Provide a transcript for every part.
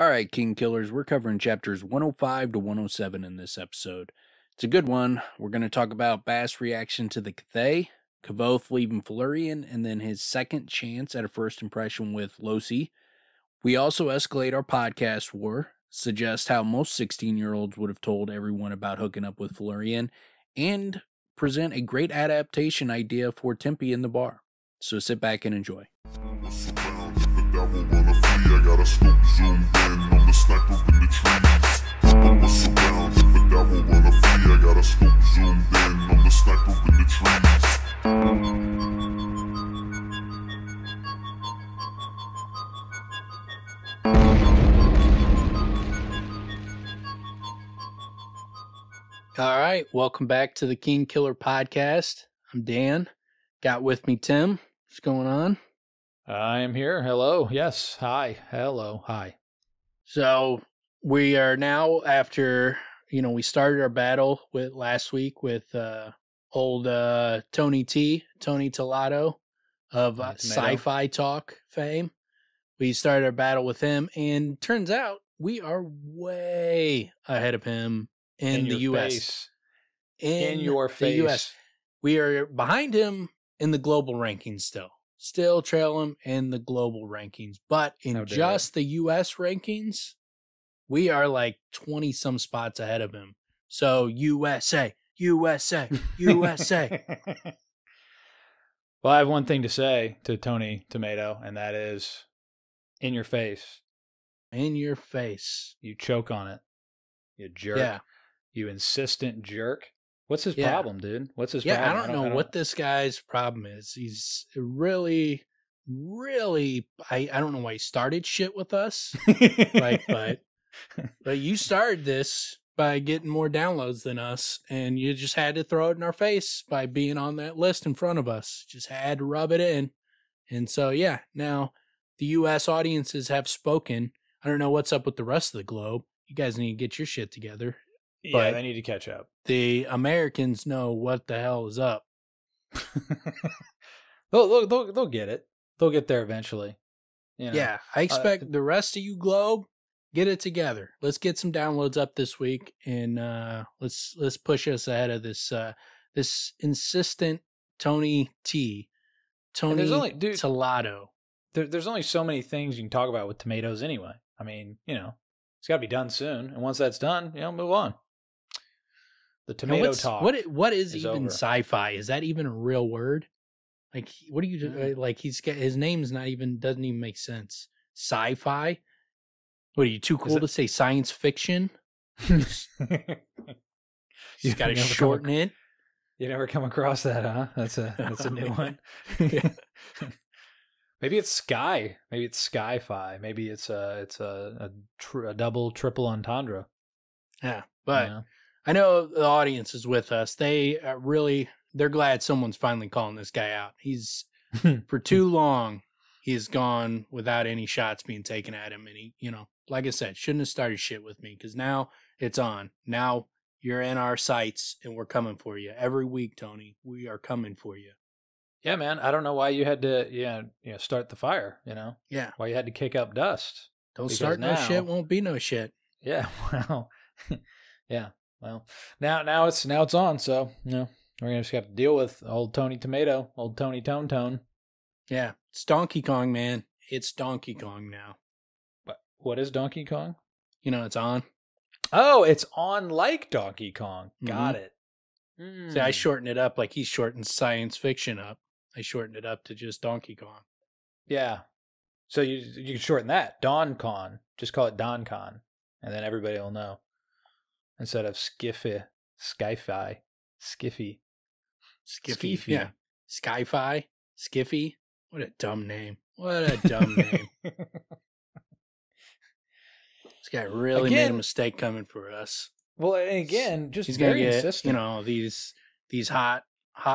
All right, Kingkillers, we're covering chapters 105 to 107 in this episode. It's a good one. We're going to talk about Bast's reaction to the Cthaeh, Kvothe leaving Felurian, and then his second chance at a first impression with Losi. We also escalate our podcast war, suggest how most 16-year-olds would have told everyone about hooking up with Felurian, and present a great adaptation idea for Tempe in the bar. So sit back and enjoy. I got a scope zoomed in on the sniper in the trees. What's around if the devil wanna flee? I got a scope zoomed in on the sniper in the trees. All right, welcome back to the Kingkiller podcast. I'm Dan. Got with me Tim. What's going on? I am here. Hello. Yes. Hi. Hello. Hi. So we are now after, we started our battle with last week with old Tony Tolato of Sci-Fi Talk fame. We started our battle with him, and turns out we are way ahead of him in the U.S. In your face. The U.S. We are behind him in the global rankings still. Still trail him in the global rankings. But in just the U.S. rankings, we are like 20-some spots ahead of him. So USA, USA, USA. Well, I have one thing to say to Tony Tomato, and that is, in your face. In your face. You choke on it. You jerk. Yeah. You insistent jerk. What's his problem, dude? What's his problem? I don't know what this guy's problem is. He's really, I don't know why he started shit with us. but you started this by getting more downloads than us, and you just had to throw it in our face by being on that list in front of us. Just had to rub it in. And so, yeah, now the U.S. audiences have spoken. I don't know what's up with the rest of the globe. You guys need to get your shit together. Yeah, they need to catch up. The Americans know what the hell is up. They'll get it. They'll get there eventually. Yeah, I expect the rest of you globe, get it together. Let's get some downloads up this week, and let's push us ahead of this this insistent Tony Tolato. There's only so many things you can talk about with tomatoes anyway. I mean, it's got to be done soon, and once that's done, move on. The tomato talk. What is even over. Sci-fi? Is that even a real word? Like, what do you like? His name's not even doesn't even make sense. Sci-fi. What are you too cool to say? Science fiction. You got to shorten it. You never come across that, huh? That's a new one. Maybe it's sky. Maybe it's sky-fi. Maybe it's a double, triple entendre. Yeah, but I know the audience is with us. They they're glad someone's finally calling this guy out. He's for too long he's gone without any shots being taken at him, and he, like I said, shouldn't have started shit with me because now it's on. Now you're in our sights, and we're coming for you every week, Tony. We are coming for you. Yeah, man. I don't know why you had to, start the fire. Yeah. Why you had to kick up dust. Don't start no shit. Won't be no shit. Yeah. Well. Yeah. Well. Now it's on. So we're gonna just have to deal with old Tony Tomato, old Tony Tone. Yeah. It's Donkey Kong, man. It's Donkey Kong now. What is Donkey Kong? It's on. Oh, it's on like Donkey Kong. Got it. See, I shortened it up like he shortened science fiction up. I shortened it up to just Donkey Kong. Yeah. So you can shorten that. Don Con. Just call it Don Con. And then everybody will know. Instead of Skiffy. Skiffy. Yeah. Sci-fi. Skiffy. What a dumb name. This guy really made a mistake coming for us. Well, again, just he's very gonna get, insistent. These hot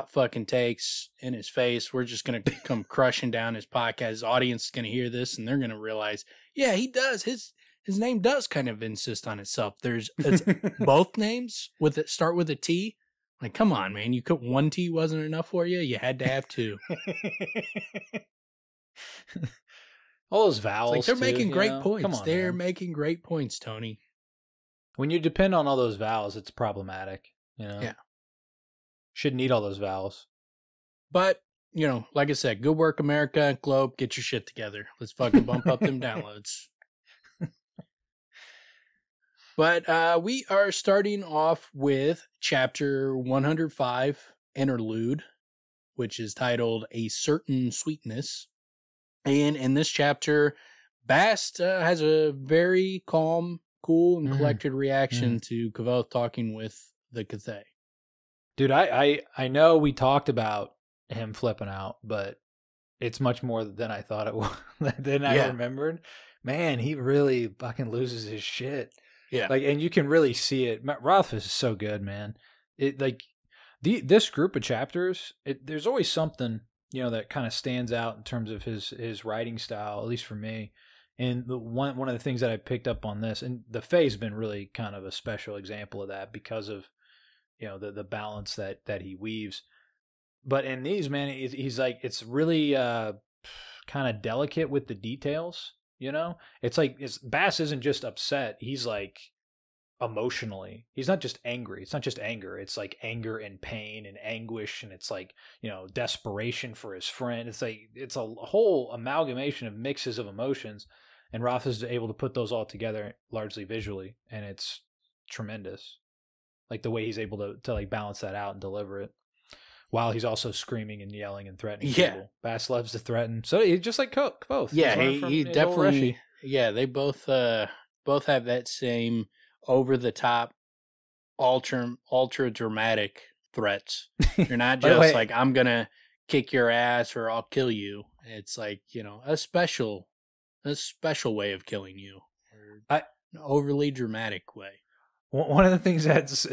fucking takes in his face. We're just gonna come crushing down his podcast. His audience is gonna hear this, and they're gonna realize, yeah, he does. His name does kind of insist on itself. It's both names start with a T. Like, come on, man. You could one T wasn't enough for you. You had to have two. All those vowels. It's like they're too, making great points. Come on, They're man. making great points, Tony. When you depend on all those vowels, it's problematic. Yeah. Shouldn't need all those vowels. But, like I said, good work, America. Globe, get your shit together. Let's fucking bump up them downloads. But we are starting off with chapter 105, Interlude, which is titled A Certain Sweetness. And in this chapter, Bast has a very calm, cool, and collected reaction to Kvothe talking with the Cthaeh. Dude, I know we talked about him flipping out, but it's much more than I thought it was, than I remembered. Man, he really fucking loses his shit. Yeah. And you can really see it. Rothfuss is so good, man. This group of chapters, there's always something, that kind of stands out in terms of his writing style, at least for me. And one of the things that I picked up on this, and the Fae's been really kind of a special example of that because of, the balance that he weaves. But in these, man, he's like, it's really kind of delicate with the details. It's like Bast isn't just upset. He's like emotionally. He's not just angry. It's not just anger. It's like anger and pain and anguish, and it's like desperation for his friend. It's like it's a whole amalgamation of mixes of emotions, and Rothfuss is able to put those all together largely visually, and it's tremendous. Like the way he's able to like balance that out and deliver it, while he's also screaming and yelling and threatening people. Bast loves to threaten. So he's just like Kvothe. Yeah, he definitely. Yeah, they both have that same over the top, ultra dramatic threats. You're not just like, I'm gonna kick your ass or I'll kill you. It's like a special way of killing you, or an overly dramatic way. One of the things that's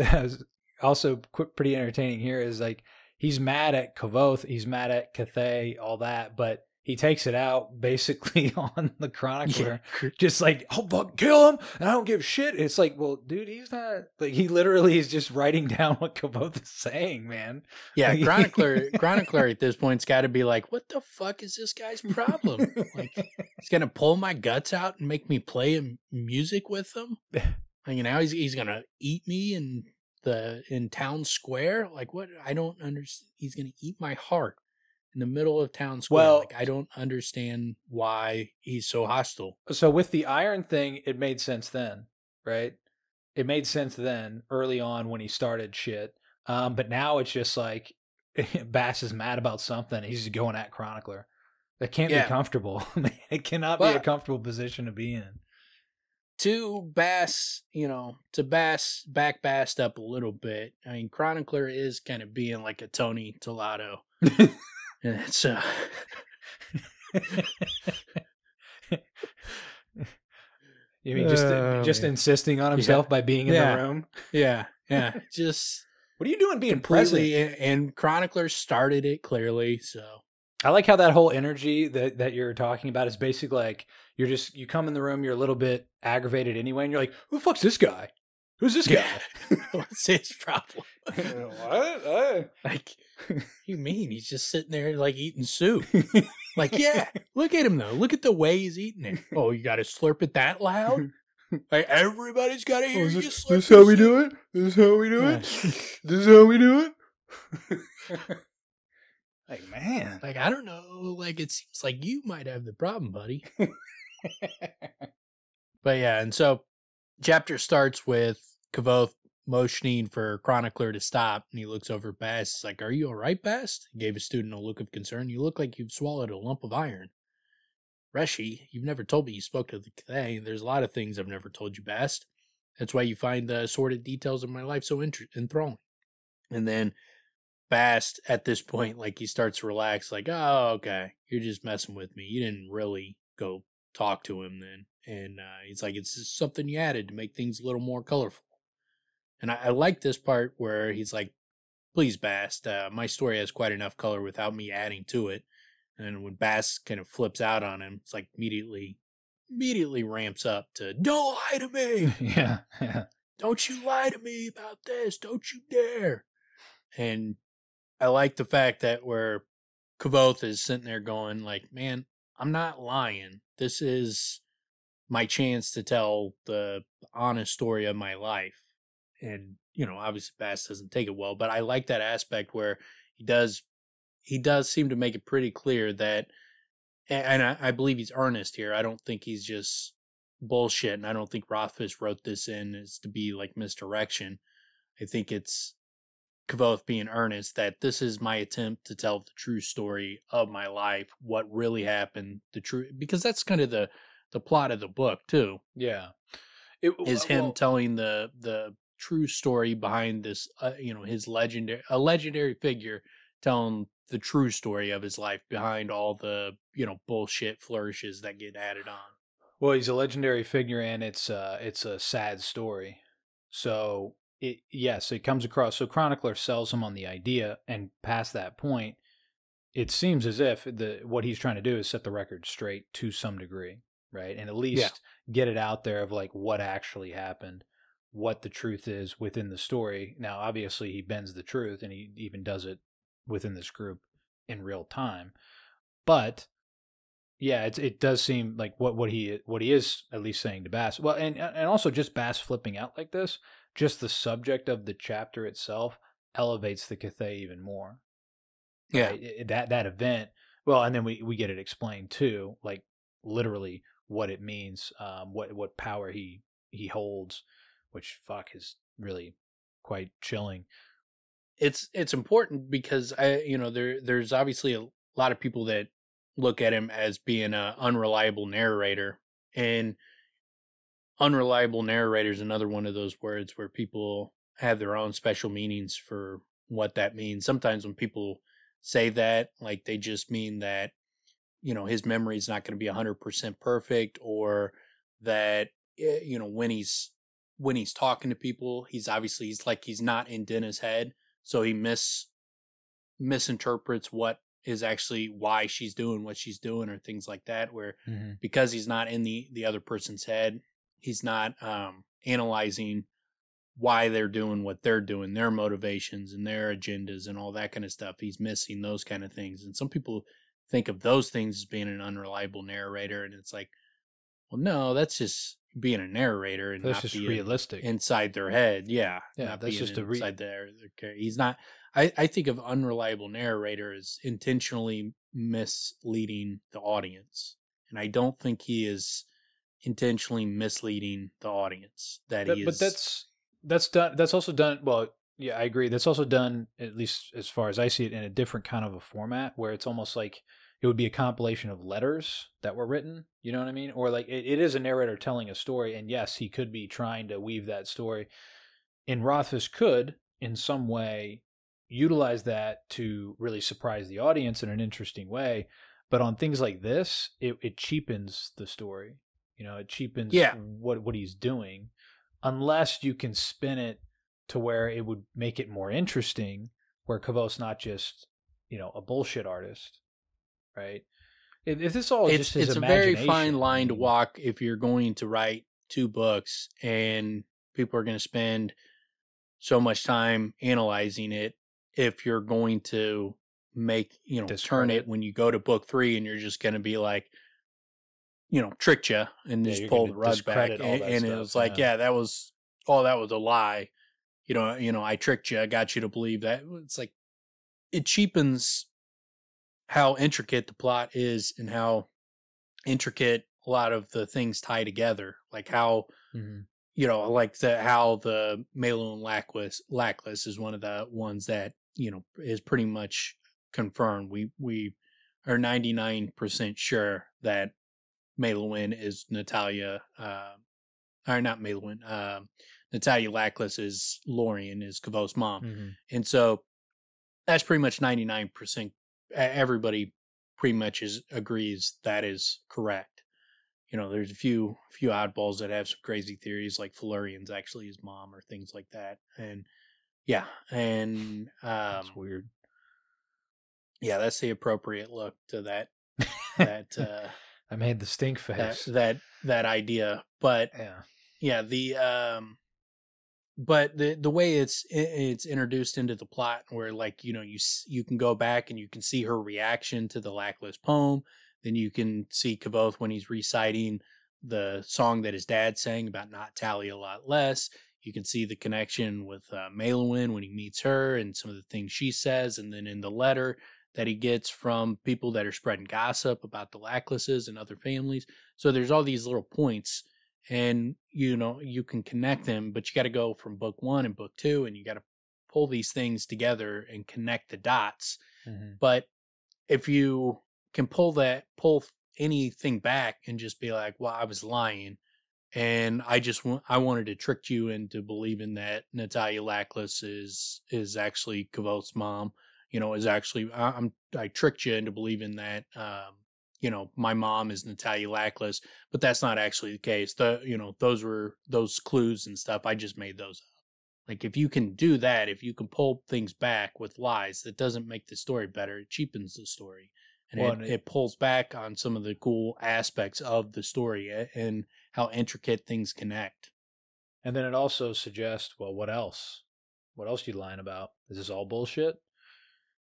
also pretty entertaining here is like, he's mad at Kvothe, he's mad at Cthaeh, all that, but he takes it out basically on the Chronicler. Yeah. Just like, I'll fucking kill him, and I don't give a shit. It's like, well, dude, he's not, like, he literally is just writing down what Kvothe is saying, man. Yeah, Chronicler at this point's got to be like, what the fuck is this guy's problem? Like, he's going to pull my guts out and make me play music with him? Like, now he's going to eat me in town square. Like, what? I don't understand. He's gonna eat my heart in the middle of town square. Well, like, I don't understand why he's so hostile. So with the iron thing, it made sense then, right? It made sense then, early on when he started shit. But now it's just like Bast is mad about something. He's just going at Chronicler. That can't be comfortable. It cannot be a comfortable position to be in. To Bast, back Bast up a little bit. I mean, Chronicler is kind of being like a Tony Tolato. And it's you mean just insisting on himself by being in the room? Yeah. Just what are you doing being present? And Chronicler started it clearly, so I like how that whole energy that you're talking about is basically like you come in the room, you're a little bit aggravated anyway, and you're like, who the fuck's this guy? Who's this guy? What's his problem? What? Like, you mean he's just sitting there like eating soup? Like, yeah, look at him though. Look at the way he's eating it. Oh, you got to slurp it that loud? Like, everybody's got to hear you slurp. This how we do it? This how we do it? This how we do it? Like, man. Like, I don't know. Like, it seems like you might have the problem, buddy. But yeah, and so chapter starts with Kvothe motioning for Chronicler to stop, and he looks over at Bast. He's like, are you all right, Bast? He gave his student a look of concern. You look like you've swallowed a lump of iron. Reshi, you've never told me you spoke to the Cthaeh. There's a lot of things I've never told you, Bast. That's why you find the sordid details of my life so enthralling. And then Bast, at this point, like, he starts to relax, like, oh, okay, you're just messing with me. You didn't really go talk to him then. And he's like, it's just something you added to make things a little more colorful. And I like this part where he's like, please, Bast, my story has quite enough color without me adding to it. And then when Bast kind of flips out on him, it's like immediately ramps up to, don't lie to me. Yeah. Don't you lie to me about this. Don't you dare. And I like the fact that where Kvothe is sitting there going like, man, I'm not lying this is my chance to tell the honest story of my life. And, obviously Bast doesn't take it well, but I like that aspect where he does seem to make it pretty clear that, and I believe he's earnest here. I don't think he's just bullshit, and I don't think Rothfuss wrote this in as to be like misdirection. I think it's Kvothe being earnest that this is my attempt to tell the true story of my life, what really happened, the true, because that's kind of the plot of the book too. Yeah. Is him telling the true story behind this, his legendary figure telling the true story of his life behind all the, bullshit flourishes that get added on. Well, he's a legendary figure, and it's a sad story. So it comes across. So Chronicler sells him on the idea, and past that point, it seems as if what he's trying to do is set the record straight to some degree, right? And at least get it out there of like what actually happened, what the truth is within the story. Now, obviously, he bends the truth, and he even does it within this group in real time. But yeah, it does seem like what he is at least saying to Bast. Well, and also just Bast flipping out like this, just the subject of the chapter itself elevates the Cthaeh even more. Yeah, right? That event. Well, and then we get it explained too, like literally what it means, what power he holds, which is really quite chilling. It's important because there's obviously a lot of people that look at him as being an unreliable narrator, and unreliable narrator is another one of those words where people have their own special meanings for what that means. Sometimes when people say that, like, they just mean that, his memory is not going to be 100% perfect, or that, when he's talking to people, he's not in Dinah's head. So he misinterprets what is actually why she's doing what she's doing, or things like that, where because he's not in the other person's head, he's not analyzing why they're doing what they're doing, their motivations and their agendas and all that kind of stuff. He's missing those kind of things. And some people think of those things as being an unreliable narrator, and it's like, well, no, that's just being a narrator, and that's not just being realistic inside their head. Yeah, that's just inside their he's not. I think of unreliable narrator as intentionally misleading the audience, and I don't think he is intentionally misleading the audience. But that's done. That's also done. Well, yeah, I agree. That's also done, at least as far as I see it, in a different kind of a format where it's almost like it would be a compilation of letters that were written. You know what I mean? Or like it is a narrator telling a story, and yes, he could be trying to weave that story. And Rothfuss could, in some way, utilize that to really surprise the audience in an interesting way. But on things like this, it cheapens the story. It cheapens what he's doing, unless you can spin it to where it would make it more interesting, where Kvothe's not just, a bullshit artist, right? If this all just his imagination, a very fine line to walk if you're going to write 2 books and people are going to spend so much time analyzing it. If you're going to make, turn it when you go to book 3 and you're just going to be like, tricked you and just pull the rug back. And it was like, that was a lie. I tricked you. I got you to believe that. It's like, it cheapens how intricate the plot is and how intricate a lot of the things tie together. Like how, how the Melun Lackless is one of the ones that, is pretty much confirmed. We are 99% sure that Melun is Natalia, or not Melun, Natalia Lackless is Lorien, is Kvothe's mom. And so that's pretty much 99%. Everybody pretty much agrees that is correct. There's a few oddballs that have some crazy theories, like Felurian's actually his mom or things like that. And that's weird. Yeah, that's the appropriate look to that. I made the stink face. That idea, but but the way it's introduced into the plot, where like you can go back and you can see her reaction to the Lackless poem, Then you can see Kvothe when he's reciting the song that his dad sang about not tally a lot less. You can see the connection with Maelwyn when he meets her and some of the things she says. And then in the letter that he gets from people that are spreading gossip about the Lacklesses and other families. So there's all these little points, and you can connect them, but you got to go from book 1 and book 2, and you got to pull these things together and connect the dots. Mm-hmm. But if you can pull anything back and just be like, well, I was lying, and I wanted to trick you into believing that Natalia Lackless is actually Kvothe's mom, is actually, I tricked you into believing that, my mom is Natalia Lackless, but that's not actually the case. Those clues and stuff, I just made those up. Like, if you can do that, if you can pull things back with lies, that doesn't make the story better. It cheapens the story. And it pulls back on some of the cool aspects of the story and how intricate things connect. And then it also suggests, well, what else? What else are you lying about? Is this all bullshit?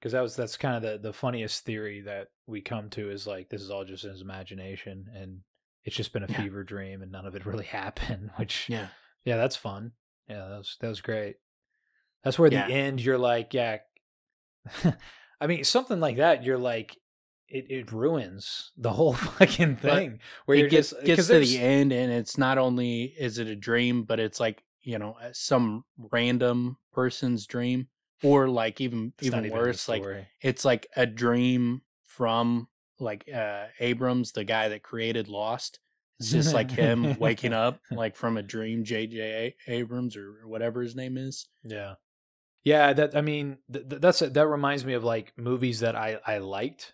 Because that's kind of the funniest theory that we come to, is like, this is all just his imagination and it's just been a fever dream and none of it really happened. Which yeah, that's fun. Yeah, that was great. That's where the end, you're like, yeah. I mean, something like that, you're like, it ruins the whole fucking thing. Where it gets to the end, and it's not only is it a dream, but it's like, some random person's dream, or like even worse, like it's like a dream from like Abrams, the guy that created Lost. It's just like him waking up like from a dream, J.J. Abrams or whatever his name is. Yeah. Yeah, that reminds me of like movies that I liked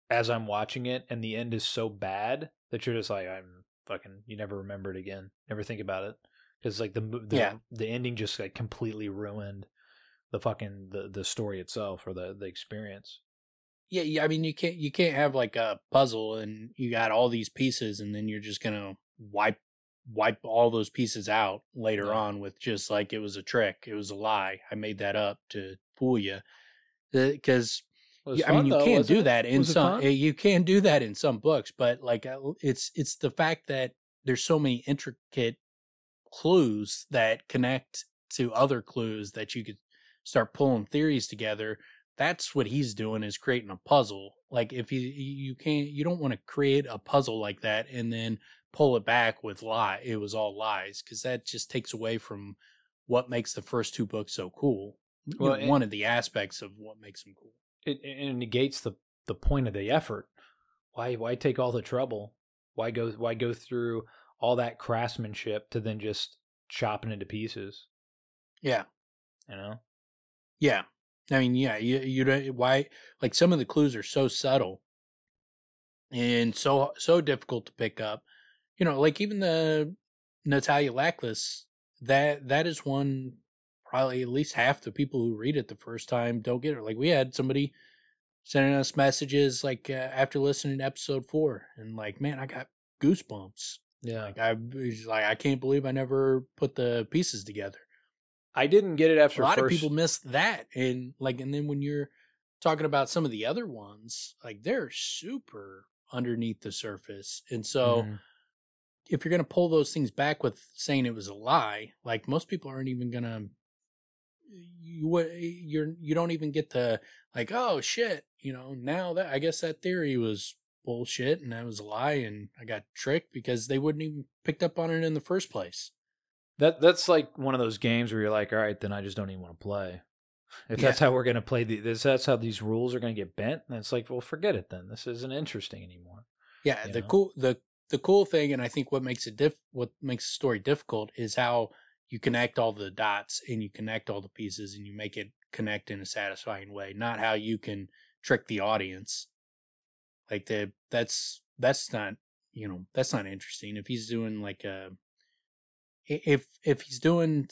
as I'm watching it, and the end is so bad that you're just like, you never remember it again. Never think about it. Because like the ending just like completely ruined the fucking the story itself, or the experience. Yeah, I mean, you can't have like a puzzle and you got all these pieces and then you're just gonna wipe all those pieces out later on with just like, it was a trick, it was a lie, I made that up to fool you. Because you can't do that in some books, but like it's the fact that there's so many intricate clues that connect to other clues that you could start pulling theories together. That's what he's doing, is creating a puzzle. Like, if you don't want to create a puzzle like that and then pull it back with it was all lies, because that just takes away from what makes the first 2 books so cool. Well, one of the aspects of what makes them cool. It negates the point of the effort. Why take all the trouble? Why go through all that craftsmanship to then just chop it into pieces? Yeah. Yeah. I mean, you don't, why, like, some of the clues are so subtle and so difficult to pick up. Like even the Natalia Lackless, that is one probably at least half the people who read it the first time don't get it. Like, we had somebody sending us messages like after listening to episode 4, and like, man, I got goosebumps. Yeah. Like, I can't believe I never put the pieces together. I didn't get it after a lot of people missed that, and then when you're talking about some of the other ones, like, they're super underneath the surface, and so if you're gonna pull those things back with saying it was a lie, like, most people aren't even gonna. You don't even get the like, oh shit, now that I guess that theory was bullshit and that was a lie and I got tricked, because they wouldn't even picked up on it in the first place. That's like one of those games where you're like, all right, then I just don't even want to play. If that's how we're going to play that's how these rules are going to get bent, then it's like, well, forget it then. This isn't interesting anymore. Yeah, the cool thing, and I think what makes what makes the story difficult, is how you connect all the dots and you connect all the pieces and you make it connect in a satisfying way, not how you can trick the audience. Like, that's not, that's not interesting. If he's doing like if he's doing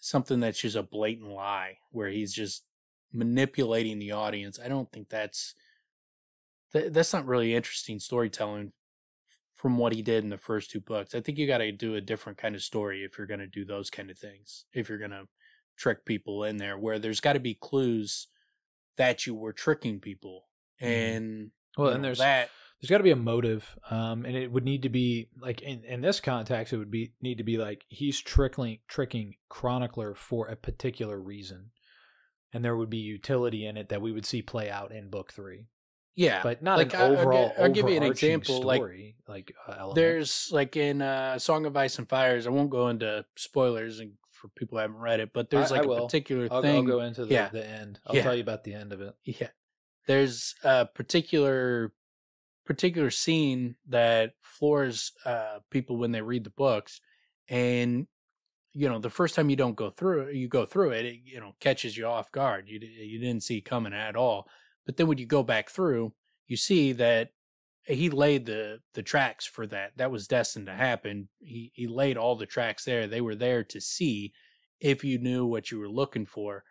something that's just a blatant lie where he's just manipulating the audience, I don't think that's not really interesting storytelling from what he did in the first 2 books. I think you got to do a different kind of story if you're going to do those kind of things. If you're going to trick people in there, where there's got to be clues that you were tricking people. And and there's there's got to be a motive, and it would need to be like in this context, it would need to be like he's tricking Chronicler for a particular reason, and there would be utility in it that we would see play out in book 3. Yeah, but not like, an overall. I'll give you an example. Story, element. There's like in Song of Ice and Fires. I won't go into spoilers for people who haven't read it, but there's like a particular thing. I'll go into the end. I'll tell you about the end of it. Yeah, there's a particular scene that floors people when they read the books, and the first time you go through it, catches you off guard. You didn't see it coming at all. But then when you go back through, you see that he laid the tracks for that. That was destined to happen. He laid all the tracks there. They were there to see if you knew what you were looking for.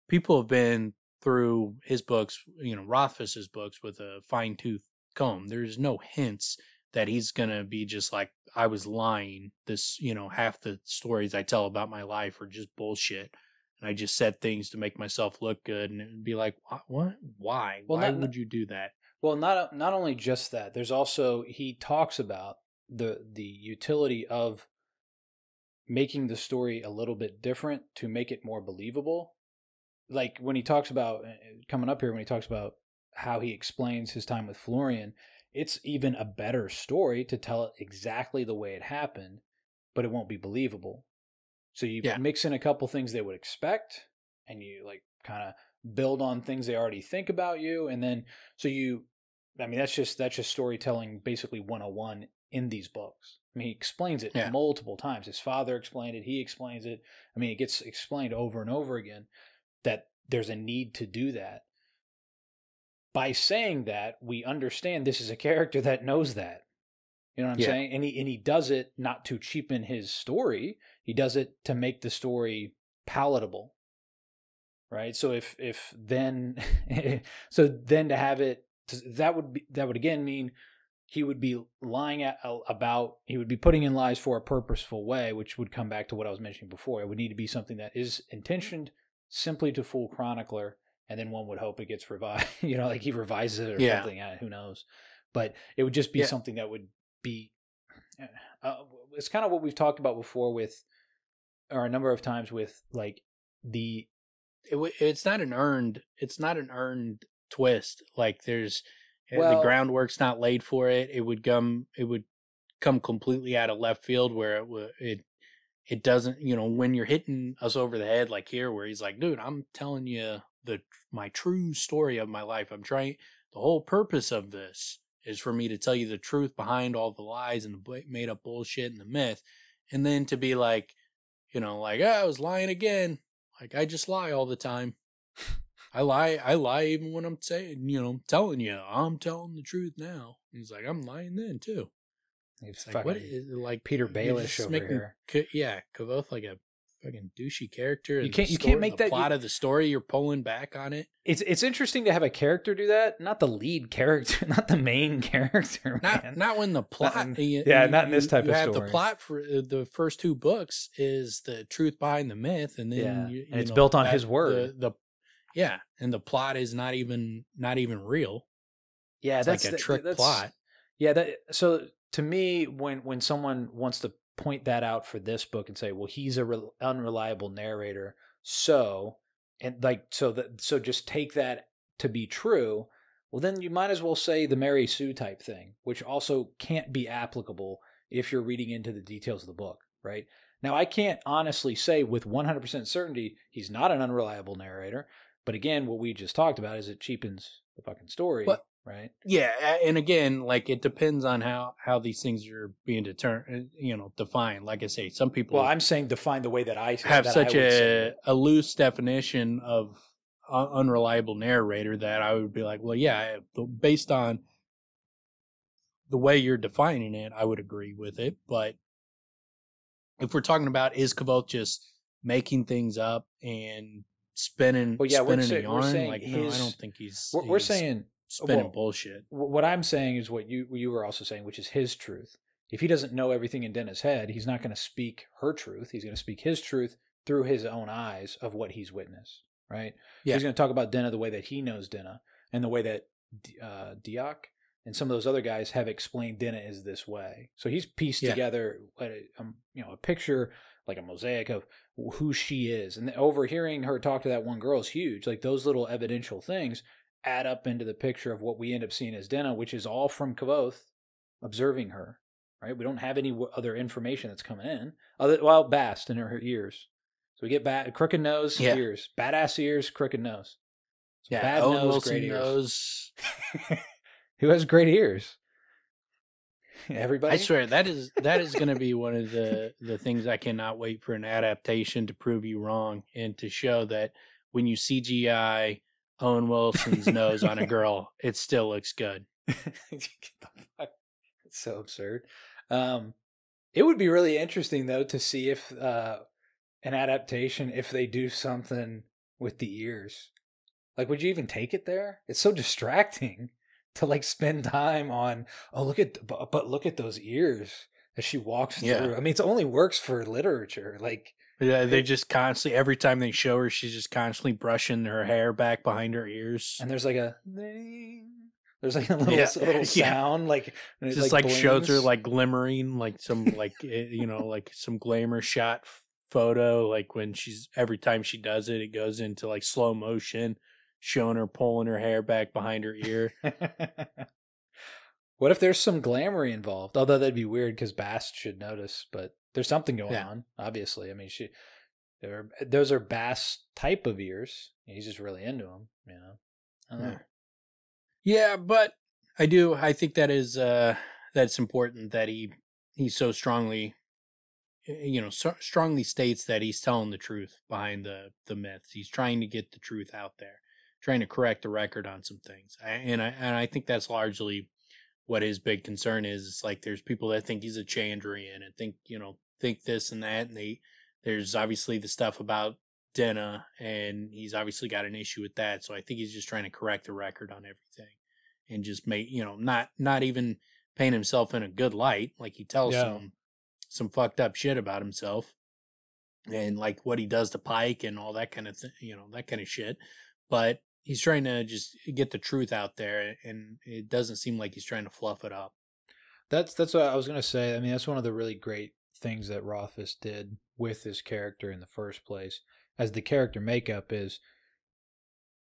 People have been through his books, Rothfuss's books, with a fine-tooth comb. There's no hints that he's going to be just like, I was lying. This, half the stories I tell about my life are just bullshit. And I just said things to make myself look good, and it would be like, what? Why? Well, why would you do that? Well, not only just that. There's also, he talks about the utility of making the story a little bit different to make it more believable. Like when he talks about coming up here, when he talks about how he explains his time with Felurian, it's even a better story to tell it exactly the way it happened, but it won't be believable. So you mix in a couple things they would expect, and you like kind of build on things they already think about you, and then that's just storytelling basically 101 in these books. I mean, he explains it multiple times. His father explained it. He explains it. I mean, it gets explained over and over again that there's a need to do that. By saying that, we understand this is a character that knows that. You know what I'm saying? And he does it not to cheapen his story. He does it to make the story palatable. Right? So if then to have it, that would again mean he would be lying he would be putting in lies for a purposeful way, which would come back to what I was mentioning before. It would need to be something that is intentioned simply to fool Chronicler, and then one would hope it gets revised. Like he revises it or something. Who knows? But it would just be something that would be it's kind of what we've talked about before or a number of times with like it's not an earned twist. Like there's the groundwork's not laid for it. It would come completely out of left field where it doesn't, when you're hitting us over the head like here, where he's like, dude, I'm telling you my true story of my life. The whole purpose of this is for me to tell you the truth behind all the lies and the made up bullshit and the myth. And then to be like, I was lying again. Like I just lie all the time. I lie even when I'm saying, telling you, I'm telling the truth now. He's like, I'm lying then too. It's like, what is it, like Peter Baelish over here. Kvothe like a fucking douchey character. You can't make the that plot of the story. You're pulling back on it. It's interesting to have a character do that, not the lead character, not the main character. Not when the plot. Not in this type of story. You have the plot for the first 2 books is the truth behind the myth, and then it's built on his word. And the plot is not even real. Yeah, that's like a trick plot. Yeah, so to me, when someone wants to point that out for this book and say, well, he's a unreliable narrator, so just take that to be true, well, then you might as well say the Mary Sue type thing, which also can't be applicable if you're reading into the details of the book, right? Now, I can't honestly say with 100% certainty he's not an unreliable narrator, but again, what we just talked about is it cheapens the fucking story. Right. Yeah, and again, like it depends on how these things are being defined. Like I say, some people. Well, I'm saying define the way that I have such a loose definition of unreliable narrator that I would be like, well, yeah, based on the way you're defining it, I would agree with it. But if we're talking about is Kvothe just making things up and spinning a yarn, like no, I don't think he's. We're saying. Spinning bullshit. What I'm saying is what you were also saying, which is his truth. If he doesn't know everything in Dinah's head, he's not going to speak her truth. He's going to speak his truth through his own eyes of what he's witnessed, right? Yeah. He's going to talk about Dinah the way that he knows Dinah, and the way that Diak and some of those other guys have explained Dinah is this way. So he's pieced together a picture, like a mosaic of who she is. And overhearing her talk to that one girl is huge. Like those little evidential things add up into the picture of what we end up seeing as Dinah, which is all from Kvothe observing her, right? We don't have any other information that's coming in. Bast in her ears. So we get crooked nose, ears. Badass ears, crooked nose. So bad Owen nose, Wilson great knows. ears. Who has great ears? Everybody? I swear, that is going to be one of the things I cannot wait for an adaptation to prove you wrong and to show that when you CGI Owen Wilson's nose on a girl, it still looks good. It's so absurd. It would be really interesting, though, to see if an adaptation, if they do something with the ears. Like, would you even take it there? It's so distracting to like spend time on, look at those ears as she walks through. I mean, it only works for literature. Like, yeah, they just constantly, every time they show her, she's just constantly brushing her hair back behind her ears. And there's like a little sound, like it just like shows her like glimmering, like some like like some glamour shot photo. Like when every time she does it, it goes into like slow motion, showing her pulling her hair back behind her ear. What if there's some glamour involved? Although that'd be weird because Bast should notice, but there's something going on, obviously. I mean, those are Bast type of ears. He's just really into them, I don't know. Yeah, but I think that is that's important that he so strongly strongly states that he's telling the truth behind the myths. He's trying to get the truth out there, trying to correct the record on some things. And I think that's largely what his big concern is. It's like there's people that think he's a Chandrian and think this and that, and there's obviously the stuff about Dinah, and he's obviously got an issue with that. So I think he's just trying to correct the record on everything and just make, not even paint himself in a good light. Like he tells some fucked up shit about himself and like what he does to Pike and all that kind of that kind of shit. But he's trying to just get the truth out there, and it doesn't seem like he's trying to fluff it up. That's what I was going to say. I mean, that's one of the really great things that Rothfuss did with his character in the first place, as the character makeup is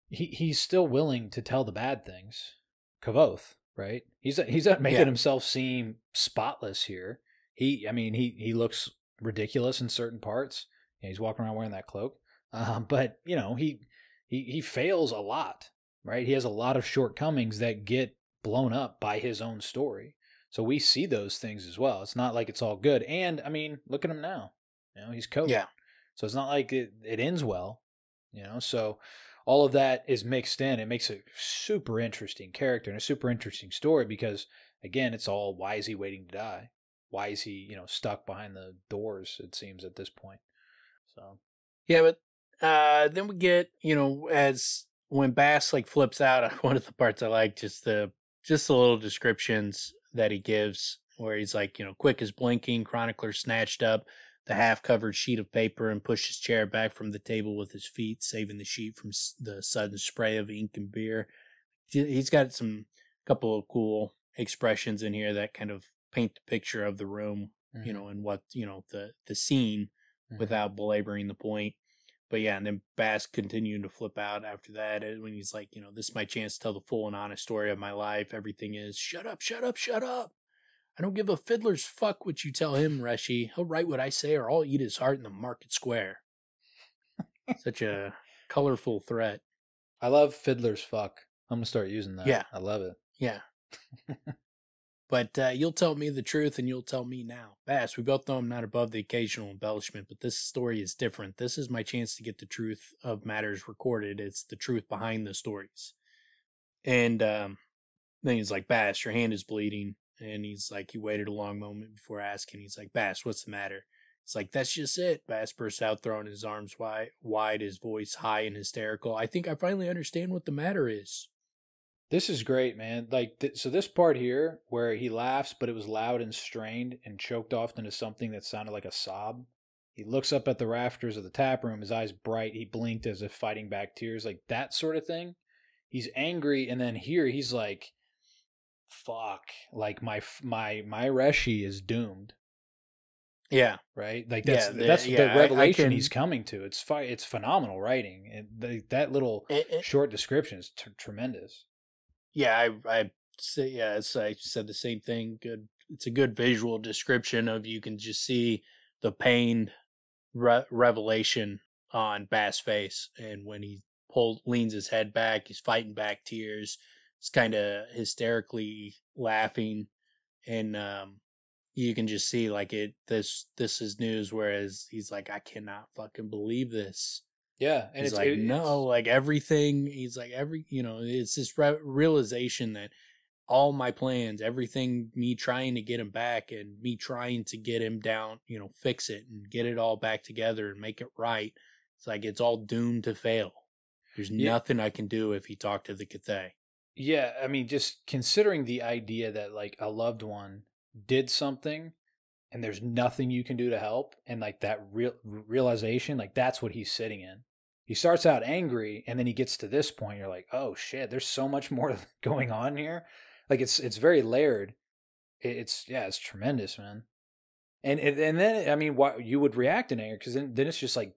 he's still willing to tell the bad things. Kvothe, right? He's not making himself seem spotless here. He looks ridiculous in certain parts. He's walking around wearing that cloak. But he fails a lot, right? He has a lot of shortcomings that get blown up by his own story. So we see those things as well. It's not like it's all good. And I mean, look at him now. He's Kvothe. Yeah. So it's not like it ends well. So all of that is mixed in. It makes a super interesting character and a super interesting story because, again, it's all, why is he waiting to die? Why is he, stuck behind the doors, it seems, at this point. So. Yeah, but then we get, as when Bast like flips out, one of the parts I like, just the little descriptions that he gives where he's like, quick as blinking, Chronicler snatched up the half-covered sheet of paper and pushed his chair back from the table with his feet, saving the sheet from the sudden spray of ink and beer. He's got couple of cool expressions in here that kind of paint the picture of the room, and what, the scene without belaboring the point. But yeah, and then Bast continuing to flip out after that when he's like, this is my chance to tell the full and honest story of my life. Everything is, shut up, shut up, shut up. I don't give a fiddler's fuck what you tell him, Reshi. He'll write what I say or I'll eat his heart in the market square. Such a colorful threat. I love fiddler's fuck. I'm going to start using that. Yeah. I love it. Yeah. But you'll tell me the truth and you'll tell me now. Bast, we both know I'm not above the occasional embellishment, but this story is different. This is my chance to get the truth of matters recorded. It's the truth behind the stories. And then he's like, Bast, your hand is bleeding. And he's like, he waited a long moment before asking. He's like, Bast, what's the matter? It's like, that's just it. Bast bursts out, throwing his arms wide, his voice high and hysterical. I think I finally understand what the matter is. This is great, man. Like, so this part here where he laughs, but it was loud and strained and choked off into something that sounded like a sob. He looks up at the rafters of the tap room, his eyes bright. He blinked as if fighting back tears, like that sort of thing. He's angry, and then here he's like fuck, like my Reshi is doomed. Yeah. Right. Like that's the revelation he's coming to. It's phenomenal writing, and that little short description is tremendous. Yeah, I say I said the same thing. Good. It's a good visual description of, you can just see the pained revelation on Bast's face, and when he leans his head back, he's fighting back tears. It's kind of hysterically laughing, and you can just see like this is news. Whereas he's like, I cannot fucking believe this. Yeah, and he's like everything. He's like it's this realization that all my plans, everything, me trying to get him back and me trying to get him down, fix it and get it all back together and make it right. It's like it's all doomed to fail. There's nothing I can do if he talked to the Cthaeh. Yeah, I mean, just considering the idea that like a loved one did something and there's nothing you can do to help, and like that realization, like that's what he's sitting in. He starts out angry, and then he gets to this point. You're like, oh shit, there's so much more going on here. Like it's very layered. It's tremendous, man. And then I mean, why you would react in anger, because then it's just like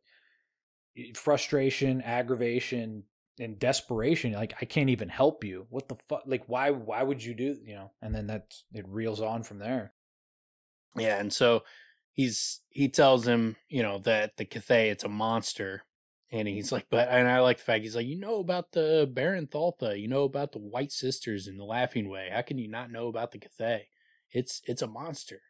frustration, aggravation, and desperation. Like, I can't even help you. What the fuck? Like, why would you do? And then it reels on from there. Yeah, and so he tells him, that the Cthaeh, it's a monster. And he's like, and I like the fact he's like, about the Baron Thaltha, about the White Sisters in the Laughing Way. How can you not know about the Cthaeh? It's a monster.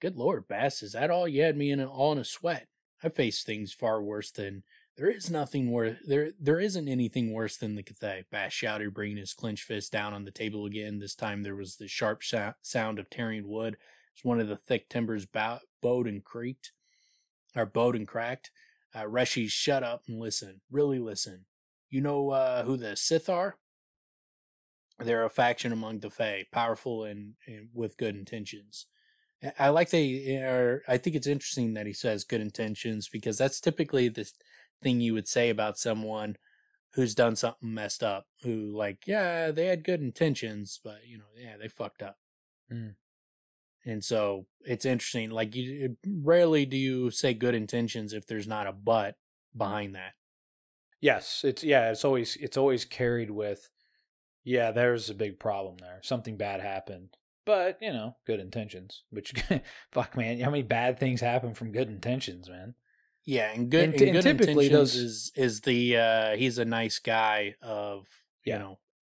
Good Lord, Bast, is that all? You had me all in a sweat. I faced things far worse than. There isn't anything worse than the Cthaeh, Bast shouted, bringing his clenched fist down on the table again. This time there was the sharp sound of tearing wood as one of the thick timbers bowed and cracked. Reshi, shut up and listen. Really listen. You know who the Sith are? They're a faction among the Fae, powerful and with good intentions. I think it's interesting that he says good intentions, because that's typically the thing you would say about someone who's done something messed up, who they had good intentions, but they fucked up. And so it's interesting. Like, rarely do you say good intentions if there's not a but behind that. Yes, it's always carried with, there's a big problem there. Something bad happened, but good intentions. Which, fuck, man, how many bad things happen from good intentions, man? Yeah, and good typically intentions is the he's a nice guy of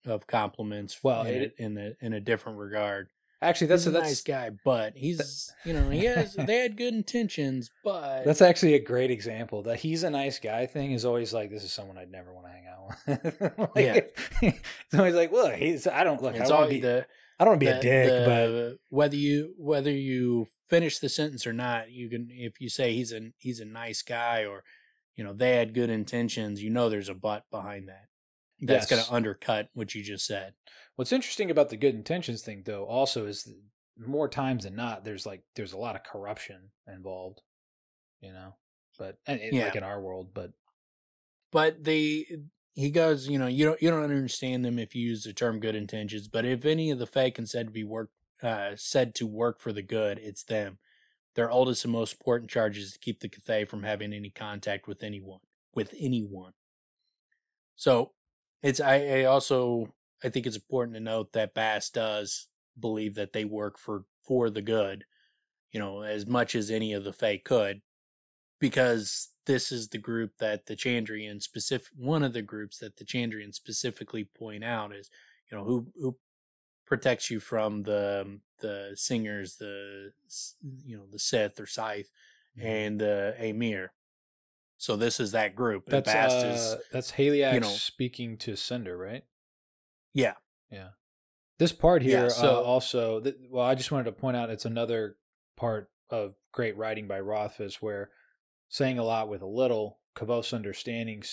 of compliments. Well, in a different regard. Actually, that's a nice guy, but he's they had good intentions, but that's actually a great example. That he's a nice guy thing is always like, this is someone I'd never want to hang out with. It's always like, look, I don't want to be a dick, but whether you finish the sentence or not, you can, if you say he's a nice guy, or they had good intentions, there's a but behind that. That's going to undercut what you just said. What's interesting about the good intentions thing, though, also is that more times than not, there's a lot of corruption involved, but like in our world, but he goes, you don't understand them if you use the term good intentions, but if any of the Fae can said to work for the good, it's them. Their oldest and most important charge is to keep the Cthaeh from having any contact with anyone. So I think it's important to note that Bast does believe that they work for the good, as much as any of the Fae could, because this is the group that the Chandrian one of the groups that the Chandrian specifically point out is, who protects you from the singers, the Sith or Scythe, and the Amir. So this is that group. That's Haliax speaking to Cinder, right? Yeah. This part here also. I just wanted to point out it's another part of great writing by Rothfuss, where saying a lot with a little. Kvothe's understanding,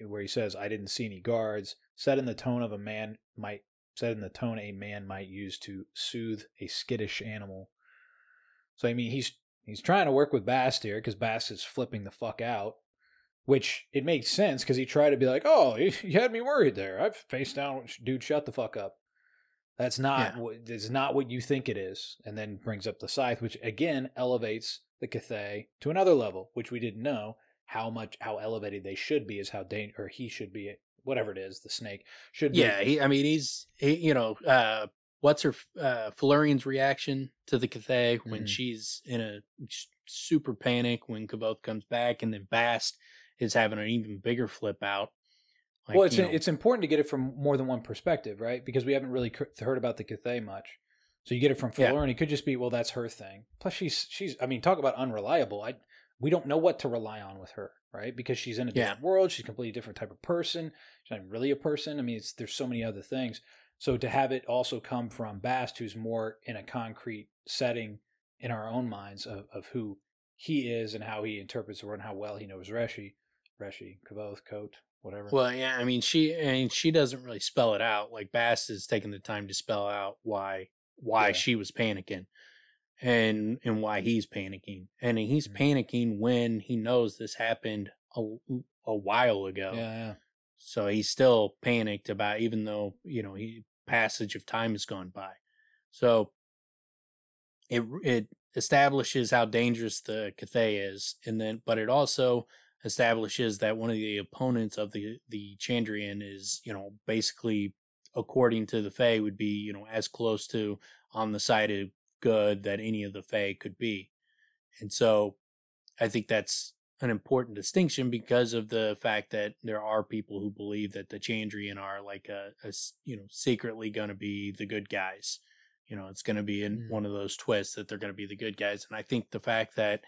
where he says, "I didn't see any guards," said in the tone a man might use to soothe a skittish animal. So I mean, he's trying to work with Bast here, because Bast is flipping the fuck out. Which, it makes sense, because he tried to be like, oh, you had me worried there. I've faced down, dude, shut the fuck up. That's not it's not what you think it is. And then brings up the scythe, which again elevates the Cthaeh to another level, which we didn't know how elevated they should be, is how or he should be, whatever it is, the snake should be. Yeah, he's what's her Felurian's reaction to the Cthaeh when she's in a super panic when Kvothe comes back, and then Bast is having an even bigger flip out. Like, well, it's important to get it from more than one perspective, right? Because we haven't really heard about the Cthaeh much. So you get it from Felurian, it could just be, well, that's her thing. Plus, she's I mean, talk about unreliable. We don't know what to rely on with her, right? Because she's in a different world. She's a completely different type of person. She's not really a person. I mean, there's so many other things. So to have it also come from Bast, who's more in a concrete setting in our own minds of who he is and how he interprets the world and how well he knows Kvothe, Kvothe, whatever. Well, yeah, I mean, she doesn't really spell it out. Like Bast is taking the time to spell out why she was panicking and why he's panicking. And he's panicking when he knows this happened a while ago. Yeah. So he's still panicked about, even though, passage of time has gone by. So it establishes how dangerous the Cthaeh is, but it also establishes that one of the opponents of the Chandrian is, basically, according to the Fae, would be, as close to on the side of good that any of the Fae could be. And so I think that's an important distinction because of the fact that there are people who believe that the Chandrian are like secretly going to be the good guys. It's going to be in one of those twists that they're going to be the good guys. And I think the fact that,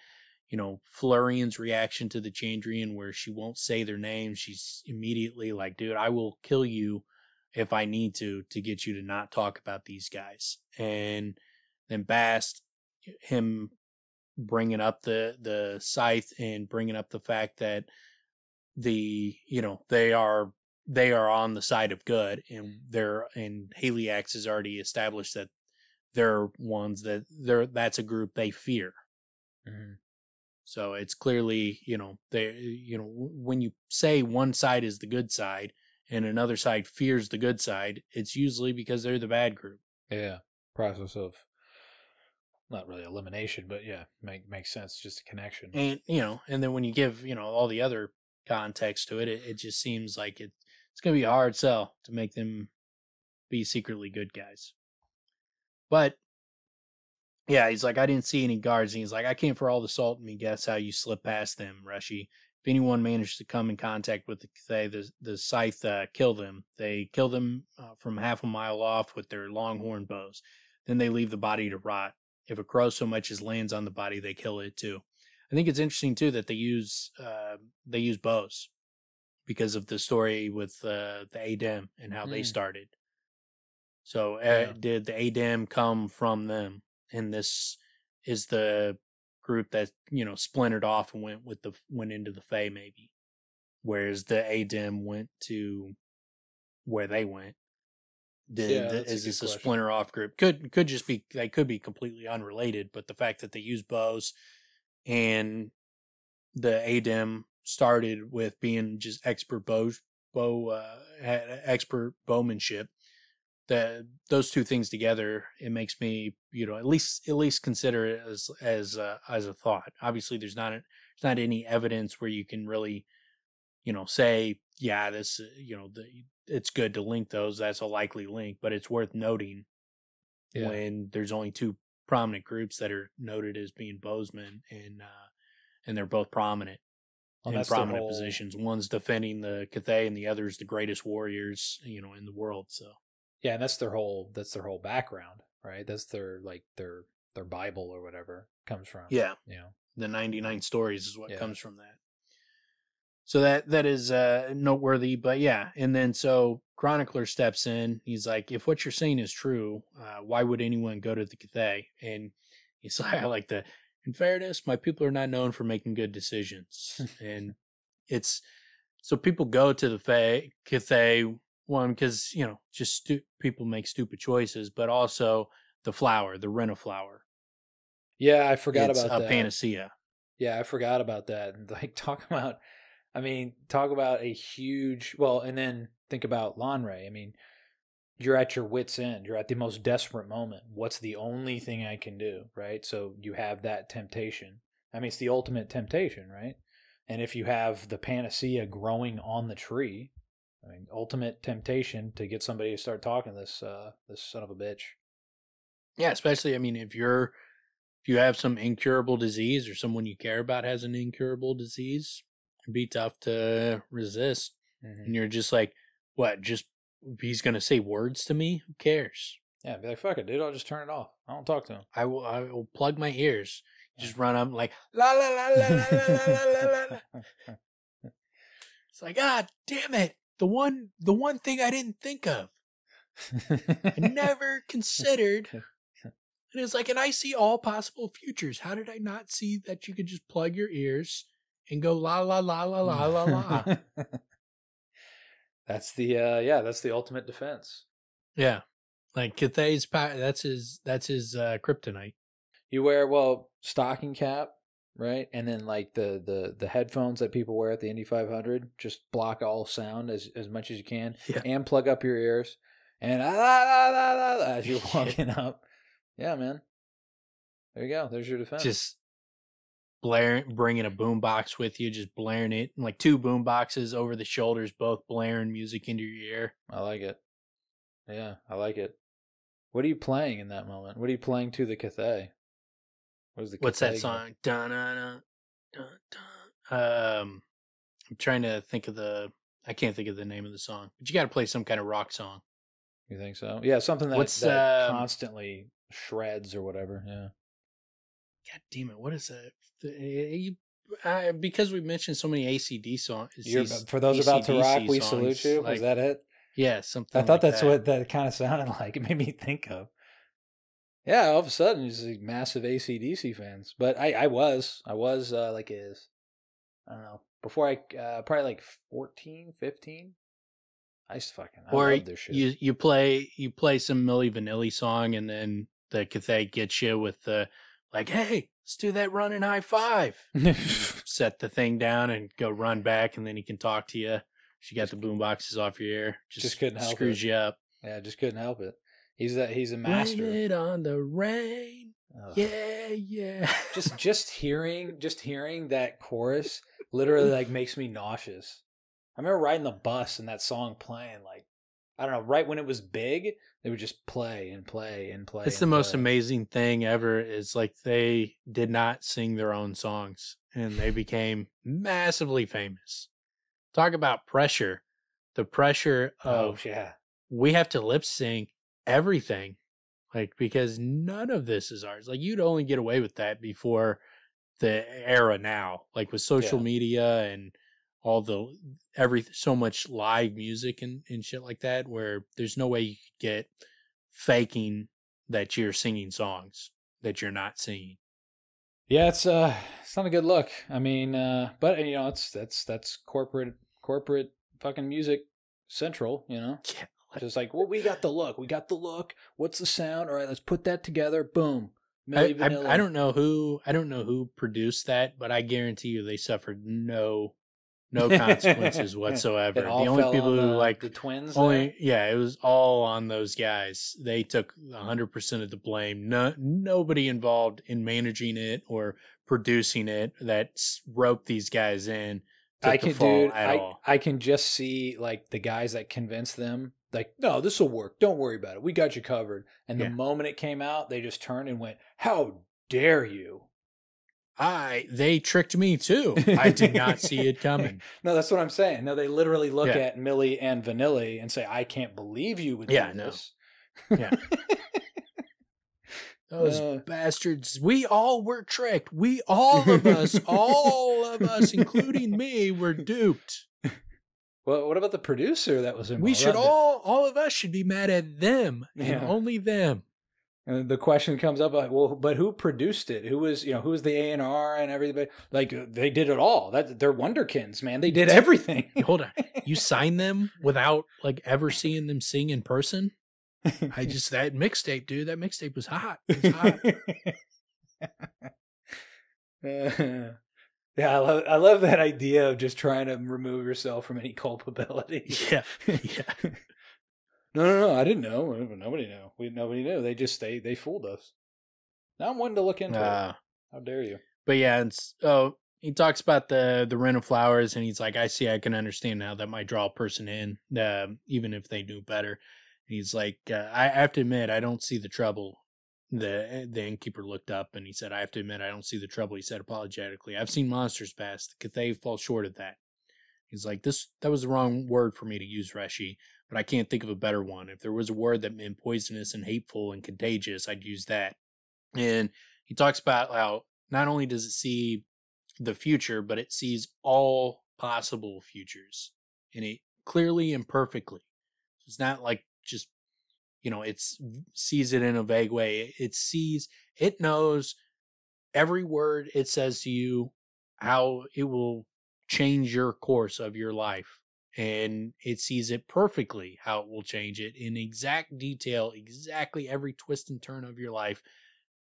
Felurian's reaction to the Chandrian, where she won't say their name, she's immediately like, dude, I will kill you if I need to get you to not talk about these guys. And then Bast, him bringing up the scythe and bringing up the fact that they are on the side of good, and Haliax has already established that they're ones that's a group they fear. Mm-hmm. So it's clearly, when you say one side is the good side and another side fears the good side, it's usually because they're the bad group. Yeah. Process of not really elimination, but makes sense. Just a connection. And, and then when you give, all the other context to it, it just seems like it's going to be a hard sell to make them be secretly good guys. But yeah, he's like, I didn't see any guards. And he's like, I came for all the salt in me. Guess how you slip past them, Rushy. If anyone managed to come in contact with the Cthaeh, the scythe kill them. They kill them from half a mile off with their longhorn bows. Then they leave the body to rot. If a crow so much as lands on the body, they kill it too. I think it's interesting too that they use bows because of the story with the Adem and how they started. So did the Adem come from them? And this is the group that splintered off and went into the Fae maybe, whereas the Adem went to where they went. Is this a splinter off group? Could just be, they could be completely unrelated, but the fact that they use bows and the Adem started with being just expert expert bowmanship, those two things together, it makes me at least consider it as a thought. Obviously, there's not any evidence where you can really say this it's good to link those. That's a likely link, but it's worth noting when there's only two prominent groups that are noted as being bowsmen, and they're both prominent in prominent positions. One's defending the Cthaeh, and the other's the greatest warriors in the world. So yeah, and that's their whole background, right? That's their Bible or whatever comes from. Yeah, the 99 stories is what comes from that. So that is noteworthy, but yeah. And then so Chronicler steps in. He's like, if what you're saying is true, why would anyone go to the Cthaeh? And he's like, in fairness, my people are not known for making good decisions. And it's, so people go to the Cthaeh, one, because, just people make stupid choices, but also the flower, the Rena flower. Yeah, I forgot about that. It's a panacea. Yeah, I forgot about that. And talk about a huge, and then think about Lanre. I mean, you're at your wit's end. You're at the most desperate moment. What's the only thing I can do, right? So you have that temptation. I mean, it's the ultimate temptation, right? And if you have the panacea growing on the tree, I mean, ultimate temptation to get somebody to start talking to this son of a bitch. Yeah, especially, I mean, if you have some incurable disease or someone you care about has an incurable disease, it'd be tough to resist. Mm-hmm. And you're just like, what? Just he's gonna say words to me? Who cares? Yeah, be like, fuck it, dude. I'll just turn it off. I don't talk to him. I will plug my ears. Just run up like la la la la la la la la. It's like, ah, damn it! The one thing I didn't think of, I never considered. And it's like, and I see all possible futures. How did I not see that you could just plug your ears and go la la la la la la la? That's the ultimate defense. Yeah, like Cthaeh's that's his kryptonite. You wear stocking cap, right, and then like the headphones that people wear at the Indy 500, just block all sound as much as you can, and plug up your ears, and as you're walking up. Yeah, man. There you go. There's your defense. Just bringing a boombox with you, just blaring it, like 2 boomboxes over the shoulders, both blaring music into your ear. I like it. Yeah, I like it. What are you playing in that moment? What are you playing to the Cthaeh? What's that song? Dun, dun, dun, dun, dun. I'm trying to think of I can't think of the name of the song, but you got to play some kind of rock song. You think so? Yeah, something that constantly shreds or whatever. Yeah. God damn it! What is that? Because we mentioned so many ACD songs. For those about to rock, we songs, salute you. Was that it? Yeah, something. I thought like that's what that kind of sounded like. It made me think of. Yeah, all of a sudden, you're just like massive AC/DC fans. But I was like I don't know, before I probably like 14, 15. I love this shit. You play some Milli Vanilli song, and then the Cthaeh gets you with the like, hey, let's do that running high five. Set the thing down and go run back, and then he can talk to you. She got the boom boxes off your ear. Just couldn't help screws you up. Yeah, just couldn't help it. He's a master. Blame it on the rain. Oh. Yeah. just hearing that chorus literally like makes me nauseous. I remember riding the bus and that song playing, like, I don't know, right when it was big, they would just play and play and play. It's the most amazing thing ever is like they did not sing their own songs and they became massively famous. Talk about pressure. The pressure of we have to lip sync everything, like, because none of this is ours. Like, you'd only get away with that before the era now, like with social media and all so much live music and shit like that, where there's no way you could get faking that you're singing songs that you're not singing. Yeah, it's not a good look. I mean, but you know, that's corporate fucking music central, you know. Yeah. Just like, well, we got the look. What's the sound? All right, let's put that together. Boom. I don't know who produced that, but I guarantee you they suffered no consequences whatsoever. The only people who like the twins. It was all on those guys. They took 100% of the blame. Nobody involved in managing it or producing it that roped these guys in. I can just see like the guys that convinced them, like, no, this will work. Don't worry about it. We got you covered. And the moment it came out, they just turned and went, "How dare you?" They tricked me too. I did not see it coming. No, that's what I'm saying. No, they literally look at Milli and Vanilli and say, "I can't believe you would do this." Yeah. Those bastards. We all were tricked. All of us, including me, were duped. Well, what about the producer that was involved? We should all of us should be mad at them and only them. And the question comes up, like, well, but who produced it? Who was the A&R and everything? Like, they did it all. They're wonderkins, man. They did everything. Hold on. You signed them without like ever seeing them sing in person? That mixtape, dude. That mixtape was hot. It was hot. Yeah, I love that idea of just trying to remove yourself from any culpability. Yeah. No, I didn't know. Nobody knew. Nobody knew. They fooled us. Now I'm wanting to look into it. How dare you? But yeah, he talks about the Wren of Flowers, and he's like, I can understand now that might draw a person in, even if they knew better. And he's like, I have to admit, I don't see the trouble. The innkeeper looked up and he said, I have to admit, I don't see the trouble. He said apologetically, I've seen monsters pass. The Cthaeh fall short of that. He's like, that was the wrong word for me to use, Reshi, but I can't think of a better one. If there was a word that meant poisonous and hateful and contagious, I'd use that. And he talks about how not only does it see the future, but it sees all possible futures, and it clearly and perfectly. It's not like just, it sees it in a vague way. It knows every word it says to you, how it will change your course of your life. And it sees it perfectly, how it will change it in exact detail, exactly every twist and turn of your life.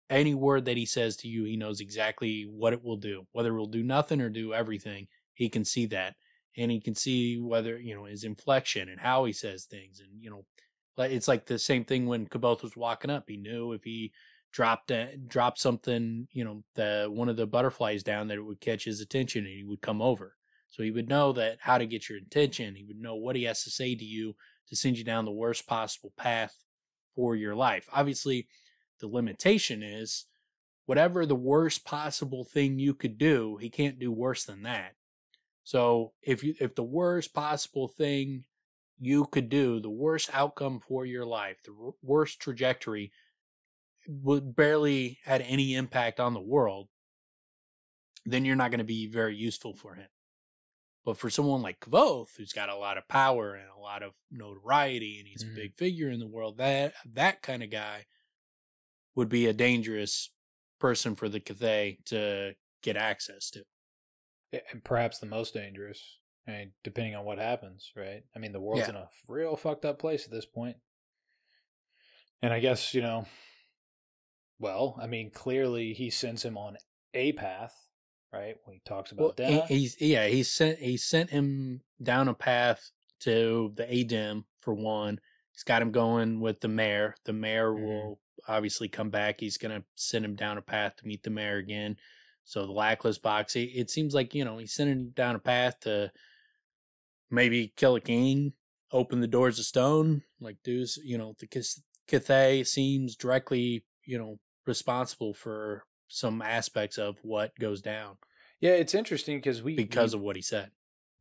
Any word that he says to you, he knows exactly what it will do. Whether it will do nothing or do everything, he can see that. And he can see whether, his inflection and how he says things. And, it's like the same thing when Kvothe was walking up. He knew if he dropped something, one of the butterflies down, that it would catch his attention and he would come over. So he would know that how to get your attention. He would know what he has to say to you to send you down the worst possible path for your life. Obviously, the limitation is whatever the worst possible thing you could do, he can't do worse than that. So if the worst possible thing you could do, the worst outcome for your life, the worst trajectory would barely had any impact on the world, then you're not going to be very useful for him. But for someone like Kvothe, who's got a lot of power and a lot of notoriety, and he's a big figure in the world, that kind of guy would be a dangerous person for the Cthaeh to get access to. And perhaps the most dangerous, depending on what happens, right? I mean, the world's in a real fucked up place at this point. And I guess, clearly he sends him on a path, right? When he talks about Denna. He sent him down a path to the Adem, for one. He's got him going with the mayor. The mayor will obviously come back. He's going to send him down a path to meet the mayor again. So the Lackless box, it seems like, he's sending him down a path to maybe kill a king, open the doors of stone. Like, dudes, the Cthaeh seems directly, responsible for some aspects of what goes down. Yeah, it's interesting because of what he said.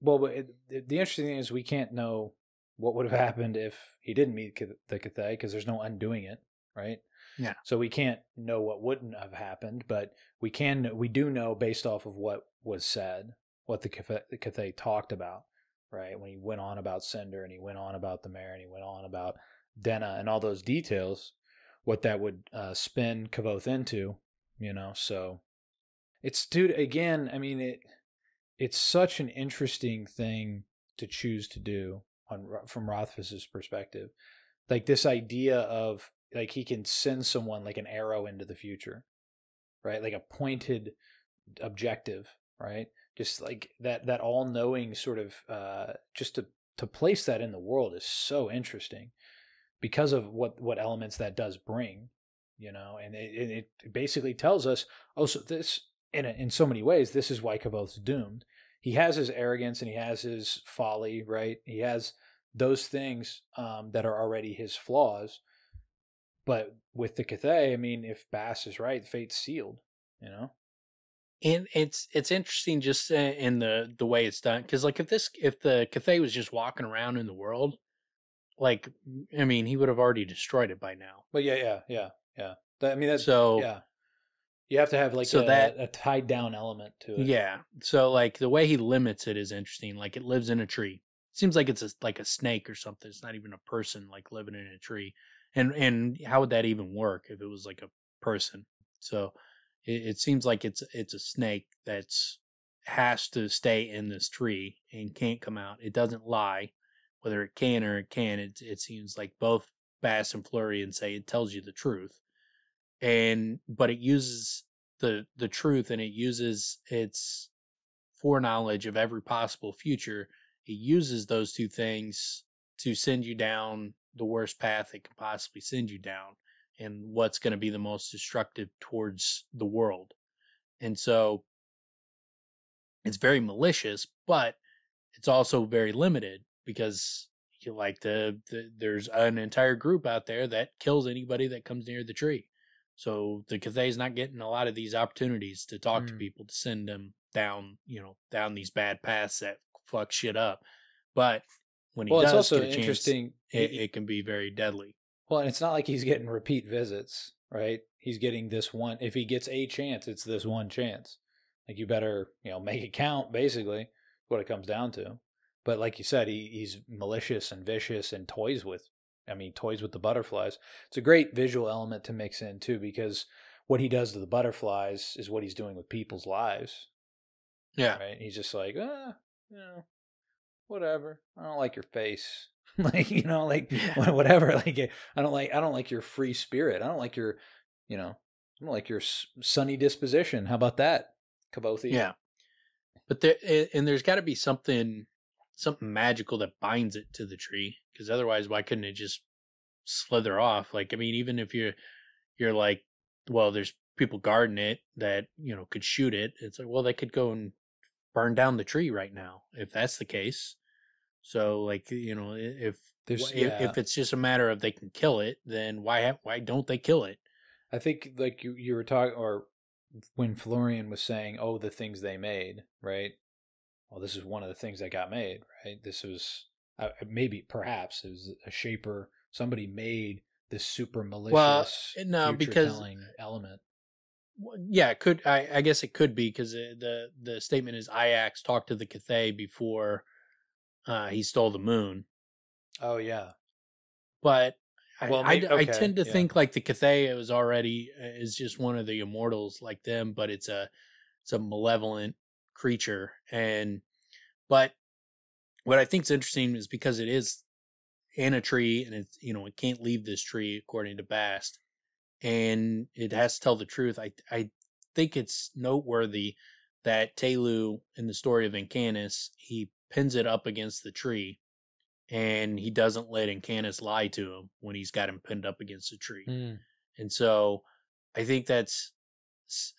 Well, but the interesting thing is we can't know what would have happened if he didn't meet the Cthaeh, because there's no undoing it, right? Yeah. So we can't know what wouldn't have happened, but we do know based off of what was said, what the Cthaeh talked about, right? When he went on about Cinder, and he went on about the mayor, and he went on about Denna and all those details, what that would spin Kvothe into, so it's, dude, again, it's such an interesting thing to choose to do from Rothfuss's perspective. Like this idea of, like, he can send someone like an arrow into the future, right? Like a pointed objective, right? Just like that all-knowing sort of, just to place that in the world is so interesting because of what elements that does bring, and it basically tells us, so this, in so many ways, this is why Kvothe's doomed. He has his arrogance and he has his folly, right? He has those things that are already his flaws. But with the Cthaeh, if Bast is right, fate's sealed, And it's interesting just in the way it's done, because like if the Cthaeh was just walking around in the world, like, he would have already destroyed it by now. But yeah. That's so. Yeah. You have to have like a tied down element to it. Yeah. So like the way he limits it is interesting. Like it lives in a tree. It seems like it's like a snake or something. It's not even a person like living in a tree. And how would that even work if it was like a person? So it seems like it's a snake has to stay in this tree and can't come out. It doesn't lie, whether it can or it can. It seems like both Bast and Felurian say it tells you the truth. But it uses the truth, and it uses its foreknowledge of every possible future. It uses those two things to send you down the worst path it can possibly send you down, and what's going to be the most destructive towards the world. And so it's very malicious, but it's also very limited, because you like there's an entire group out there that kills anybody that comes near the tree. So the Cthaeh's not getting a lot of these opportunities to talk to people, to send them down, down these bad paths that fuck shit up. But when he does also get a chance, interesting. It can be very deadly. Well, and it's not like he's getting repeat visits, right? He's getting this one. If he gets a chance, it's this one chance. Like, you better, make it count, basically, what it comes down to. But like you said, he's malicious and vicious and toys with the butterflies. It's a great visual element to mix in, too, because what he does to the butterflies is what he's doing with people's lives. Yeah. Right? He's just like, whatever. I don't like your face. Whatever. Like, I don't like your free spirit. I don't like your, I don't like your sunny disposition. How about that, Kvothe? Yeah. But there's got to be something magical that binds it to the tree, because otherwise, why couldn't it just slither off? Like, I mean, even if you're like, well, there's people guarding it that could shoot it. It's like, well, they could go and burn down the tree right now if that's the case. So, like, if it's just a matter of they can kill it, then why don't they kill it? I think, like you were talking, or when Felurian was saying, oh, the things they made, right? Well, this is one of the things that got made, right? This was perhaps it was a shaper. Somebody made this super malicious, future-telling element. Yeah, it could. I guess it could be, because the statement is Iax talked to the Cthaeh before he stole the moon. Oh yeah, but I tend to think like the Cthaeh is just one of the immortals like them, but it's a malevolent creature. But what I think is interesting is because it is in a tree, and it's it can't leave this tree according to Bast, and it has to tell the truth. I think it's noteworthy that Tehlu, in the story of Incanus, he pins it up against the tree, and he doesn't let Incanus lie to him when he's got him pinned up against the tree. And so I think that's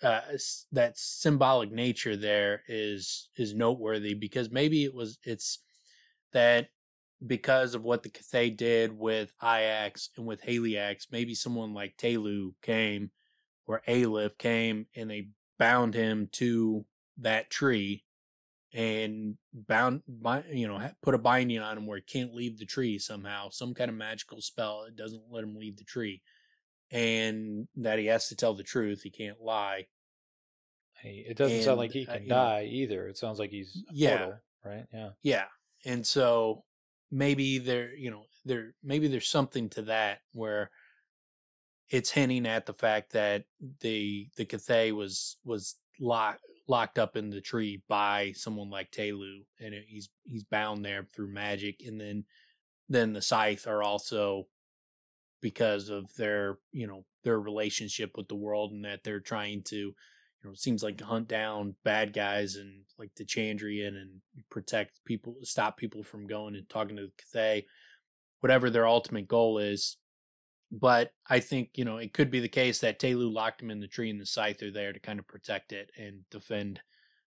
that symbolic nature there is noteworthy, because maybe it's that because of what the Cthaeh did with Iax and with Haliax, maybe someone like Tehlu came, or Aleph came, and they bound him to that tree and put a binding on him where he can't leave the tree somehow, some kind of magical spell that doesn't let him leave the tree, and that he has to tell the truth. He can't lie. It doesn't sound like he can die either. It sounds like he's mortal, right? Yeah. And so maybe there's something to that, where it's hinting at the fact that the Cthaeh was locked up in the tree by someone like Tehlu, and he's bound there through magic. And then the Scythe are also, because of their relationship with the world, and that they're trying to it seems like hunt down bad guys and like the Chandrian, and protect people, stop people from going and talking to the Cthaeh, whatever their ultimate goal is. But I think, it could be the case that Tehlu locked him in the tree, and the Scythe are there to kind of protect it and defend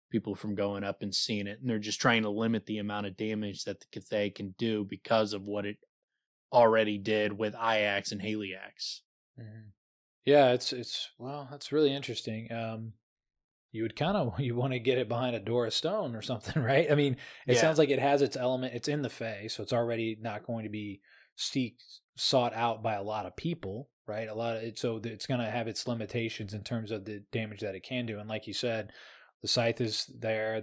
people from going up and seeing it. And they're just trying to limit the amount of damage that the Cthaeh can do because of what it already did with Iax and Haliax. Mm-hmm. Yeah, that's really interesting. You want to get it behind a door of stone or something, right? I mean, it sounds like it has its element. It's in the Fae, so it's already not going to be sought out by a lot of people, right? So it's going to have its limitations in terms of the damage that it can do. And like you said, the Scythe is there.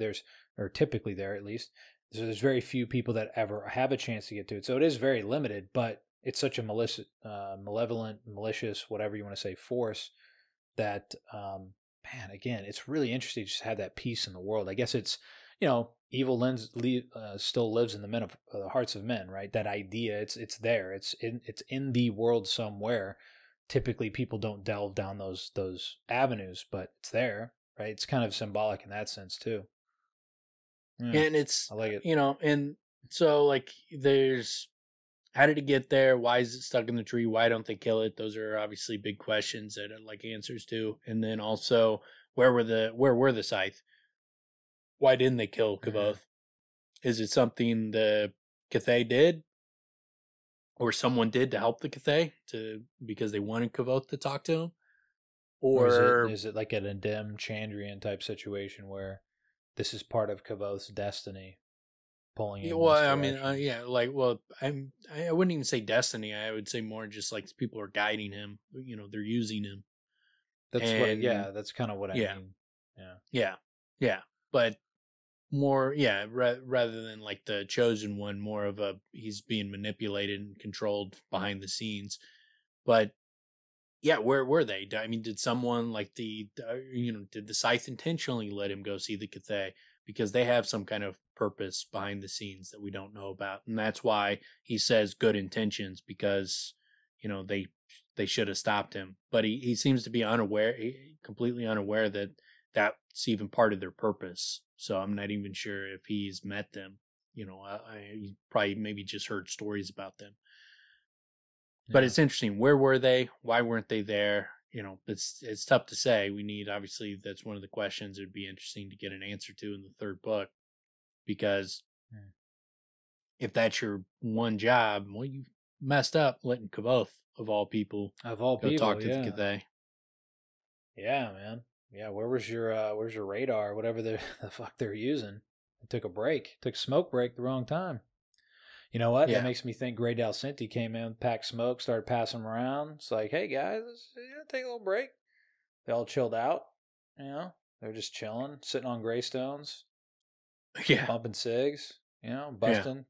Or typically there, at least. So there's very few people that ever have a chance to get to it. So it is very limited, but it's such a malevolent, malicious, whatever you want to say, force that, man, again, it's really interesting to just have that peace in the world. I guess it's, evil still lives in the hearts of men, right? That idea, it's there. It's in the world somewhere. Typically, people don't delve down those avenues, but it's there, right? It's kind of symbolic in that sense too. And it's, I like it. And so like there's how did it get there? Why is it stuck in the tree? Why don't they kill it? Those are obviously big questions that I'd like answers to. And then also, where were the Cthaeh? Why didn't they kill Kvothe? Is it something the Cthaeh did, or someone did to help the Cthaeh because they wanted Kvothe to talk to him? Or is it like an Adem Chandrian type situation where this is part of Kavothe's destiny, pulling in? Well, I mean, yeah, like, well, I wouldn't even say destiny. I would say more just like people are guiding him. You know, they're using him. That's kind of what I mean. Yeah. But more, rather than like the chosen one, more of he's being manipulated and controlled behind the scenes. But yeah, where were they? I mean, did someone like did the Scythe intentionally let him go see the Cthaeh because they have some kind of purpose behind the scenes that we don't know about? And that's why he says good intentions, because, they should have stopped him. But he seems to be completely unaware that that's even part of their purpose. So I'm not even sure if he's met them. He probably maybe just heard stories about them. But it's interesting. Where were they? Why weren't they there? It's tough to say. Obviously, that's one of the questions it'd be interesting to get an answer to in the third book. Because if that's your one job, well, you messed up letting Kvothe, of all people, go talk to the Cthaeh. Yeah, man. Yeah, where's your radar? Whatever the fuck they're using. They took a break. Took a smoke break the wrong time. You know what? Yeah. That makes me think Grey Dalcinti came in, packed smoke, started passing them around. It's like, hey guys, let's take a little break. They all chilled out. They're just chilling, sitting on Greystones. Yeah. Bumping cigs, busting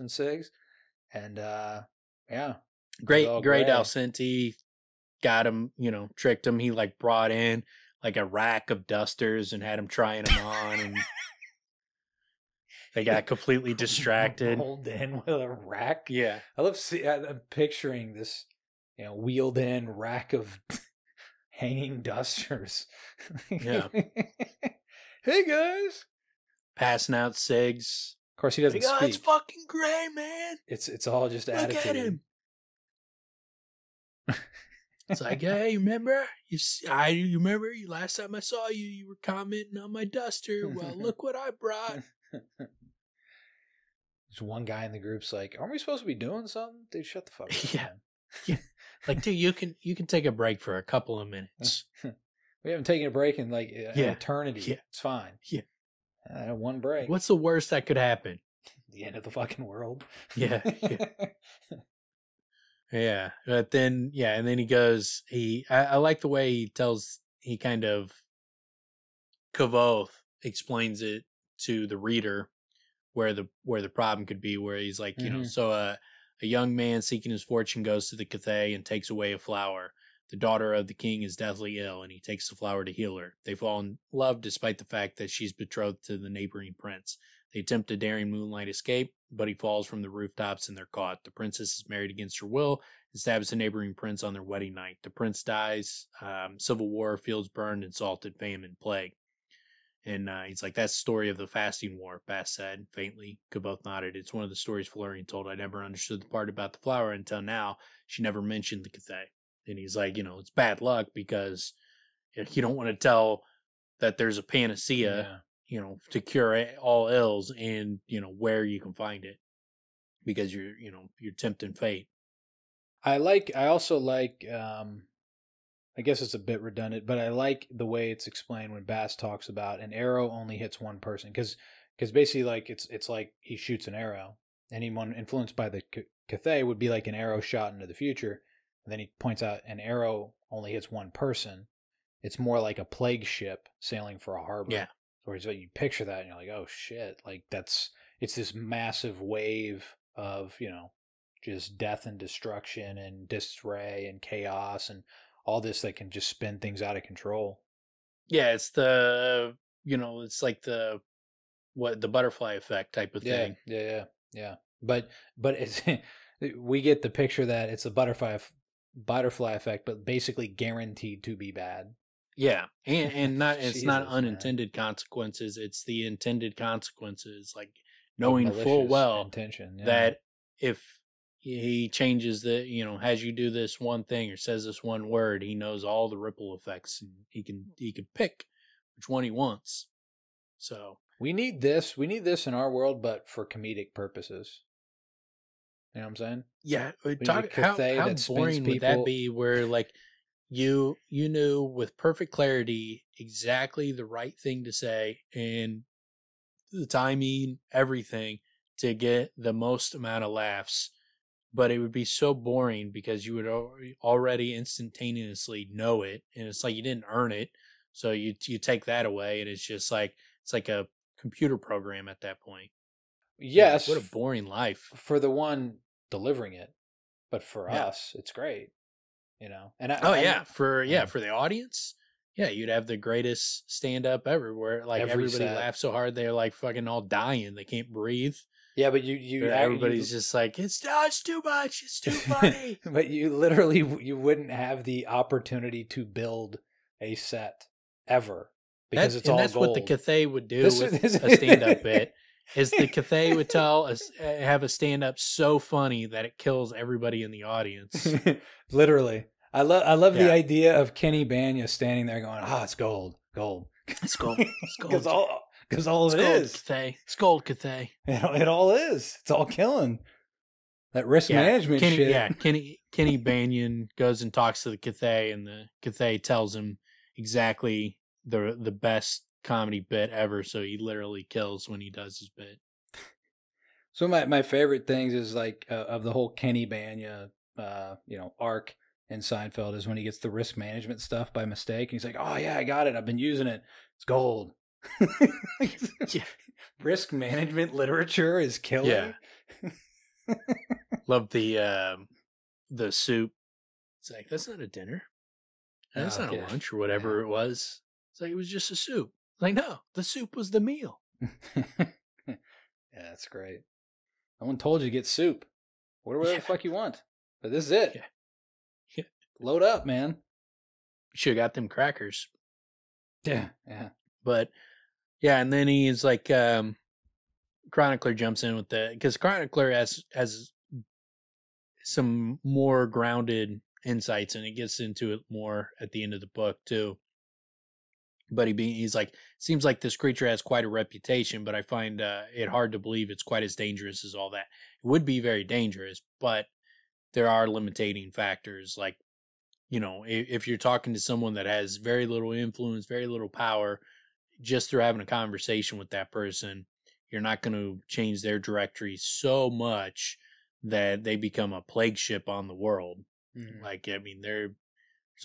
cigs. And yeah. Grey Dalcinti got him, tricked him. He like brought in like a rack of dusters and had him trying them on, and they got completely distracted. Rolled in with a rack. Yeah. I'm picturing this, wheeled in rack of hanging dusters. Yeah. Hey guys. Passing out cigs. Of course he doesn't speak. It's fucking Grey, man. It's all just attitude. Look at him. It's like, hey, remember? You remember last time I saw you, you were commenting on my duster. Well, look what I brought. There's one guy in the group's like, aren't we supposed to be doing something? Dude, shut the fuck up. Yeah. Like, dude, you can take a break for a couple of minutes. We haven't taken a break in like an eternity. Yeah. It's fine. Yeah. One break. What's the worst that could happen? The end of the fucking world. Yeah. Yeah. But then, and then he goes, I like the way he kind of, Kvothe explains it to the reader where the problem could be, where he's like, so a young man seeking his fortune goes to the Cthaeh and takes away a flower. The daughter of the king is deathly ill, and he takes the flower to heal her. They fall in love despite the fact that she's betrothed to the neighboring prince. They attempt a daring moonlight escape, but he falls from the rooftops and they're caught. The princess is married against her will and stabs the neighboring prince on their wedding night. The prince dies. Civil war, fields burned, and salted, famine, plague. And he's like, that's the story of the fasting war, Bast said, faintly. Kvothe nodded. It's one of the stories Felurian told. I never understood the part about the flower until now. She never mentioned the Cthaeh. And he's like, it's bad luck because you don't want to tell that there's a panacea, to cure all ills and, where you can find it because you're tempting fate. I also like, I guess it's a bit redundant, but I like the way it's explained when Bast talks about an arrow only hits one person. Because basically, like, it's like he shoots an arrow. Anyone influenced by the Cthaeh would be like an arrow shot into the future. And then he points out an arrow only hits one person. It's more like a plague ship sailing for a harbor. Yeah. Or so you picture that and you're like, oh shit. Like it's this massive wave of, just death and destruction and disarray and chaos and all this that can just spin things out of control. Yeah, it's it's like the butterfly effect type of thing. Yeah. But it's we get the picture that it's a butterfly effect, but basically guaranteed to be bad. Yeah, and not it's not unintended consequences. It's the intended consequences, like knowing full well intention, that if he changes has you do this one thing or says this one word, he knows all the ripple effects, and he can pick which one he wants. So we need this in our world, but for comedic purposes. You know what I'm saying? Yeah. How boring would that be, where like you knew with perfect clarity exactly the right thing to say and the timing, everything, to get the most amount of laughs, but it would be so boring because you would already instantaneously know it, and it's like you didn't earn it. So you take that away, and it's just like it's like a computer program at that point. Yes, what a boring life for the one delivering it, but for us, it's great. And for the audience. Yeah, you'd have the greatest stand-up ever, where like everybody laughs so hard they're like fucking all dying, they can't breathe. Yeah, but everybody's just like it's too much, it's too funny. But you literally wouldn't have the opportunity to build a set ever because that's gold. What the Cthaeh would do with a stand-up bit. Is the Cthaeh would have a stand-up so funny that it kills everybody in the audience. Literally. I love the idea of Kenny Banya standing there going, it's gold. It's gold. It's gold. Because all it is. Cthaeh. It's gold, Cthaeh. It all is. It's all killing. That risk management shit. Yeah, Kenny Banyan goes and talks to the Cthaeh, and the Cthaeh tells him exactly the best comedy bit ever, so he literally kills when he does his bit. So my favorite things is like of the whole Kenny Banya arc in Seinfeld is when he gets the risk management stuff by mistake, and he's like, "Oh yeah, I got it. I've been using it. It's gold." Yeah. Risk management literature is killer. Yeah. Love the soup. It's like, that's not a dinner. That's not a lunch or whatever it was. It's like, it was just a soup. Like, no, the soup was the meal. Yeah, that's great. No one told you to get soup. Whatever the fuck you want. But this is it. Yeah. Load up, man. Should have got them crackers. Yeah. But yeah, and then he's like, Chronicler jumps in with because Chronicler has some more grounded insights, and it gets into it more at the end of the book too. But he's like, seems like this creature has quite a reputation, but I find it hard to believe it's quite as dangerous as all that. It would be very dangerous, but there are limiting factors. Like, if you're talking to someone that has very little influence, very little power, just through having a conversation with that person, you're not going to change their directory so much that they become a plague ship on the world. Mm-hmm. Like, I mean, there's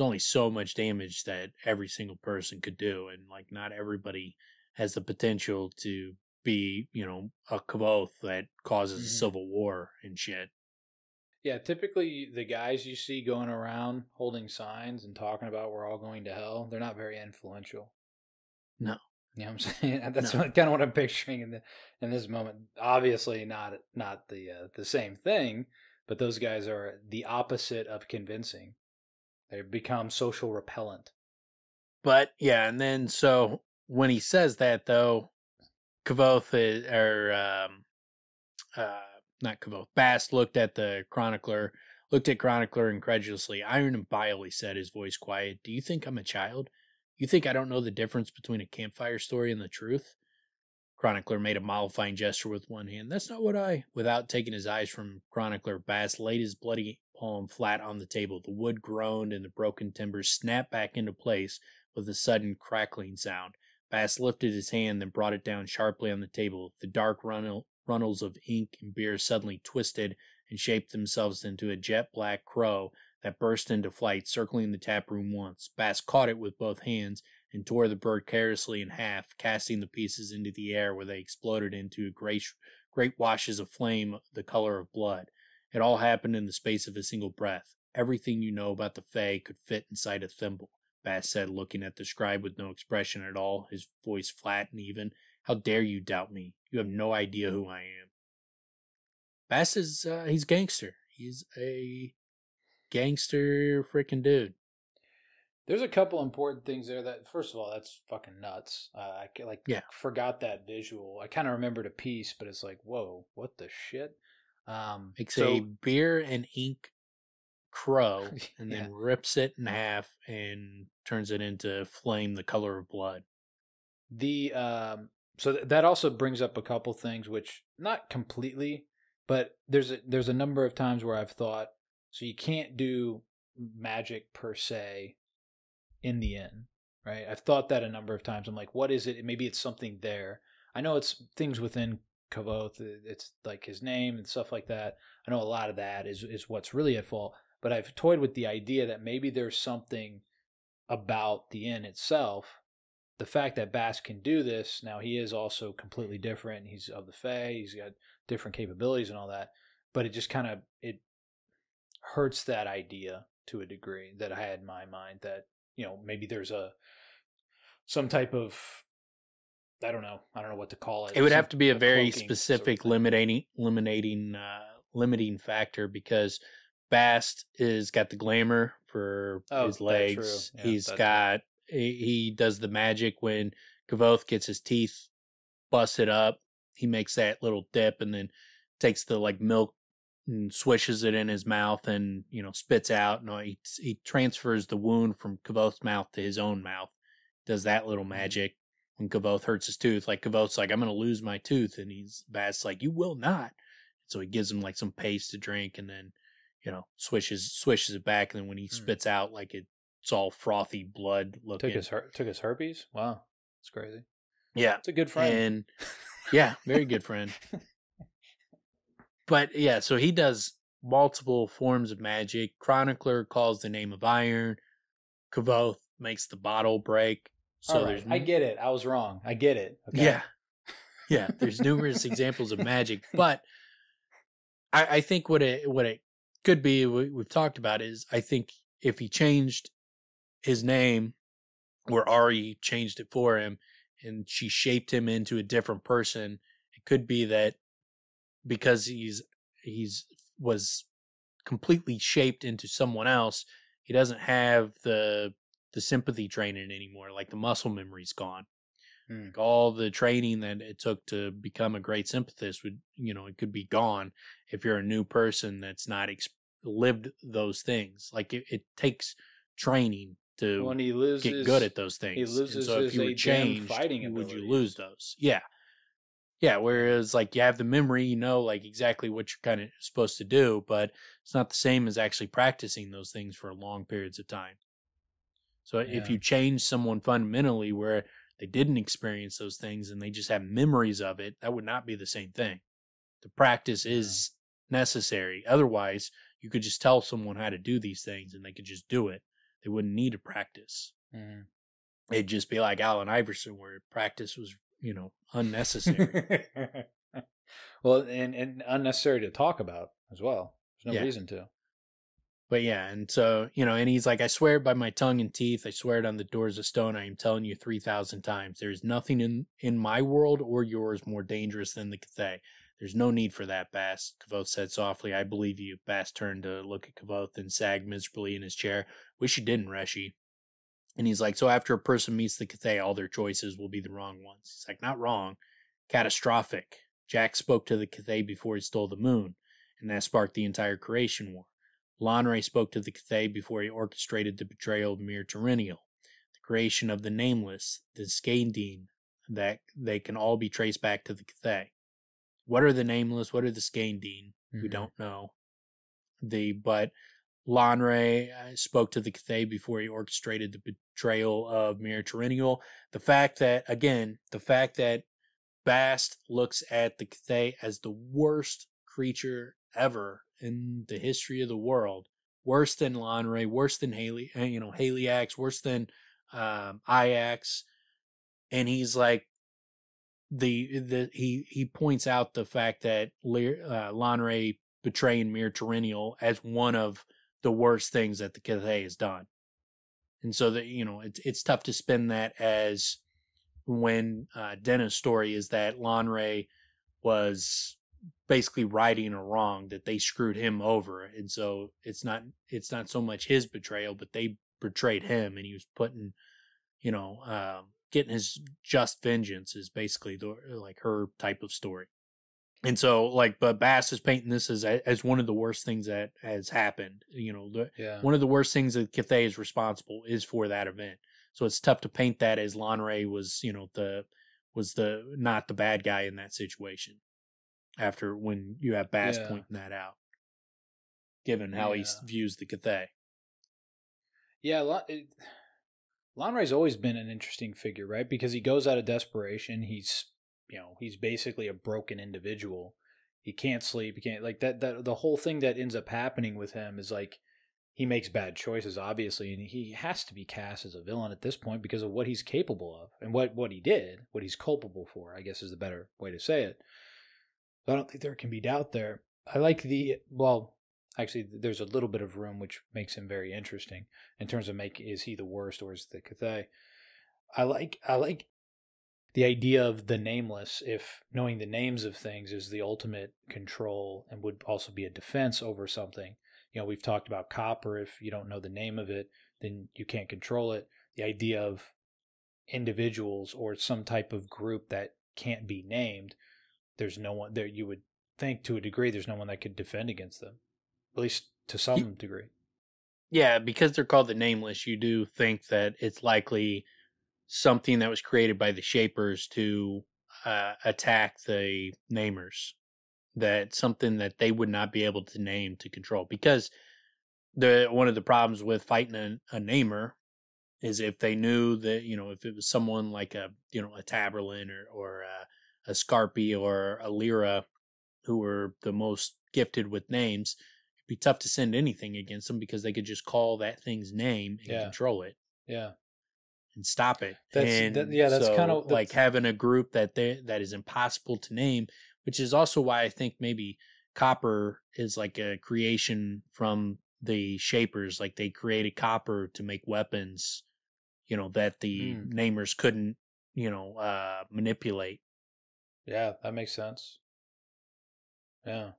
only so much damage that every single person could do, and like not everybody has the potential to be, a Kvothe that causes a civil war and shit. Yeah, typically the guys you see going around holding signs and talking about we're all going to hell, they're not very influential. No. You know what I'm saying? That's kind of what I'm picturing in this moment. Obviously not the same thing, but those guys are the opposite of convincing. They become social repellent. But yeah, and then so when he says that though, Kvothe not Kvothe, Bast looked at Chronicler incredulously. Iron and bile, he said, his voice quiet. Do you think I'm a child? You think I don't know the difference between a campfire story and the truth? Chronicler made a mollifying gesture with one hand. That's not what Without taking his eyes from Chronicler, Bast laid his bloody palm flat on the table. The wood groaned and the broken timbers snapped back into place with a sudden crackling sound. Bast lifted his hand, then brought it down sharply on the table. The dark runnels of ink and beer suddenly twisted and shaped themselves into a jet-black crow that burst into flight, circling the taproom once. Bast caught it with both hands and tore the bird carelessly in half, casting the pieces into the air where they exploded into great washes of flame the color of blood. It all happened in the space of a single breath. Everything you know about the Fae could fit inside a thimble, Bast said, looking at the scribe with no expression at all, his voice flat and even. How dare you doubt me? You have no idea who I am. Bast is, he's gangster. He's a gangster freaking dude. There's a couple important things there that, first of all, that's fucking nuts. I forgot that visual. I kind of remembered a piece, but it's like, whoa, what the shit? Makes a beer and ink crow and Yeah. then rips it in half and turns it into flame the color of blood. The so that also brings up a couple things, which not completely, but there's a number of times where I've thought, so you can't do magic per se in the inn, right? I've thought that a number of times. I'm like, what is it? Maybe it's something there. I know it's things within Kvothe. It's like his name and stuff like that. I know a lot of that is what's really at fault. But I've toyed with the idea that maybe there's something about the inn itself. The fact that Bast can do this, now he is also completely different. He's of the Fae. He's got different capabilities and all that. But it just kind of, it hurts that idea to a degree that I had in my mind that, maybe there's some type of, I don't know what to call it. It would have to be a very cloaking specific sort of limiting factor, because Bast is got the glamour for his legs. Yeah, He's got he does the magic when Kvothe gets his teeth busted up. He makes that little dip and then takes the milk and swishes it in his mouth and spits out. No, he transfers the wound from Kvothe's mouth to his own mouth. Does that little magic. When Kvothe hurts his tooth, Kvothe's like, I'm going to lose my tooth. And Bast's like, you will not. So he gives him some paste to drink and then, swishes it back. And then when he spits out, it's all frothy blood looking. Took his herpes? Wow. That's crazy. Yeah. It's a good friend. And yeah, very good friend. But yeah, so he does multiple forms of magic. Chronicler calls the name of iron. Kvothe makes the bottle break. So right. I get it. I was wrong. I get it. Okay? Yeah. Yeah. There's numerous examples of magic, but I think what it could be, we've talked about, is I think if he changed his name, or Ari changed it for him, and she shaped him into a different person, it could be that because was completely shaped into someone else, he doesn't have the sympathy training anymore. The muscle memory's gone. All the training that it took to become a great sympathist would, it could be gone if you're a new person that's not lived those things. It takes training to get good at those things. He loses so if you were changed, fighting would you abilities. lose those? Yeah. Yeah, whereas you have the memory, exactly what you're kind of supposed to do, but it's not the same as actually practicing those things for long periods of time. So if you change someone fundamentally where they didn't experience those things and they just have memories of it, that would not be the same thing. The practice is necessary. Otherwise, you could just tell someone how to do these things and they could just do it. They wouldn't need to practice. It'd just be like Allen Iverson, where practice was, unnecessary. Well, and unnecessary to talk about as well. There's no reason to. But yeah, and so, and he's like, I swear by my tongue and teeth, I swear it on the doors of stone, I am telling you 3,000 times, there is nothing in my world or yours more dangerous than the Cthaeh. There's no need for that, Bast, Kvothe said softly. I believe you. Bast turned to look at Kvothe and sagged miserably in his chair. Wish you didn't, Reshi. And he's like, so after a person meets the Cthaeh, all their choices will be the wrong ones. He's like, not wrong. Catastrophic. Jack spoke to the Cthaeh before he stole the moon, and that sparked the entire creation war. Lanre spoke to the Cthaeh before he orchestrated the betrayal of Mir Terrenial, the creation of the Nameless, the Skandine, that they can all be traced back to the Cthaeh. What are the Nameless? What are the Skandine? We don't know. But Lanre spoke to the Cthaeh before he orchestrated the betrayal of Mir Terrenial. The fact that Bast looks at the Cthaeh as the worst creature ever in the history of the world, worse than Lanre, worse than Haliax, worse than Iax, and he's like he points out the fact that Lanre betraying Mir Terrenial as one of the worst things that the Cthaeh has done, and so that it's tough to spin that as when Denna's story is that Lanre was basically righting a wrong, that they screwed him over, and so it's not so much his betrayal, but they betrayed him, and he was putting getting his just vengeance is basically her type of story. And so, like, but Bast is painting this as one of the worst things that has happened. You know, one of the worst things that Cthaeh is responsible is for that event. So it's tough to paint that as Lanre was, you know, not the bad guy in that situation. After when you have Bast pointing that out, given how he views the Cthaeh. Yeah, Lanre's always been an interesting figure, right? Because he goes out of desperation. He's basically a broken individual. He can't sleep. He can't like that. The whole thing that ends up happening with him is like he makes bad choices, obviously, and he has to be cast as a villain at this point because of what he's capable of and what he did, what he's culpable for, I guess is the better way to say it. So I don't think there can be doubt there. I like actually, there's a little bit of room which makes him very interesting in terms of is he the worst or is the Cthaeh? I like the idea of the nameless, if knowing the names of things is the ultimate control and would also be a defense over something. You know, we've talked about copper. If you don't know the name of it, then you can't control it. The idea of individuals or some type of group that can't be named, there's no one there. You would think to a degree there's no one that could defend against them, at least to some degree. Yeah, because they're called the Nameless, you do think that it's likely something that was created by the Shapers to attack the Namers. That something that they would not be able to name to control. Because one of the problems with fighting a Namer is if they knew that, you know, if it was someone like a Taborlin or a Scarpy or a Lyra who were the most gifted with names, it'd be tough to send anything against them because they could just call that thing's name and control it. Yeah. And stop it. That's kind of like having a group that is impossible to name, which is also why I think maybe copper is like a creation from the Shapers. Like they created copper to make weapons, you know, that the namers couldn't, you know, manipulate. Yeah, that makes sense. Yeah.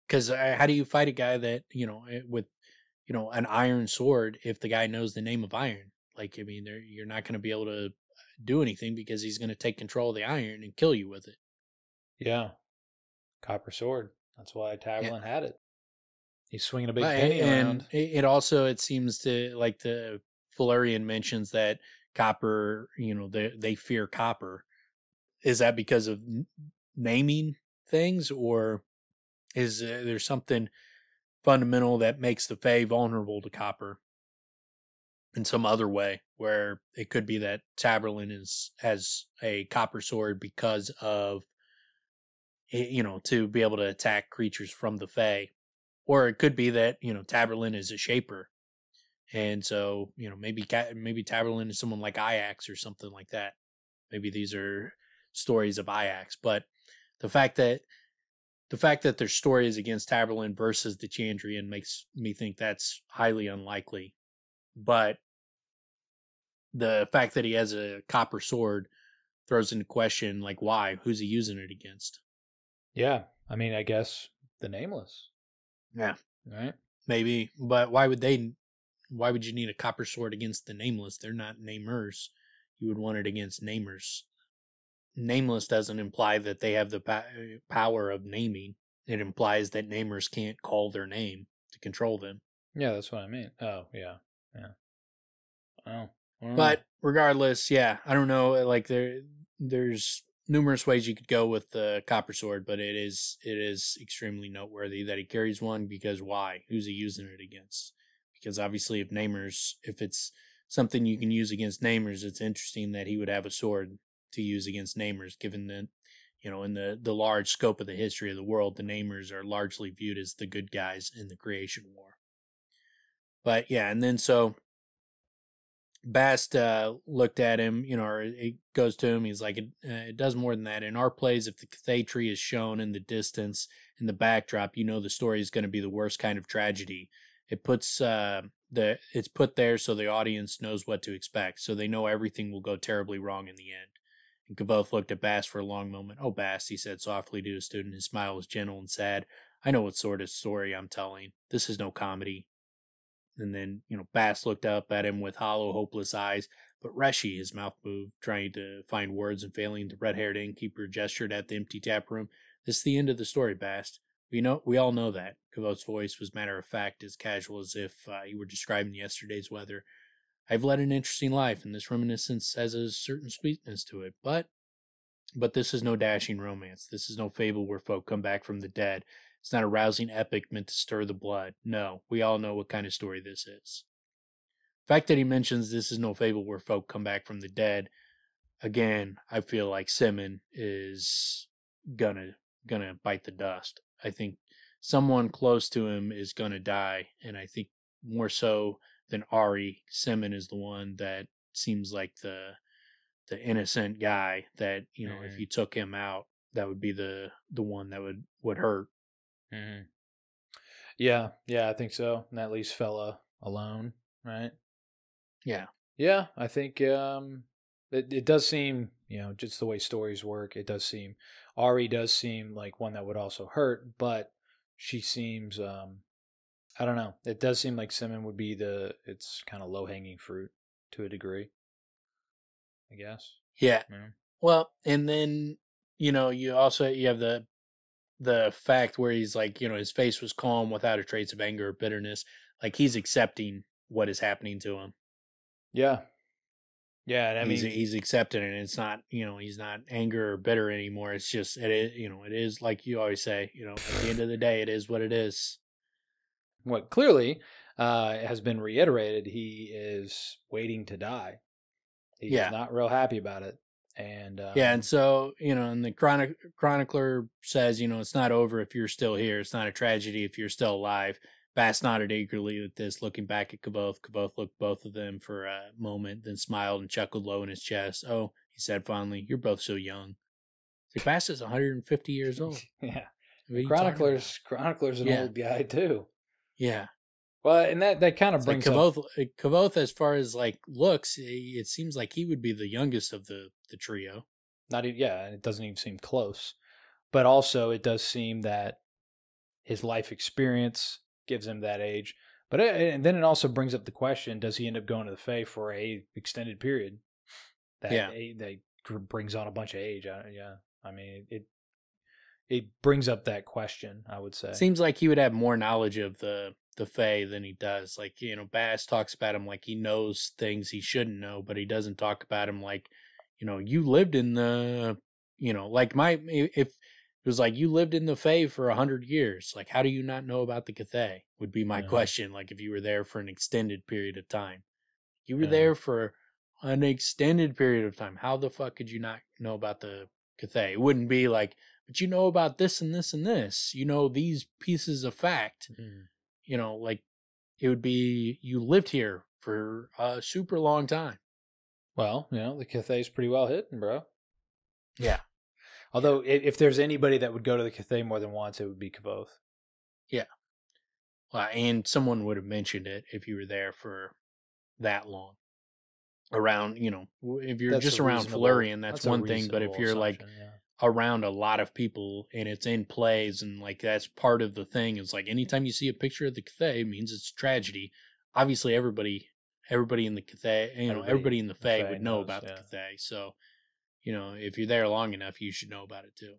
Because how do you fight a guy that, you know, with, you know, an iron sword if the guy knows the name of iron? Like, I mean, you're not going to be able to do anything because he's going to take control of the iron and kill you with it. Yeah. Copper sword. That's why Taborlin had it. He's swinging a big penny around. It also, it seems to, like the Felurian mentions that copper, you know, they fear copper. Is that because of naming things, or is there something fundamental that makes the Fae vulnerable to copper in some other way, where it could be that Taborlin has a copper sword because of, you know, to be able to attack creatures from the Fae, or it could be that, you know, Taborlin is a Shaper, and so, you know, maybe Taborlin is someone like Ajax or something like that. Maybe these are stories of Ajax, but the fact that their story is against Taborlin versus the Chandrian makes me think that's highly unlikely. But the fact that he has a copper sword throws into question, like, why? Who's he using it against? Yeah, I mean, I guess the Nameless. Yeah. Right? Maybe, but why would you need a copper sword against the Nameless? They're not namers. You would want it against namers. Nameless doesn't imply that they have the power of naming. It implies that namers can't call their name to control them. Yeah, that's what I mean. Oh, yeah. Oh. But regardless, yeah, I don't know. Like there's numerous ways you could go with the copper sword, but it is extremely noteworthy that he carries one, because why? Who's he using it against? Because obviously, if it's something you can use against namers, it's interesting that he would have a sword to use against namers, given that, you know, in the large scope of the history of the world, the namers are largely viewed as the good guys in the creation war. But yeah, and then so Bast looked at him, you know, or it goes to him. He's like, it does more than that. In our plays, if the Cthaeh tree is shown in the distance, in the backdrop, you know the story is going to be the worst kind of tragedy. It puts it's put there so the audience knows what to expect, so they know everything will go terribly wrong in the end. And Kvothe looked at Bast for a long moment. "Oh, Bast," he said softly to his student. His smile was gentle and sad. "I know what sort of story I'm telling. This is no comedy." And then, you know, Bast looked up at him with hollow, hopeless eyes. "But Reshi," his mouth moved, trying to find words and failing. The red-haired innkeeper gestured at the empty tap room. This is the end of the story, Bast. We all know that. Kvothe's voice was matter of fact, as casual as if he were describing yesterday's weather. I've led an interesting life, and this reminiscence has a certain sweetness to it. But this is no dashing romance. This is no fable where folk come back from the dead. It's not a rousing epic meant to stir the blood. No, we all know what kind of story this is. The fact that he mentions this is no fable where folk come back from the dead, again, I feel like Simon is gonna bite the dust. I think someone close to him is gonna die, and I think more so than Ari, Simon is the one that seems like the innocent guy that, if you took him out, that would be the one that would hurt. Mm-hmm. Yeah, I think so. And that leaves Fella alone, right? Yeah, I think it does seem, just the way stories work, it does seem, Ari does seem like one that would also hurt, but she seems, I don't know, it does seem like Simon would be it's kind of low-hanging fruit to a degree, I guess. Yeah. Well, and then, you have the fact where he's like, his face was calm without a trace of anger or bitterness. Like, he's accepting what is happening to him. Yeah. And I mean, he's accepting it. It's not, he's not anger or bitter anymore. It's just, it is like you always say, at the end of the day, it is what it is. What clearly has been reiterated, he is waiting to die. He's not real happy about it. And and so, and the chronicler says, it's not over if you're still here. It's not a tragedy if you're still alive. Bast nodded eagerly at this, looking back at Kvothe. Kvothe looked both of them for a moment, then smiled and chuckled low in his chest. Oh, he said fondly, you're both so young. Bast is 150 years old. Yeah. Chronicler's an old guy too. Yeah. Well, and that kind of brings up Kvothe, as far as like looks, it seems like he would be the youngest of the trio. And it doesn't even seem close. But also, it does seem that his life experience gives him that age. But and then it also brings up the question: does he end up going to the Fae for a extended period? That brings on a bunch of age. I mean, it brings up that question, I would say. Seems like he would have more knowledge of the Fae than he does. Like, Bast talks about him like he knows things he shouldn't know, but he doesn't talk about him like, you lived in the, like if it was like you lived in the Fae for 100 years, like how do you not know about the Cthaeh would be my question. Like if you were there for an extended period of time. You were there for an extended period of time. How the fuck could you not know about the Cthaeh? It wouldn't be like, but you know about this and this and this. These pieces of fact. Like it would be you lived here for a super long time. Well, the Cthaeh is pretty well hidden, bro. Yeah. Although if there's anybody that would go to the Cthaeh more than once, it would be Kvothe. Yeah. Well, and someone would have mentioned it if you were there for that long. Around, if you're just around Felurian, that's one thing. But if you're like around a lot of people and it's in plays and like that's part of the thing, is like anytime you see a picture of the Cthaeh, it means it's a tragedy. Obviously, everybody in the Cthaeh, everybody in the Fae would know about the Cthaeh. So, if you're there long enough, you should know about it too.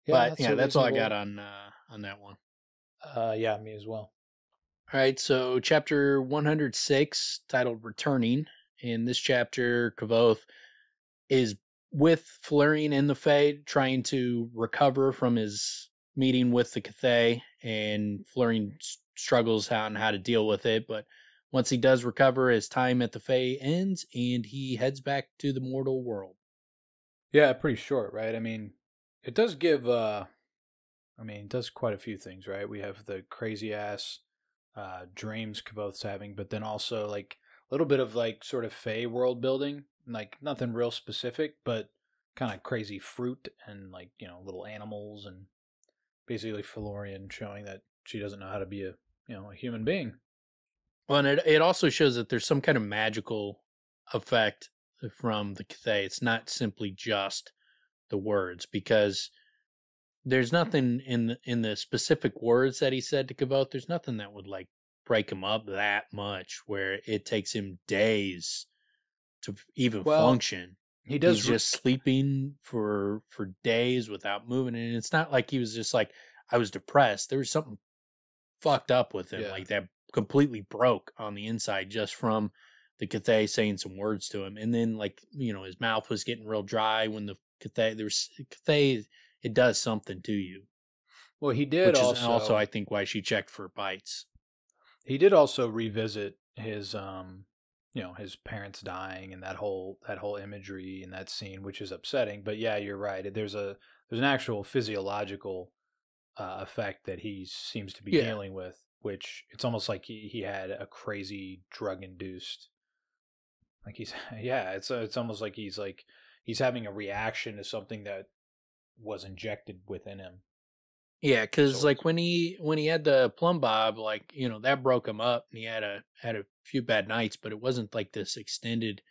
Yeah, but that's all I got on that one. Yeah, me as well. All right, so chapter 106, titled Returning. In this chapter, Kvothe is with Felurian in the Fae, trying to recover from his meeting with the Cthaeh, and Felurian struggles on how to deal with it. But once he does recover, his time at the Fae ends, and he heads back to the mortal world. Yeah, pretty short, right? I mean, it does give, it does quite a few things, right? We have the crazy ass dreams Kvothe's having, but then also like a little bit of like sort of Fae world building, like nothing real specific, but kind of crazy fruit and like, little animals, and basically Felurian showing that she doesn't know how to be a human being. Well, and it also shows that there's some kind of magical effect from the Cthaeh. It's not simply just the words, because there's nothing in the specific words that he said to Kvothe. There's nothing that would like break him up that much where it takes him days to even function. He does He's just sleeping for days without moving, and it's not like he was just like, I was depressed. There was something fucked up with him, like that completely broke on the inside just from the Cthaeh saying some words to him, and then like his mouth was getting real dry when the Cthaeh it does something to you. Well, he did which also. Is also I think why she checked for bites. He did also revisit his his parents dying and that whole imagery in that scene, which is upsetting. But yeah, you're right. There's an actual physiological effect that he seems to be dealing with, which it's almost like he had a crazy drug induced. Like it's almost like he's having a reaction to something that was injected within him. Yeah, because like when he had the plumb bob, like that broke him up, and he had a few bad nights, but it wasn't like this extended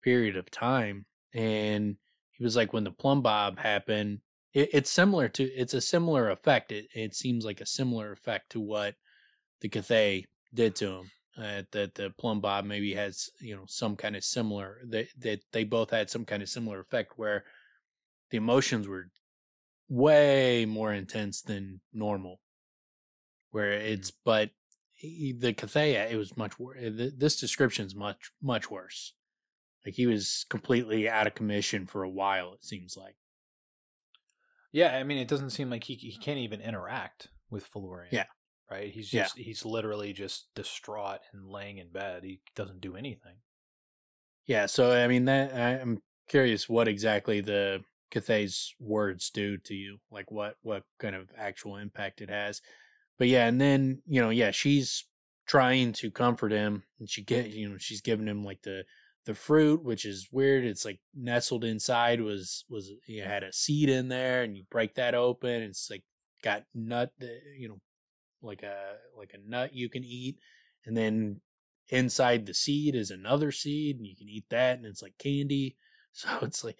period of time. And he was like, when the plumb bob happened, it's a similar effect. It seems like a similar effect to what the Cthaeh did to him. That the plumb bob maybe has some kind of similar that they both had some kind of similar effect where the emotions were way more intense than normal, where it's but the Cthaeh, it was much worse. This description's much worse. Like he was completely out of commission for a while, it seems like. Yeah, I mean, it doesn't seem like he can't even interact with Felurian. Yeah, right. He's literally just distraught and laying in bed. He doesn't do anything. Yeah, so I mean I'm curious what exactly the Cthaeh's words do to you, like what kind of actual impact it has. But yeah, and then she's trying to comfort him, and she's giving him like the fruit, which is weird. It's like nestled inside was had a seed in there, and you break that open, and it's like got nut, like a nut you can eat, and then inside the seed is another seed, and you can eat that, and it's like candy. So it's like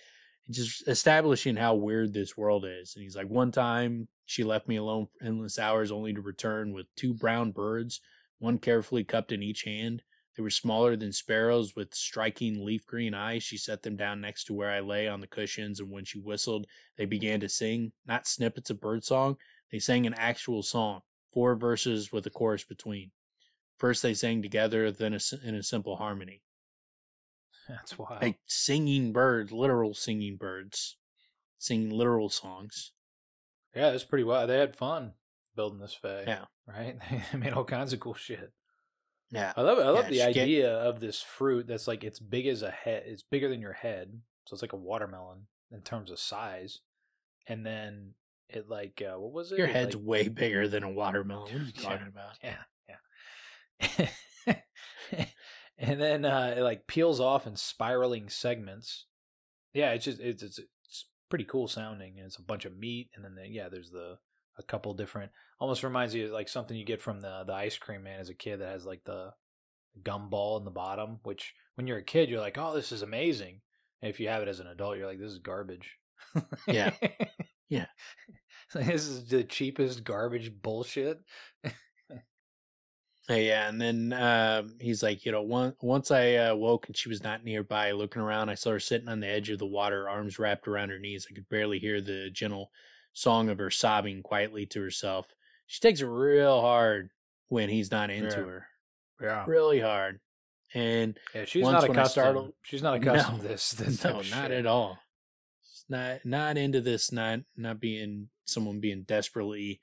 just establishing how weird this world is. And he's like, one time she left me alone for endless hours, only to return with 2 brown birds, one carefully cupped in each hand. They were smaller than sparrows with striking leaf green eyes. She set them down next to where I lay on the cushions, and when she whistled, they began to sing, not snippets of birdsong. They sang an actual song, 4 verses with a chorus between. First they sang together, then in a simple harmony. That's wild. Like singing birds, literal singing birds, singing literal songs. Yeah, that's pretty wild. They had fun building this fae. Yeah. Right? They made all kinds of cool shit. Yeah. I love the idea of this fruit that's like it's big as a head. It's bigger than your head. So it's like a watermelon in terms of size. And then it like, what was it? Your head's way bigger than a watermelon. What are you talking about? Yeah. And then it like peels off in spiraling segments. Yeah, it's pretty cool sounding, and it's a bunch of meat, and then there's a couple different. Almost reminds you of like something you get from the ice cream man as a kid that has like the gum ball in the bottom. Which when you're a kid, you're like, oh, this is amazing. And if you have it as an adult, you're like, this is garbage. Yeah, yeah. This is the cheapest garbage bullshit. Yeah, and then he's like, once I woke and she was not nearby, looking around, I saw her sitting on the edge of the water, arms wrapped around her knees. I could barely hear the gentle song of her sobbing quietly to herself. She takes it real hard when he's not into her. Yeah. Really hard. And she's not accustomed. She's not accustomed to this. No, not at all. She's not into this, not being someone being desperately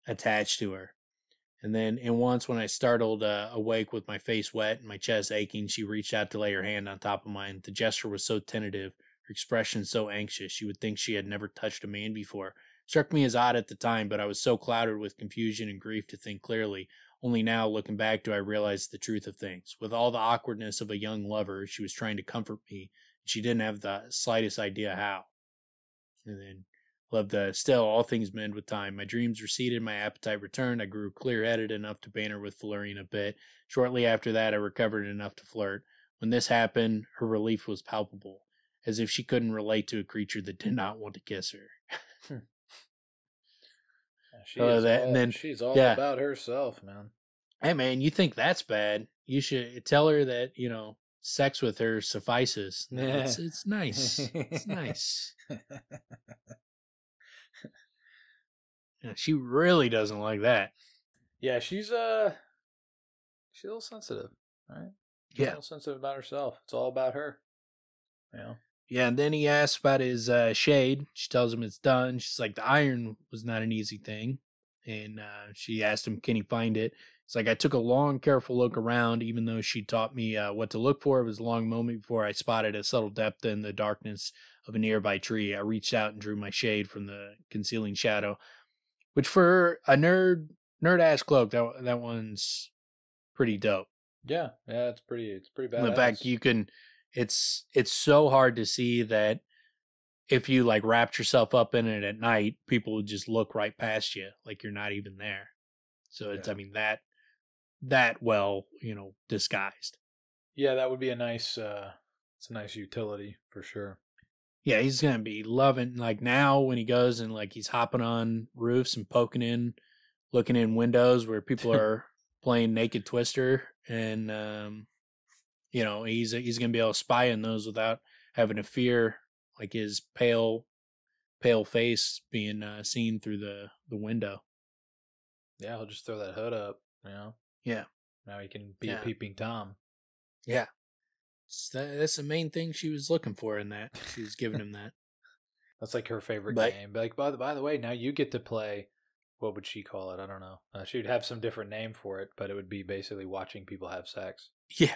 attached to her. And once when I startled awake with my face wet and my chest aching, she reached out to lay her hand on top of mine. The gesture was so tentative, her expression so anxious, you would think she had never touched a man before. Struck me as odd at the time, but I was so clouded with confusion and grief to think clearly. Only now, looking back, do I realize the truth of things. With all the awkwardness of a young lover, she was trying to comfort me, and she didn't have the slightest idea how. And then still, all things mend with time. My dreams receded, my appetite returned. I grew clear-headed enough to banter with Felurian a bit. Shortly after that, I recovered enough to flirt. When this happened, her relief was palpable, as if she couldn't relate to a creature that did not want to kiss her. She's all about herself, man. Hey, man, you think that's bad? You should tell her that, sex with her suffices. Yeah. It's nice. It's nice. Yeah, she really doesn't like that. Yeah, she's a little sensitive, right? She's a little sensitive about herself. It's all about her. Yeah. Yeah, and then he asks about his shade. She tells him it's done. She's like, the iron was not an easy thing. And she asked him, can he find it? It's like, I took a long, careful look around, even though she taught me what to look for. It was a long moment before I spotted a subtle depth in the darkness of a nearby tree. I reached out and drew my shade from the concealing shadow, which for a nerd-ass cloak, that one's pretty dope. Yeah, it's pretty badass. In fact, you can... It's so hard to see that if you like wrapped yourself up in it at night, people would just look right past you like you're not even there. So it's, I mean, that well, disguised. Yeah, that would be a nice, it's a nice utility for sure. Yeah, he's going to be loving, like now when he goes and like he's hopping on roofs and looking in windows where people are playing Naked Twister and, he's going to be able to spy on those without having to fear like his pale face being seen through the window. Yeah, he'll just throw that hood up, Yeah. Now he can be a peeping Tom. Yeah. That's the main thing she was looking for in that. She was giving him that. That's like her favorite game. Like, by the way, now you get to play, what would she call it? I don't know. She'd have some different name for it, but it would be basically watching people have sex. Yeah.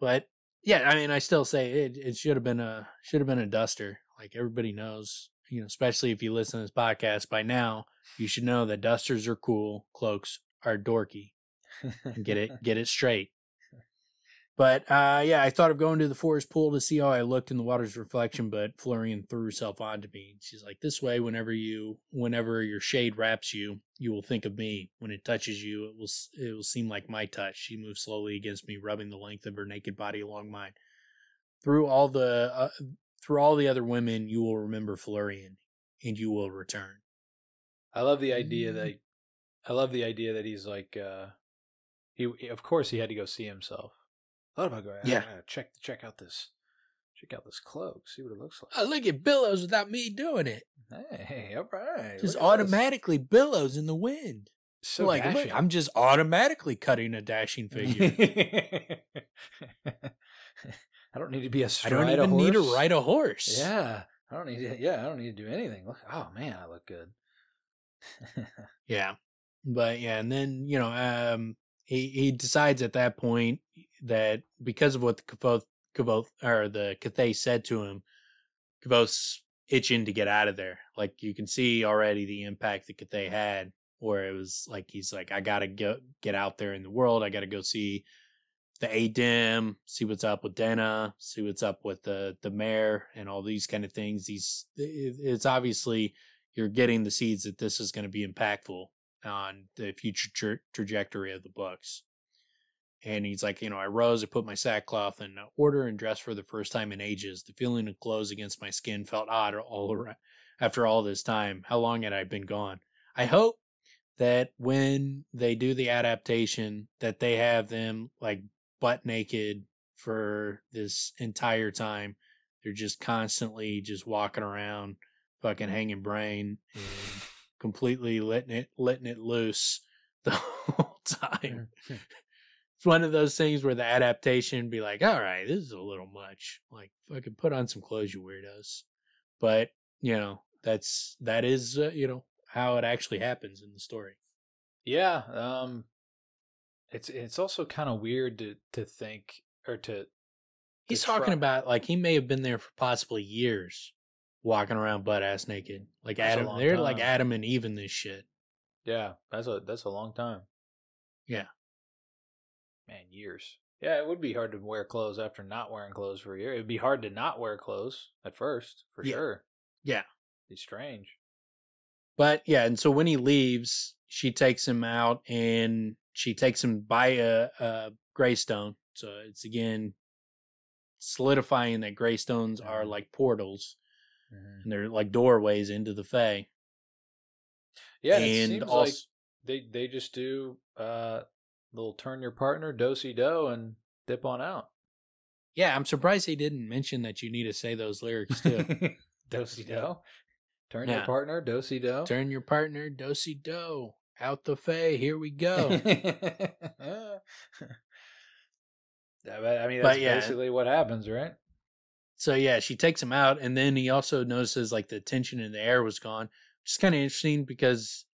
But yeah, I mean, I still say it should have been a duster. Like everybody knows, especially if you listen to this podcast by now, you should know that dusters are cool, cloaks are dorky. Get it straight. But I thought of going to the forest pool to see how I looked in the water's reflection, but Felurian threw herself onto me. She's like, this way, whenever your shade wraps you, you will think of me. When it touches you, it will seem like my touch. She moved slowly against me, rubbing the length of her naked body along mine. Through all the other women, you will remember Felurian, and you will return. I love the idea that he's like, he of course he had to go see himself. Thought about going. Yeah, check out this cloak. See what it looks like. Oh, look at billows without me doing it. Hey, all right. Just automatically billows in the wind. So like, look, I'm just automatically cutting a dashing figure. I don't need to be I don't even need to ride a horse. Yeah, I don't need to do anything. Look, oh man, I look good. Yeah, but yeah, and then he decides at that point that because of what the Cthaeh said to him, Kvothe's itching to get out of there. Like you can see already the impact that Cthaeh had, where it was like he's like, I gotta get out there in the world. I gotta go see the Adim, see what's up with Denna, see what's up with the mayor, and all these kind of things. It's obviously you're getting the seeds that this is going to be impactful on the future trajectory of the books. And he's like, I rose, I put my sackcloth in order and dressed for the first time in ages. The feeling of clothes against my skin felt odd all around. After all this time, how long had I been gone? I hope that when they do the adaptation, that they have them like butt naked for this entire time. They're just constantly just walking around, fucking hanging brain and completely letting it loose the whole time. It's one of those things where the adaptation be like, all right, this is a little much. Like, fucking put on some clothes, you weirdos. But, that is how it actually happens in the story. Yeah. It's also kind of weird to think or to. He's talking about like he may have been there for possibly years, walking around butt ass naked, like Adam. They're like Adam and Eve in this shit. Yeah, that's a long time. Yeah, man, years. Yeah, it would be hard to wear clothes after not wearing clothes for a year. It'd be hard to not wear clothes at first, for sure. Yeah, it's strange. But yeah, and so when he leaves, she takes him out and she takes him by a greystone. So it's again solidifying that greystones are like portals, and they're like doorways into the Fae. Yeah, and it seems also, like they just do little turn your partner, do-si-do, and dip on out. Yeah, I'm surprised they didn't mention that you need to say those lyrics too. Do-si-do. Turn Yeah. your partner, do-si-do. Turn your partner, do-si-do. Out the fay, here we go. I mean, that's basically what happens, right? So yeah, she takes him out, and then he also notices like the tension in the air was gone, which is kind of interesting because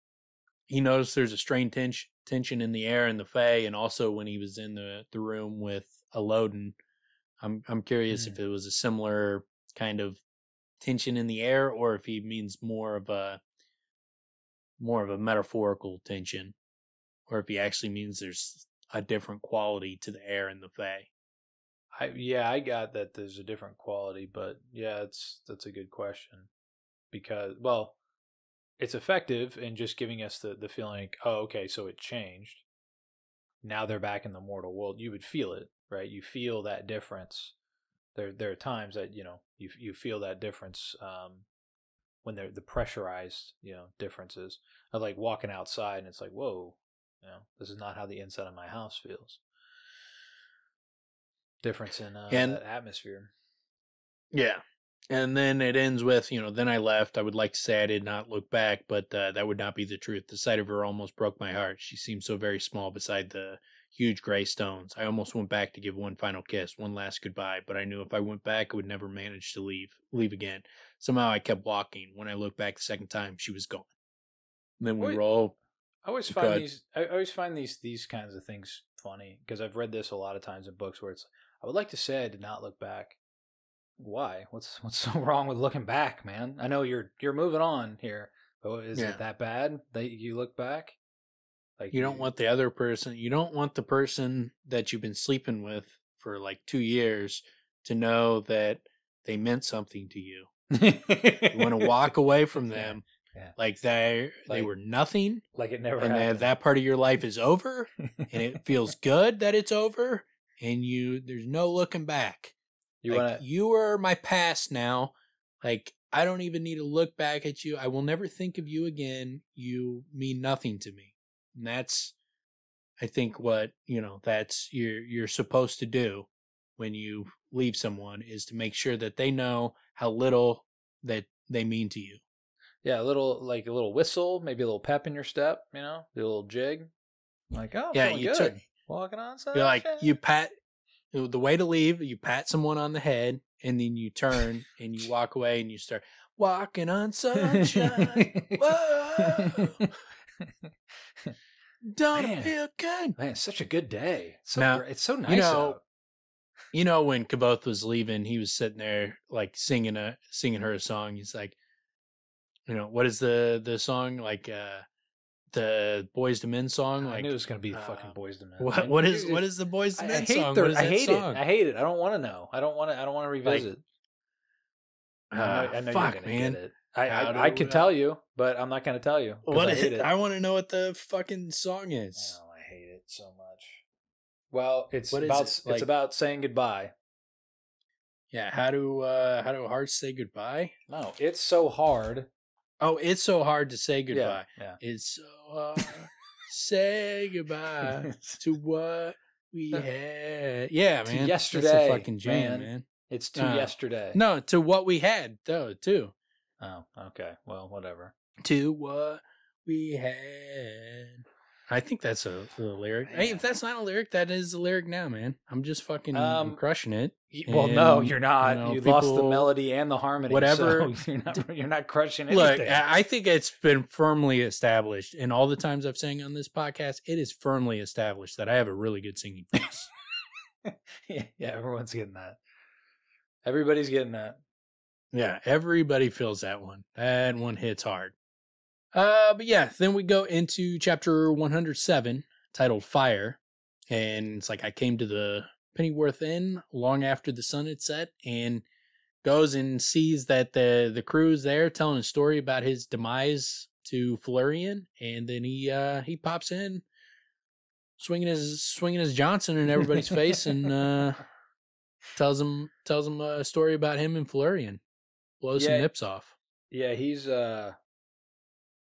he noticed there's a strange tension in the air in the Fae, and also when he was in the room with Elodin. I'm curious if it was a similar kind of tension in the air, or if he means more of a metaphorical tension, or if he actually means there's a different quality to the air in the Fae. I got that there's a different quality, but yeah, that's a good question because, well, it's effective in just giving us the feeling like, oh, okay, so it changed. Now they're back in the mortal world. You would feel it, right? You feel that difference. There are times that, you know, you feel that difference when they're the pressurized, you know, differences of like walking outside and it's like, whoa, you know, this is not how the inside of my house feels. Difference in that atmosphere. Yeah. And then it ends with, you know, then I left. I would like to say I did not look back, but that would not be the truth. The sight of her almost broke my heart. She seemed so very small beside the huge gray stones. I almost went back to give one final kiss, one last goodbye, but I knew if I went back, I would never manage to leave again. Somehow I kept walking. When I looked back the second time, she was gone. And then we roll. I always find these kinds of things funny because I've read this a lot of times in books where it's, I would like to say I did not look back. Why? What's so wrong with looking back, man? I know you're moving on here, but is it that bad that you look back? Like you don't want the other person. You don't want the person that you've been sleeping with for like 2 years to know that they meant something to you. You want to walk away from them like they were nothing, like it never and happened. that part of your life is over, and it feels good that it's over, and there's no looking back. You are my past now. Like, I don't even need to look back at you. I will never think of you again. You mean nothing to me. And that's, I think, what, you know, that's you're supposed to do when you leave someone, is to make sure that they know how little that they mean to you. Yeah, a little whistle, maybe a little pep in your step, you know, a little jig. Like, oh, yeah, you good. Walking on sunshine. You're like, you pat. The way to leave, you pat someone on the head, and then you turn and you walk away and you start walking on sunshine. Whoa. Don't it feel good? Man, it's such a good day. It's so nice. You know, when Kvothe was leaving, he was sitting there like singing her a song. He's like, you know, what is the song? Like the Boys to Men song? Like, I knew it was gonna be the fucking Boys to Men. What is the Boys to Men song? I hate it. I don't want to know. I don't want to revisit. Like, I know fuck, you're gonna man. get it. I can tell you, but I'm not gonna tell you. What is it? I want to know what the fucking song is. Oh, I hate it so much. Well, it's it's about saying goodbye. Yeah, how do hearts say goodbye? No, it's so hard. Oh, it's so hard to say goodbye. Yeah. It's so hard say goodbye to what we had. Yeah, man. To yesterday. That's a fucking jam, man. It's to yesterday. No, to what we had, though, too. Oh, okay. Well, whatever. To what we had. I think that's a lyric. Hey, if that's not a lyric, that is a lyric now, man. I'm just fucking crushing it. Well, no, you're not. You lost the melody and the harmony. Whatever. So you're not crushing anything. Look, I think it's been firmly established, and all the times I've sang on this podcast, it is firmly established that I have a really good singing voice. Yeah, everyone's getting that. Everybody's getting that. Yeah, everybody feels that one. That one hits hard. But yeah, then we go into chapter 107, titled Fire. And it's like, I came to the Pennyworth Inn long after the sun had set, and goes and sees that the crew's there telling a story about his demise to Felurian. And then he pops in, swinging his Johnson in everybody's face, and tells him a story about him and Felurian. Blows some nips off. Yeah, he's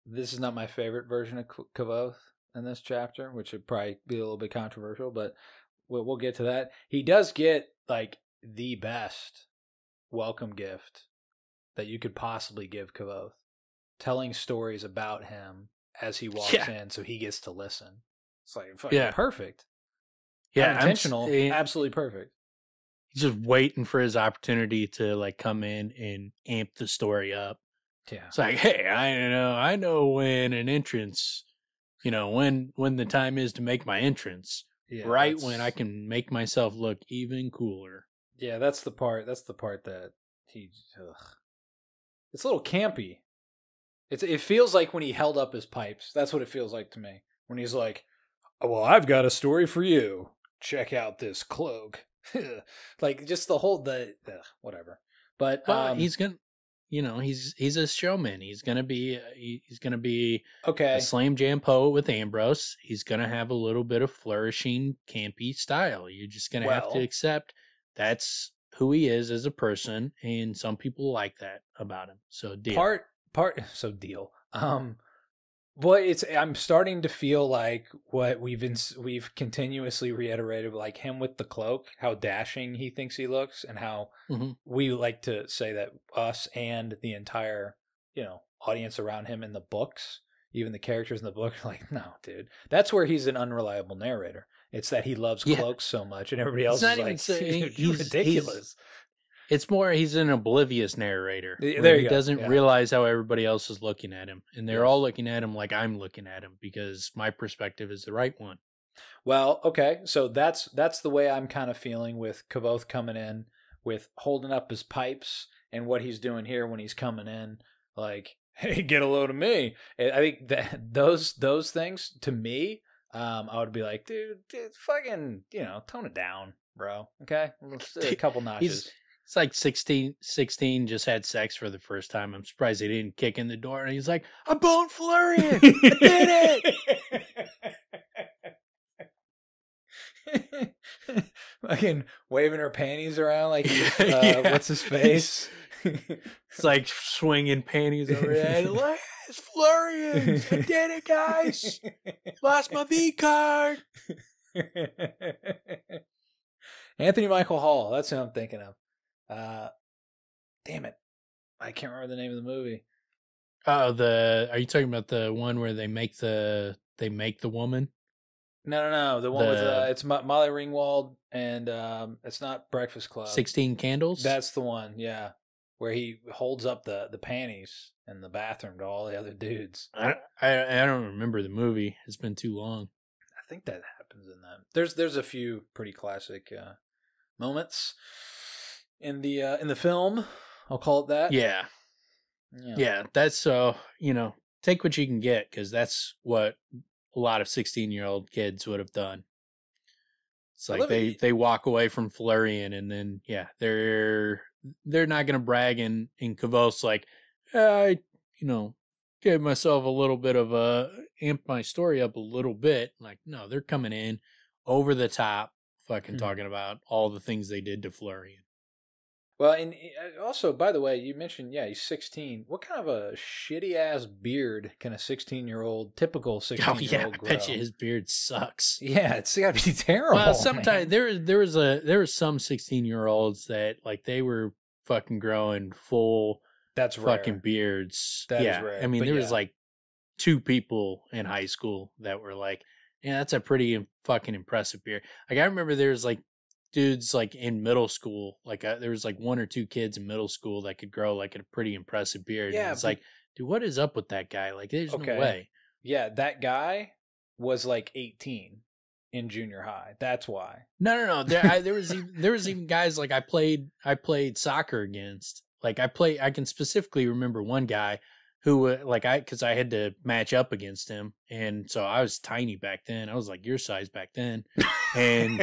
this is not my favorite version of Kvothe in this chapter, which would probably be a little bit controversial, but we'll get to that. He does get, like, the best welcome gift that you could possibly give Kvothe. Telling stories about him as he walks in, so he gets to listen. It's like fucking perfect. Yeah, unintentional, absolutely perfect. He's just waiting for his opportunity to like come in and amp the story up. Yeah, it's like, hey, I know when an entrance, when the time is to make my entrance, right when I can make myself look even cooler. Yeah, that's the part. That's the part that he. It's a little campy. It feels like when he held up his pipes. That's what it feels like to me. When he's like, oh, well, I've got a story for you. Check out this cloak. Like just the whole whatever. But he's gonna, he's a showman. He's gonna be okay. A slam jam poet with Ambrose. He's gonna have a little bit of flourishing campy style. You're just gonna have to accept that's who he is as a person, and some people like that about him. So deal. Deal. But I'm starting to feel like what we've continuously reiterated, like him with the cloak, how dashing he thinks he looks, and how we like to say that us and the entire, audience around him in the books, even the characters in the book, are like, no, dude, that's where he's an unreliable narrator. It's that he loves cloaks so much, and everybody else is like, he's ridiculous. It's more he's an oblivious narrator. There he doesn't realize how everybody else is looking at him. And they're all looking at him like I'm looking at him because my perspective is the right one. Well, okay. So that's the way I'm kind of feeling with Kvothe coming in, with holding up his pipes and what he's doing here when he's coming in. Like, hey, get a load of me. And I think that those things, to me, I would be like, dude fucking, tone it down, bro. Okay? Let's do a couple notches. It's like 16 just had sex for the first time. I'm surprised he didn't kick in the door. And he's like, I boned Felurian. I did it. Fucking waving her panties around like, what's his face? It's like swinging panties over his head. Like, it's Felurian. I did it, guys. Lost my V card. Anthony Michael Hall. That's who I'm thinking of. Damn it, I can't remember the name of the movie. Are you talking about the one where they make the woman? No, the one with it's Molly Ringwald, and it's not Breakfast Club. 16 Candles. That's the one, yeah, where he holds up the panties in the bathroom to all the other dudes. I don't remember the movie. It's been too long. I think that happens in that. There's a few pretty classic moments in the film, I'll call it that. Yeah. That's take what you can get, because that's what a lot of 16-year-old kids would have done. It's like they walk away from Felurian, and then they're not gonna brag, and Kvothe's like, I gave myself a little bit of amp my story up a little bit. Like, no, they're coming in over the top, fucking talking about all the things they did to Felurian. Well, and also, by the way, you mentioned, he's 16. What kind of a shitty-ass beard can a 16-year-old, typical 16-year-old grow? I bet you his beard sucks. Yeah, it's got to be terrible. Well, sometimes there was some 16-year-olds that, like, they were fucking growing full fucking beards. That is rare. I mean, there was, like, 2 people in high school that were like, yeah, that's a pretty fucking impressive beard. Like, I remember there was, like, dudes like in middle school, like there was like 1 or 2 kids in middle school that could grow like a pretty impressive beard. Yeah, and it's like, dude, what is up with that guy? Like, there's no way. Yeah, that guy was like 18 in junior high. That's why. No. There was even guys like I played soccer against. Like I can specifically remember one guy who because I had to match up against him, and so I was tiny back then. I was like your size back then, and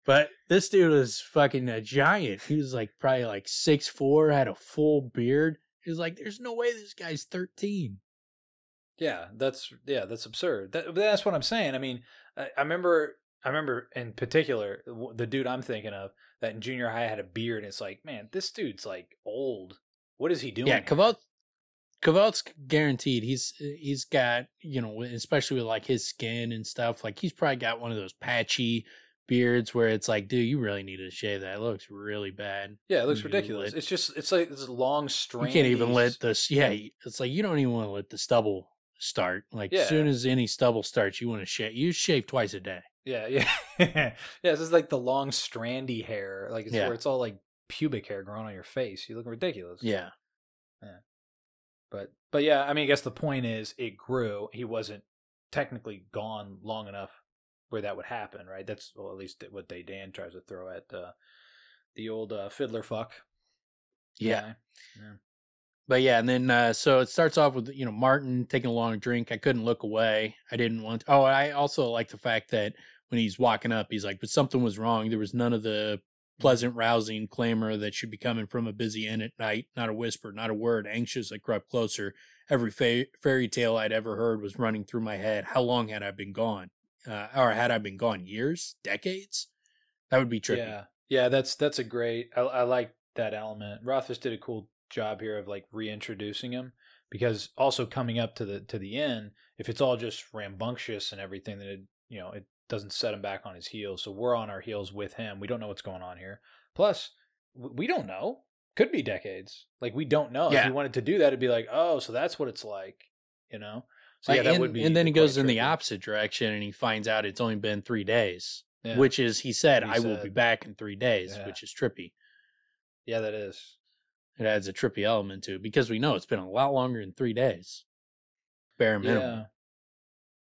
but this dude was fucking a giant. He was like probably like 6'4", had a full beard. He was like, "There's no way this guy's 13." Yeah, that's absurd. That's what I'm saying. I mean, I remember in particular the dude I'm thinking of that in junior high had a beard, and it's like, man, this dude's like old. What is he doing? Yeah, Kvothe Kvothe's guaranteed. He's got, you know, especially with like his skin and stuff. Like he's probably got one of those patchy beards where it's like, dude, you really need to shave that. It looks really bad. Yeah, it looks ridiculous. It's like this long string. You can't even let this. Yeah, it's like you don't even want to let the stubble start. Like as soon as any stubble starts, you want to shave. You shave twice a day. Yeah, yeah. This is like the long strandy hair. Like it's where it's all like pubic hair growing on your face. You look ridiculous. Yeah. But yeah, I mean, I guess the point is it grew. He wasn't technically gone long enough where that would happen, right? That's at least what Dan tries to throw at the old fiddler fuck. Yeah. But yeah, and then so it starts off with, you know, Martin taking a long drink. I couldn't look away. I didn't want to. Oh, I also like the fact that when he's walking up, he's like, but something was wrong. There was none of the pleasant, rousing clamor that should be coming from a busy inn at night. Not a whisper, not a word. Anxious, I crept closer. Every fairy tale I'd ever heard was running through my head. How long had I been gone? Or had I been gone years, decades? That would be trippy. Yeah, that's a great. I like that element. Rothfuss did a cool job here of like reintroducing him, because also coming up to the inn, if it's all just rambunctious and everything, then it doesn't set him back on his heels. So we're on our heels with him. We don't know what's going on here. Plus, we don't know. Could be decades. Like we don't know. Yeah. If he wanted to do that, it'd be like, oh, so that's what it's like, you know. So yeah, that would be. And then he goes in the opposite direction, and he finds out it's only been 3 days, which is he said, "I will be back in 3 days," which is trippy. Yeah, that is. It adds a trippy element to it because we know it's been a lot longer than 3 days. Bare minimum.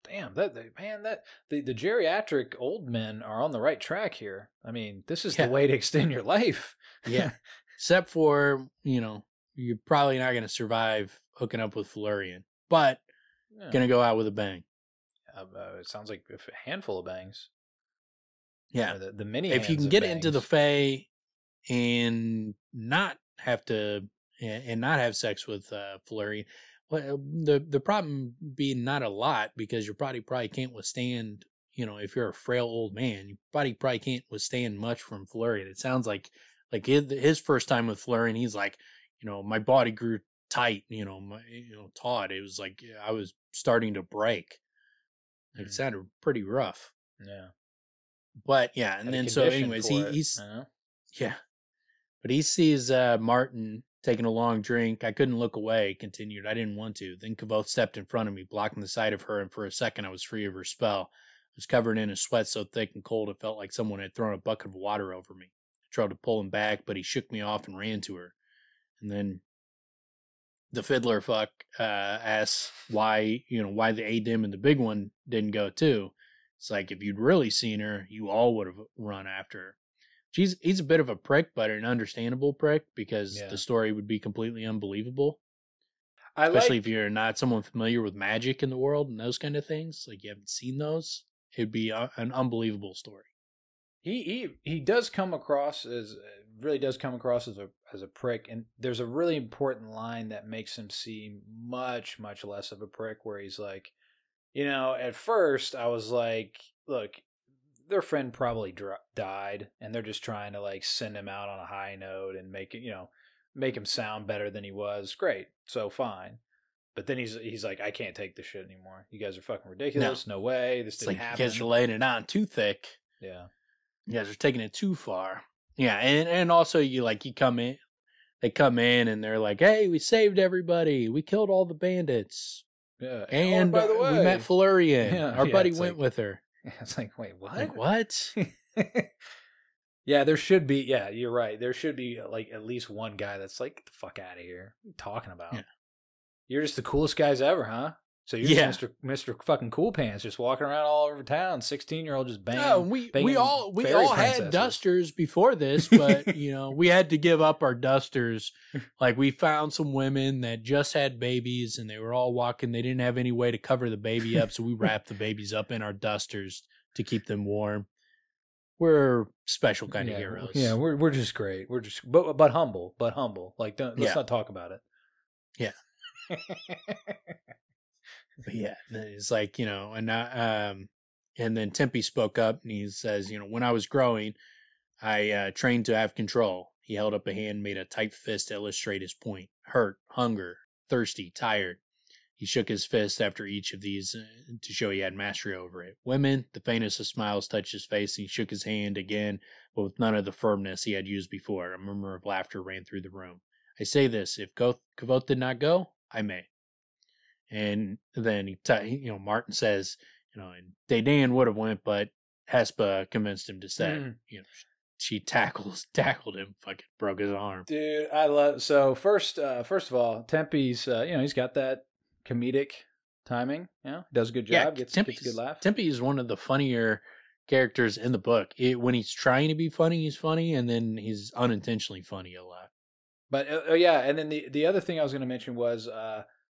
Yeah. Damn, the geriatric old men are on the right track here. I mean, this is the way to extend your life. Yeah. Except for, you know, you're probably not going to survive hooking up with Felurian, but going to go out with a bang. It sounds like a handful of bangs. Yeah. The mini. If you can get into the Fae and not have sex with Felurian, well, the problem being not a lot, because your body probably can't withstand, you know, if you're a frail old man, your body probably can't withstand much from Felurian. It sounds like his first time with Felurian, he's like, you know, my body grew tight, taut. It was like I was starting to break. Like, it sounded pretty rough. Yeah. But yeah, and then so anyways, but he sees Martin taking a long drink. I couldn't look away, continued. I didn't want to. Then Kvothe stepped in front of me, blocking the sight of her, and for a second I was free of her spell. I was covered in a sweat so thick and cold it felt like someone had thrown a bucket of water over me. I tried to pull him back, but he shook me off and ran to her. And then the fiddler fuck asks why the A-dim and the big one didn't go too. It's like, if you'd really seen her, you all would have run after her. He's a bit of a prick, but an understandable prick, because the story would be completely unbelievable. Especially if you're not someone familiar with magic in the world and those kind of things. Like, you haven't seen those. It'd be an unbelievable story. He does come across as a prick, and there's a really important line that makes him seem much, much less of a prick, where he's like, you know, at first I was like, look, their friend probably died, and they're just trying to like send him out on a high note and make him sound better than he was. Great, so fine. But then he's like, I can't take this shit anymore. You guys are fucking ridiculous. No way. This didn't happen. You guys are laying it on too thick. Yeah. You guys are taking it too far. Yeah, and also they come in and they're like, hey, we saved everybody. We killed all the bandits. Yeah. And by the way, we met Felurian. Yeah, Our buddy went with her. It's like, wait, what? Like, what? Yeah, there should be. Yeah, you're right. There should be like at least one guy that's like, get the fuck out of here. What are you talking about? Yeah. You're just the coolest guys ever, huh? So you're just Mr. fucking Cool Pants, just walking around all over town. 16-year-old just banging. No, we all had dusters before this, but we had to give up our dusters. Like, we found some women that just had babies, and they were all walking. They didn't have any way to cover the baby up, so we wrapped the babies up in our dusters to keep them warm. We're special kind of heroes. Yeah, we're just great. We're just but humble. Like, let's not talk about it. Yeah. But yeah, it's like, and then Tempe spoke up and he says, when I was growing, I trained to have control. He held up a hand, made a tight fist to illustrate his point. Hurt, hunger, thirsty, tired. He shook his fist after each of these to show he had mastery over it. Women, the faintest of smiles touched his face, and he shook his hand again, but with none of the firmness he had used before. A murmur of laughter ran through the room. I say this, if Kvothe did not go, I may. And then Martin says, and Dadan would have went, but Hespa convinced him to stay. She tackled him, fucking broke his arm. Dude, I love. So first of all, Tempe's, he's got that comedic timing. Does a good job. Gets a good laugh. Tempe is one of the funnier characters in the book. When he's trying to be funny, he's funny, and then he's unintentionally funny a lot. But and then the other thing I was going to mention was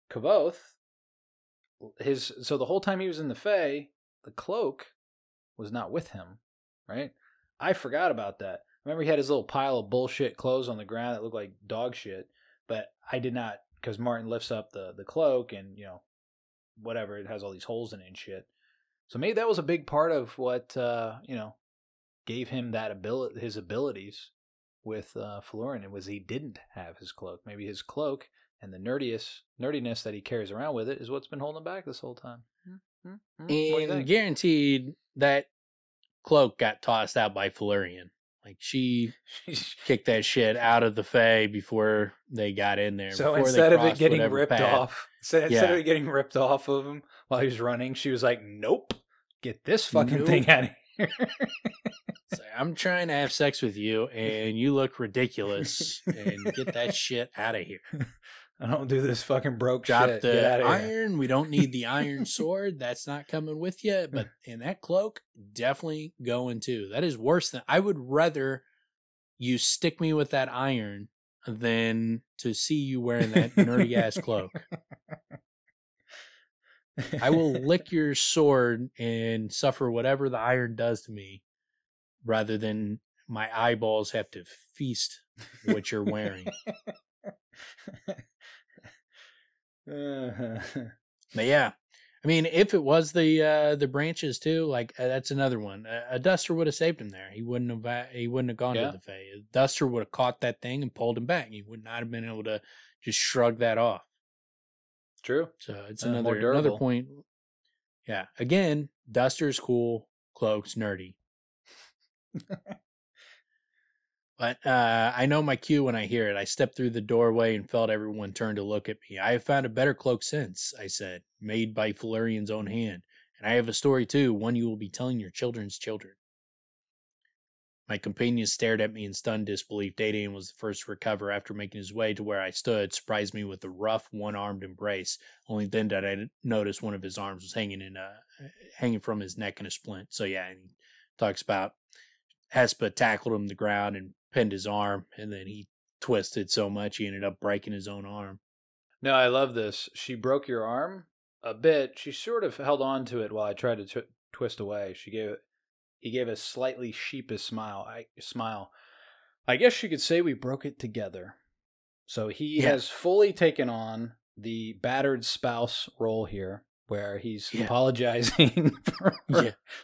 Kvothe. So the whole time he was in the Fae, the cloak was not with him, right? I forgot about that. Remember, he had his little pile of bullshit clothes on the ground that looked like dog shit, but I did not, because Martin lifts up the cloak and, whatever, it has all these holes in it and shit. So maybe that was a big part of what, gave him that his abilities with Felurian. It was he didn't have his cloak. Maybe his cloak and the nerdiness that he carries around with it is what's been holding him back this whole time. And guaranteed that cloak got tossed out by Felurian. Like, she kicked that shit out of the Fae before they got in there. So instead of it getting ripped off, instead of it getting ripped off of him while he was running, she was like, nope, get this fucking thing out of here. So I'm trying to have sex with you, and you look ridiculous, and get that shit out of here. I don't do this fucking broke Drop shit. the iron. We don't need the iron sword. That's not coming with you. But in that cloak, definitely going too. That is worse than... I would rather you stick me with that iron than to see you wearing that nerdy-ass cloak. I will lick your sword and suffer whatever the iron does to me rather than my eyeballs have to feast what you're wearing. But yeah, I mean, if it was the branches too, like that's another one. A duster would have saved him there. He wouldn't have gone to the Fae. A duster would have caught that thing and pulled him back. He would not have been able to just shrug that off. True. So it's another point. Yeah. Again, duster's cool, cloak's nerdy. But I know my cue when I hear it. I stepped through the doorway and felt everyone turn to look at me. I have found a better cloak since, I said, made by Felurian's own hand. And I have a story too, one you will be telling your children's children. My companions stared at me in stunned disbelief. Dadan was the first to recover after making his way to where I stood, surprised me with a rough, one-armed embrace. Only then did I notice one of his arms was hanging from his neck in a splint. So yeah, and he talks about Hespa tackled him to the ground and pinned his arm, and then he twisted so much he ended up breaking his own arm. No, I love this. She broke your arm a bit. She sort of held on to it while I tried to twist away. He gave a slightly sheepish smile. I guess you could say we broke it together. So he has fully taken on the battered spouse role here, where he's apologizing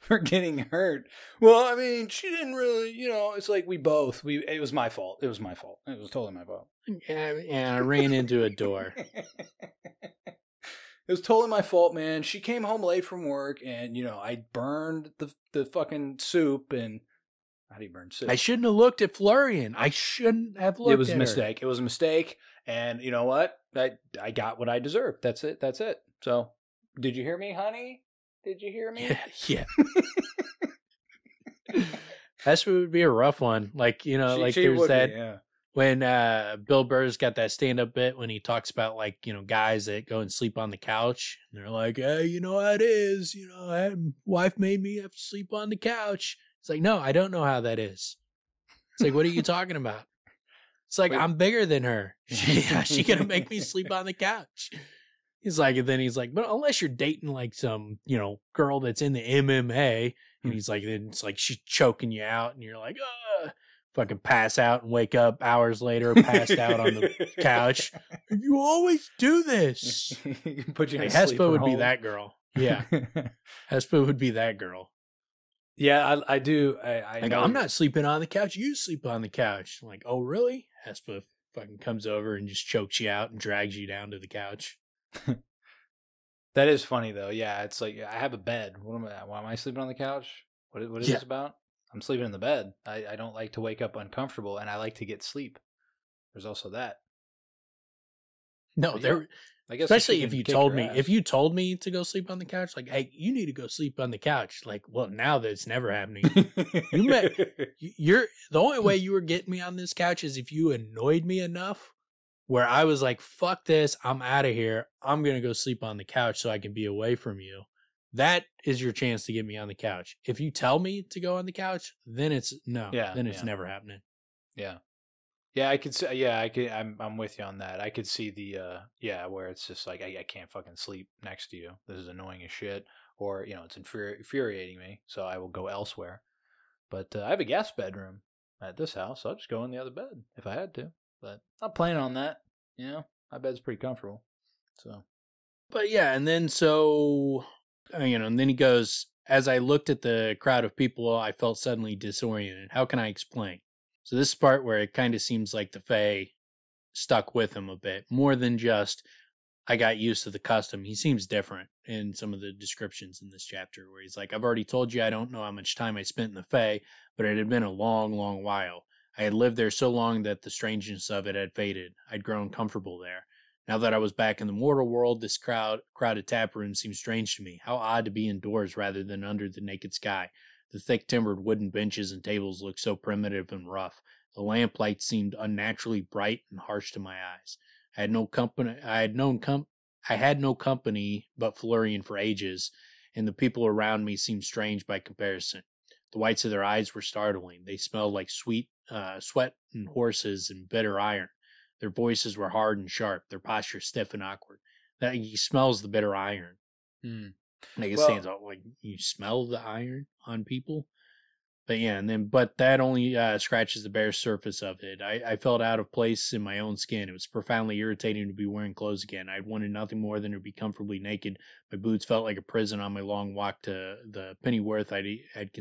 for getting hurt. Well, I mean, she didn't really, it's like it was my fault. It was my fault. It was totally my fault. Yeah, I ran into a door. It was totally my fault, man. She came home late from work, and, I burned the fucking soup, and... How do you burn soup? I shouldn't have looked at Felurian. I shouldn't have looked at her. It was a mistake. It was a mistake, and you know what? I got what I deserved. That's it. So... Did you hear me, honey? Did you hear me? Yeah. Hespa would be a rough one. Like, there's that when Bill Burr's got that stand-up bit when he talks about, like, guys that go and sleep on the couch. And they're like, hey, you know how it is. Wife made me have to sleep on the couch. It's like, no, I don't know how that is. It's like, what are you talking about? It's like, I'm bigger than her. She gonna make me sleep on the couch. He's like, but unless you're dating like some, girl that's in the MMA, and he's like, then it's like she's choking you out, and you're like, fucking pass out and wake up hours later, passed out on the couch. You always do this. Put you in Hespa would be that girl. Yeah, Hespa would be that girl. Yeah, I do. I I'm not sleeping on the couch. You sleep on the couch. I'm like, oh really? Hespa fucking comes over and just chokes you out and drags you down to the couch. That is funny though. Yeah, it's like I have a bed. Why am I sleeping on the couch? What is this about? I'm sleeping in the bed. I don't like to wake up uncomfortable, and I like to get sleep. There's also that. No, there. I guess especially if you told me to go sleep on the couch, like, hey, you need to go sleep on the couch. Like, well, now that it's never happening. You're the only way you were getting me on this couch is if you annoyed me enough where I was like, fuck this, I'm out of here. I'm going to go sleep on the couch so I can be away from you. That is your chance to get me on the couch. If you tell me to go on the couch, then it's never happening. Yeah. Yeah, I could say, I'm with you on that. I could see the, where it's just like, I can't fucking sleep next to you. This is annoying as shit. Or, it's infuriating me, so I will go elsewhere. But I have a guest bedroom at this house, so I'll just go in the other bed if I had to. But I'm planning on that. My bed's pretty comfortable. So, but yeah, and then and then he goes, as I looked at the crowd of people, I felt suddenly disoriented. How can I explain? So this part where it kind of seems like the Fae stuck with him a bit, more than just, I got used to the custom. He seems different in some of the descriptions in this chapter where he's like, I've already told you I don't know how much time I spent in the Fae, but it had been a long, long while. I had lived there so long that the strangeness of it had faded. I'd grown comfortable there. Now that I was back in the mortal world, this crowded tap room seemed strange to me. How odd to be indoors rather than under the naked sky. The thick-timbered wooden benches and tables looked so primitive and rough. The lamplight seemed unnaturally bright and harsh to my eyes. I had no company but Felurian for ages, and the people around me seemed strange by comparison. The whites of their eyes were startling. They smelled like sweat and horses and bitter iron. Their voices were hard and sharp, their posture stiff and awkward. That he smells the bitter iron. Like it stands out, like you smell the iron on people. But yeah, but that only scratches the bare surface of it. I felt out of place in my own skin. It was profoundly irritating to be wearing clothes again. I wanted nothing more than to be comfortably naked. My boots felt like a prison on my long walk to the Pennyworth. I'd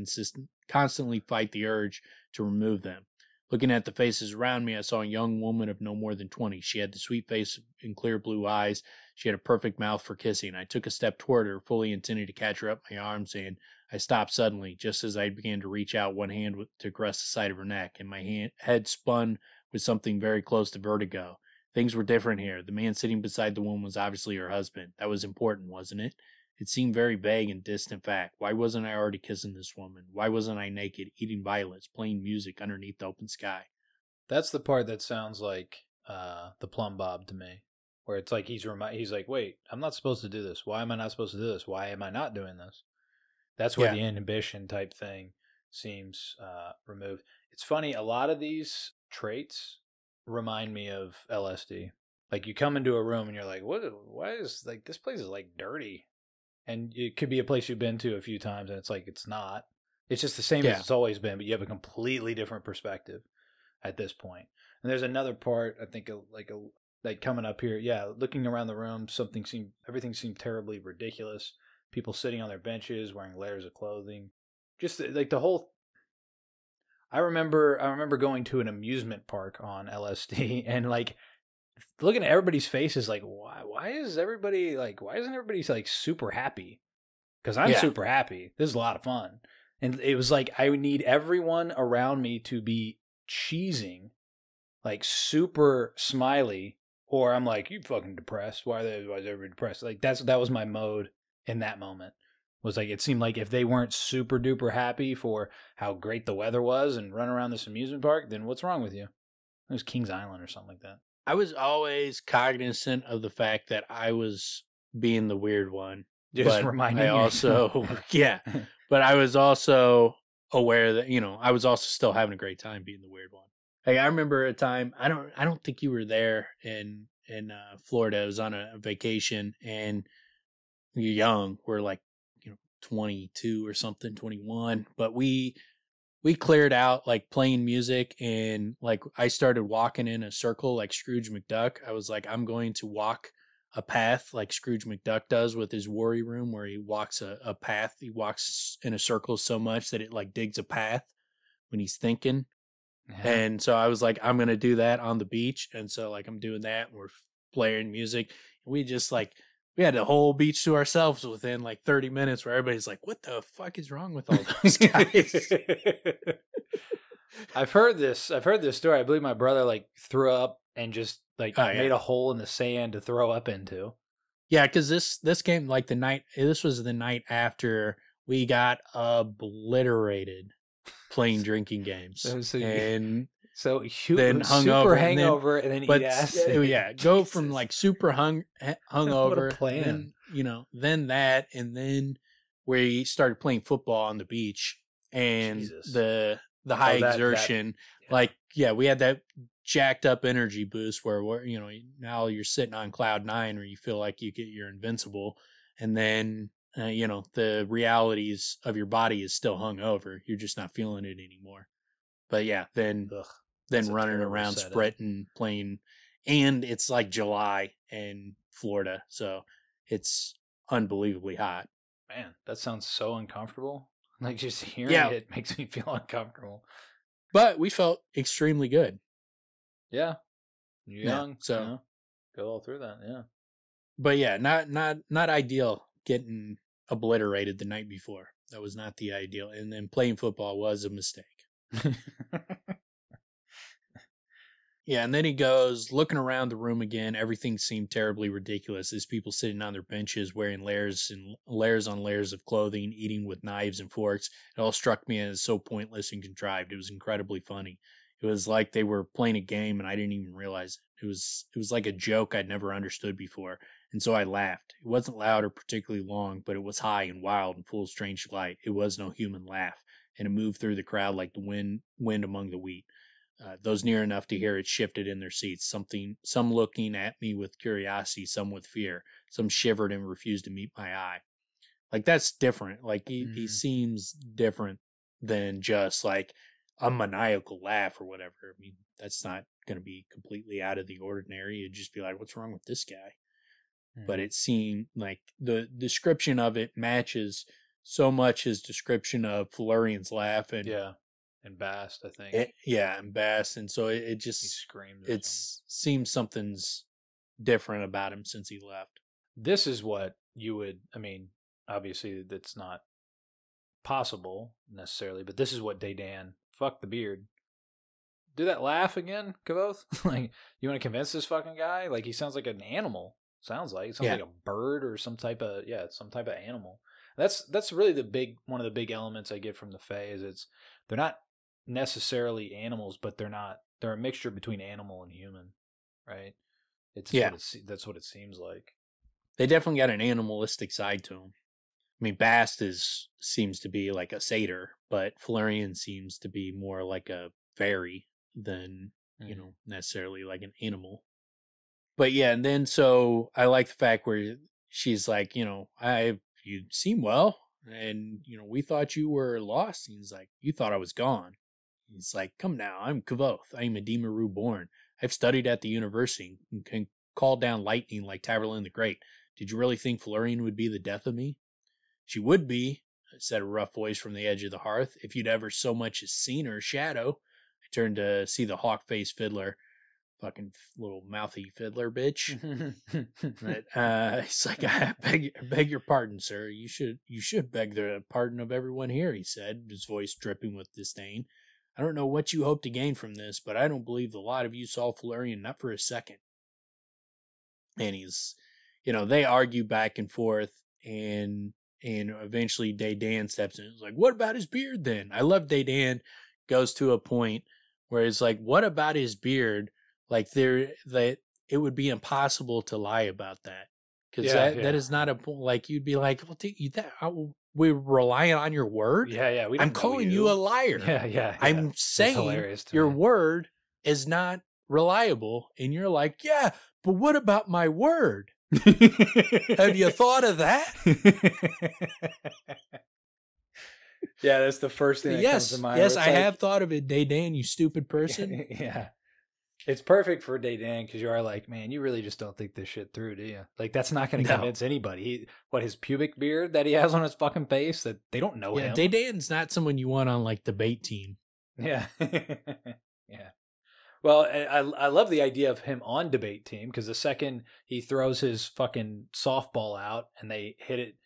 constantly fight the urge to remove them. Looking at the faces around me, I saw a young woman of no more than 20. She had the sweet face and clear blue eyes. She had a perfect mouth for kissing. I took a step toward her, fully intending to catch her up my arms, and I stopped suddenly, just as I began to reach out one hand to caress the side of her neck, and my head spun with something very close to vertigo. Things were different here. The man sitting beside the woman was obviously her husband. That was important, wasn't it? It seemed very vague and distant fact. Why wasn't I already kissing this woman? Why wasn't I naked, eating violets, playing music underneath the open sky? That's the part that sounds like the Plumb Bob to me, where it's like he's like, wait, I'm not supposed to do this. Why am I not supposed to do this? Why am I not doing this? That's where the inhibition type thing seems removed. It's funny, a lot of these traits remind me of LSD. Like you come into a room and you're like, why is like this place is like dirty? And it could be a place you've been to a few times and it's like it's not. It's just the same as it's always been, but you have a completely different perspective at this point. And there's another part, I think, like coming up here. Yeah, looking around the room, everything seemed terribly ridiculous. People sitting on their benches, wearing layers of clothing. Just like the whole. I remember going to an amusement park on LSD and like looking at everybody's faces, like why isn't everybody like super happy? Because I'm super happy. This is a lot of fun, and it was like I would need everyone around me to be cheesing, like super smiley, or I'm like, you fucking depressed. Why is everybody depressed? Like that was my mode in that moment. Was like it seemed like if they weren't super duper happy for how great the weather was and run around this amusement park, then what's wrong with you? It was Kings Island or something like that. I was always cognizant of the fact that I was being the weird one. Just reminding you. But I was also aware that, I was also still having a great time being the weird one. Like I remember a time, I don't think you were there in Florida. I was on a vacation and you're young. We're like, 22 or something, 21. But we cleared out like playing music and like I started walking in a circle like Scrooge McDuck. I was like, I'm going to walk a path like Scrooge McDuck does with his worry room where he walks a path. He walks in a circle so much that it like digs a path when he's thinking. Yeah. And so I was like, I'm going to do that on the beach. And so like I'm doing that. And we're playing music. We just like, we had the whole beach to ourselves within like 30 minutes where everybody's like, what the fuck is wrong with all those guys? I've heard this story. I believe my brother like threw up and just like made a hole in the sand to throw up into. Yeah, because this came like this was the night after we got obliterated playing drinking games. So then hungover, hangover, and then eat acid. Yeah, go from like super hungover. What a plan. Then that, and then we started playing football on the beach, and Jesus. the high exertion. We had that jacked up energy boost where now you're sitting on cloud 9 where you feel like you're invincible, and then the realities of your body is still hungover. You're just not feeling it anymore. But yeah, then running around sprinting, playing, and it's like July in Florida, so it's unbelievably hot. Man, that sounds so uncomfortable. Like just hearing it makes me feel uncomfortable. But we felt extremely good. Yeah, you're young, so go all through that. Yeah, but yeah, not ideal getting obliterated the night before. That was not the ideal, and then playing football was a mistake. Yeah, and then he goes looking around the room again. Everything seemed terribly ridiculous. There's people sitting on their benches wearing layers and layers on layers of clothing, eating with knives and forks. It all struck me as so pointless and contrived. It was incredibly funny. It was like they were playing a game and I didn't even realize it. It was like a joke I'd never understood before, and so I laughed. It wasn't loud or particularly long, but it was high and wild and full of strange light. It was no human laugh, and it moved through the crowd like the wind among the wheat. Those near enough to hear it shifted in their seats, some looking at me with curiosity, some with fear, some shivered and refused to meet my eye. Like, that's different. Like, he seems different than just like a maniacal laugh or whatever. I mean, that's not going to be completely out of the ordinary. It'd just be like, what's wrong with this guy? But it seemed like the description of it matches so much his description of Felurian's laugh and Bast, I think. And Bast, and so it just screams. It seems something's different about him since he left. This is what you would. I mean, obviously that's not possible necessarily, but this is what Dedan. Fuck the beard. Do that laugh again, Kvothe. Like, you want to convince this fucking guy? Like, he sounds like an animal. Sounds like like a bird or some type of animal. That's really one of the big elements I get from the Fae is they're not necessarily animals, but they're a mixture between animal and human, right? That's what it seems like. They definitely got an animalistic side to them. I mean, Bast seems to be like a satyr, but Felurian seems to be more like a fairy than necessarily like an animal. But yeah, and then so I like the fact where she's like, you seem well, and we thought you were lost. And he's like, you thought I was gone. He's like, come now, I'm Kvothe. I am a Demeru born. I've studied at the university and can call down lightning like Tamerlane the Great. Did you really think Felurian would be the death of me? She would be, said a rough voice from the edge of the hearth, if you'd ever so much as seen her shadow. I turned to see the hawk-faced fiddler. Fucking little mouthy fiddler bitch. But, he's like, I beg your pardon, sir. You should beg the pardon of everyone here, he said, his voice dripping with disdain. I don't know what you hope to gain from this, but I don't believe the lot of you saw Felurian not for a second. And he's, they argue back and forth, and eventually Dedan steps in. He's like, what about his beard then? I love Dedan goes to a point where it's like, what about his beard? Like that it would be impossible to lie about that. Because that is not a point. Like, you'd be like, well, we're relying on your word. Yeah. I'm calling you a liar. Yeah. I'm saying your word is not reliable. And you're like, yeah, but what about my word? Have you thought of that? Yeah, that's the first thing that comes to mind. Yes, I have thought of it, Dedan, you stupid person. Yeah. It's perfect for Dedan because you are like, man, you really just don't think this shit through, do you? Like, that's not going to convince anybody. His pubic beard that he has on his fucking face, that they don't know him. Dedan's not someone you want on, like, debate team. Yeah. Well, I love the idea of him on debate team because the second he throws his fucking softball out and they hit it,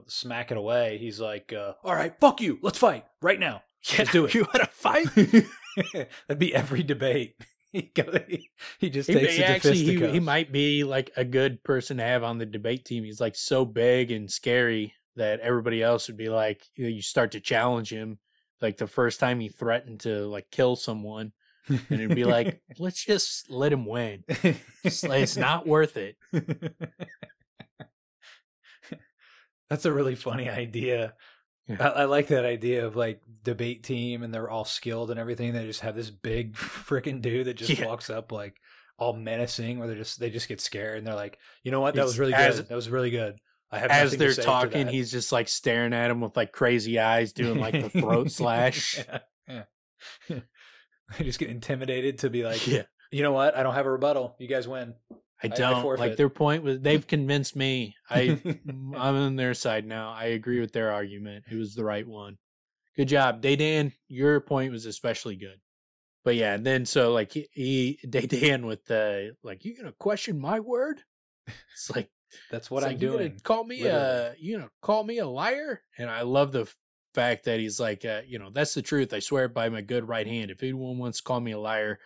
smack it away, he's like, all right, fuck you. Let's fight right now. Let's do it. You want to fight? That'd be every debate. He just takes it to fisticuffs. He might be like a good person to have on the debate team. He's like so big and scary that everybody else would be like, you start to challenge him. Like the first time he threatened to like kill someone. And it'd be like, let's just let him win. It's not worth it. That's a really funny idea. Yeah. I like that idea of like debate team and they're all skilled and everything. They just have this big freaking dude that just walks up like all menacing, or they just get scared and they're like, you know what? That was really good. That was really good. I have as they're talking, he's just like staring at him with like crazy eyes, doing like the throat slash. Yeah. They just get intimidated to be like, you know what? I don't have a rebuttal. You guys win. I don't. Like their point was, they've convinced me. I'm on their side now. I agree with their argument. It was the right one. Good job. Daydan, your point was especially good. But yeah, and then so like Daydan with the, like, you gonna question my word? It's like, that's what I'm doing. You gonna call me a liar? And I love the fact that he's like, that's the truth. I swear it by my good right hand. If anyone wants to call me a liar,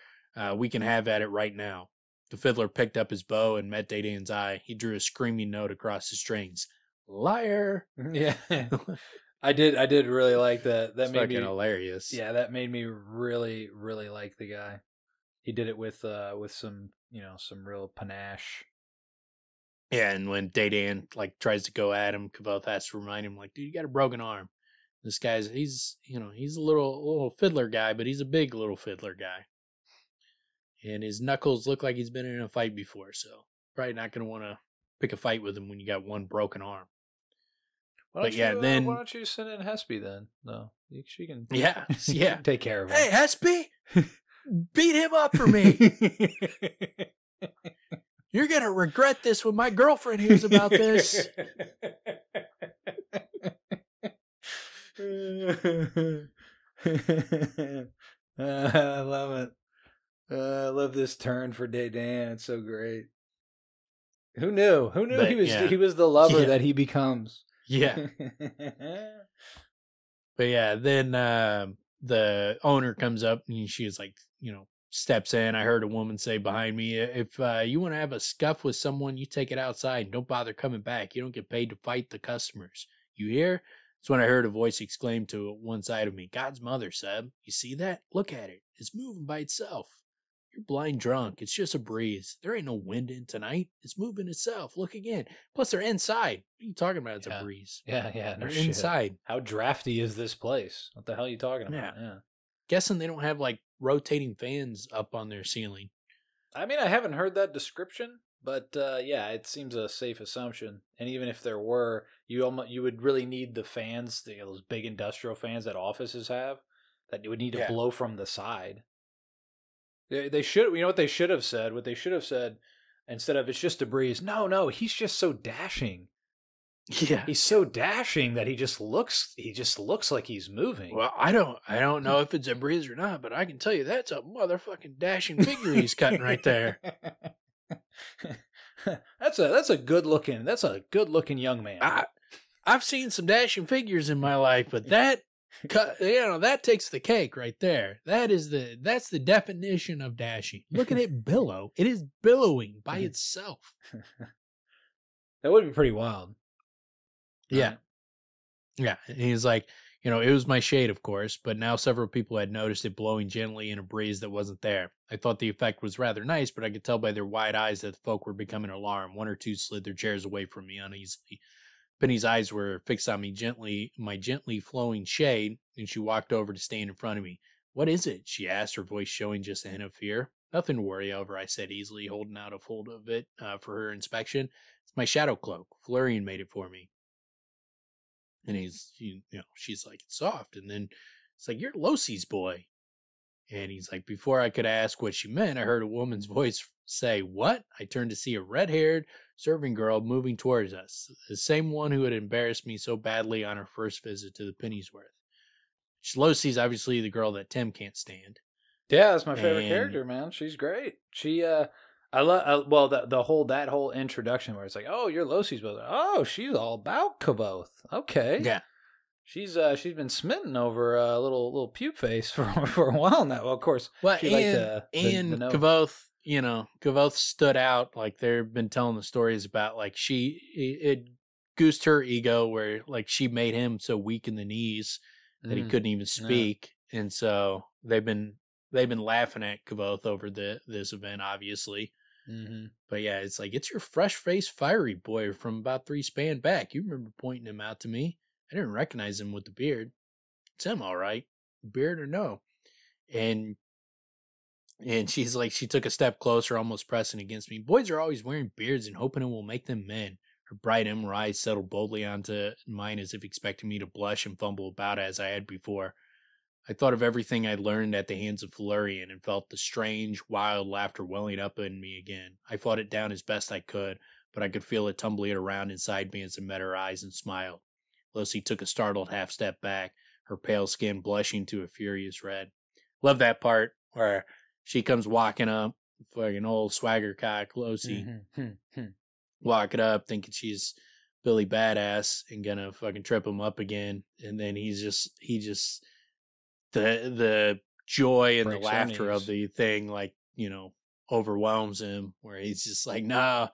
we can have at it right now. The fiddler picked up his bow and met Daydan's eye. He drew a screaming note across the strings. Liar. Yeah. I did really like that. That made me hilarious. Yeah, that made me really, really like the guy. He did it with some, some real panache. Yeah, and when Daydan like tries to go at him, Kvothe has to remind him, like, dude, you got a broken arm. This guy's he's a little fiddler guy, but he's a big little fiddler guy. And his knuckles look like he's been in a fight before, so probably not going to want to pick a fight with him when you got one broken arm. Why don't you send in Hespe then? No, she can. Yeah. Take care of him. Hey, Hespe, beat him up for me. You're going to regret this when my girlfriend hears about this. I love it. I love this turn for Daydan. It's so great. Who knew? He was the lover that he becomes. Yeah. But yeah, then the owner comes up and she is like, steps in. I heard a woman say behind me, if you want to have a scuff with someone, you take it outside and don't bother coming back. You don't get paid to fight the customers. You hear? That's when I heard a voice exclaim to one side of me, God's mother, Seb. You see that? Look at it. It's moving by itself. You're blind drunk. It's just a breeze. There ain't no wind in tonight. It's moving itself. Look again. Plus, they're inside. What are you talking about? It's a breeze. Yeah. They're inside. How drafty is this place? What the hell are you talking about? Yeah. Guessing they don't have, like, rotating fans up on their ceiling. I mean, I haven't heard that description, but, it seems a safe assumption. And even if there were, you would really need the fans, those big industrial fans that offices have, that you would need to blow from the side. They should, what they should have said? What they should have said, instead of it's just a breeze, no, he's just so dashing. Yeah. He's so dashing that he just looks like he's moving. Well, I don't know if it's a breeze or not, but I can tell you that's a motherfucking dashing figure he's cutting right there. That's a good looking young man. I've seen some dashing figures in my life, but that that takes the cake right there. That's the definition of dashing. Look at it billow. It is billowing by itself. That would be pretty wild. Yeah. Yeah. And he's like, it was my shade, of course, but now several people had noticed it blowing gently in a breeze that wasn't there. I thought the effect was rather nice, but I could tell by their wide eyes that the folk were becoming alarmed. One or two slid their chairs away from me uneasily. Penny's eyes were fixed on me my gently flowing shade, and she walked over to stand in front of me. What is it? She asked, her voice showing just a hint of fear. Nothing to worry over, I said easily, holding out a fold of it for her inspection. It's my shadow cloak. Felurian made it for me. And she's like, it's soft. And then it's like, you're Losi's boy. And he's like, before I could ask what she meant, I heard a woman's voice say, what? I turned to see a red-haired serving girl moving towards us, the same one who had embarrassed me so badly on her first visit to the Pennyworth. Losi's obviously the girl that Tim can't stand. Yeah, that's my favorite And character, man. She's great. She, I love. Well, that whole introduction where it's like, oh, you're Losi's brother. Oh, she's all about Kvothe. Okay, yeah, she's been smitten over a little puke face for a while now. Well, of course, well, she liked the note. Kvothe, Kvothe stood out. Like they've been telling the stories about like it goosed her ego where like she made him so weak in the knees that he couldn't even speak, and so they've been laughing at Kvothe over this event, obviously. Mm-hmm. But yeah, it's like, it's your fresh-faced fiery boy from about 3 span back. You remember pointing him out to me. I didn't recognize him with the beard. It's him, all right. Beard or no. And she's like, she took a step closer, almost pressing against me. Boys are always wearing beards and hoping it will make them men. Her bright emerald eyes settled boldly onto mine as if expecting me to blush and fumble about as I had before. I thought of everything I'd learned at the hands of Felurian and felt the strange, wild laughter welling up in me again. I fought it down as best I could, but I could feel it tumbling around inside me as I met her eyes and smiled. Losi took a startled half step back, her pale skin blushing to a furious red. Love that part where she comes walking up, fucking old swagger cock Losi, walking up thinking she's Billy Badass and gonna fucking trip him up again, and then he just the joy and Breaks the laughter of the thing, like, overwhelms him, where he's just like, no,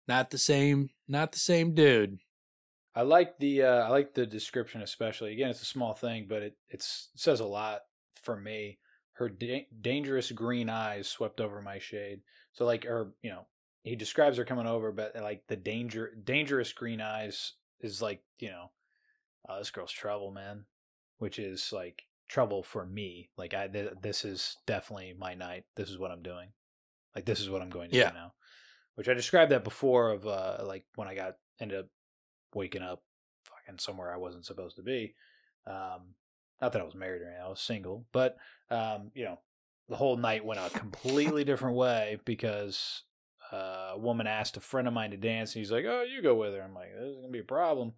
not the same dude. I like the description, especially. Again, it's a small thing, but it says a lot for me. Her dangerous green eyes swept over my shade. So like, or he describes her coming over, but like the dangerous green eyes is like, oh, this girl's trouble, man, which is like trouble for me. Like this is definitely my night. This is what I'm doing. Like this is what I'm going to do now. Which I described that before of like when I ended up waking up fucking somewhere I wasn't supposed to be. Not that I was married or anything, I was single, but the whole night went a completely different way because a woman asked a friend of mine to dance, and he's like, "Oh, you go with her." I'm like, "This is gonna be a problem."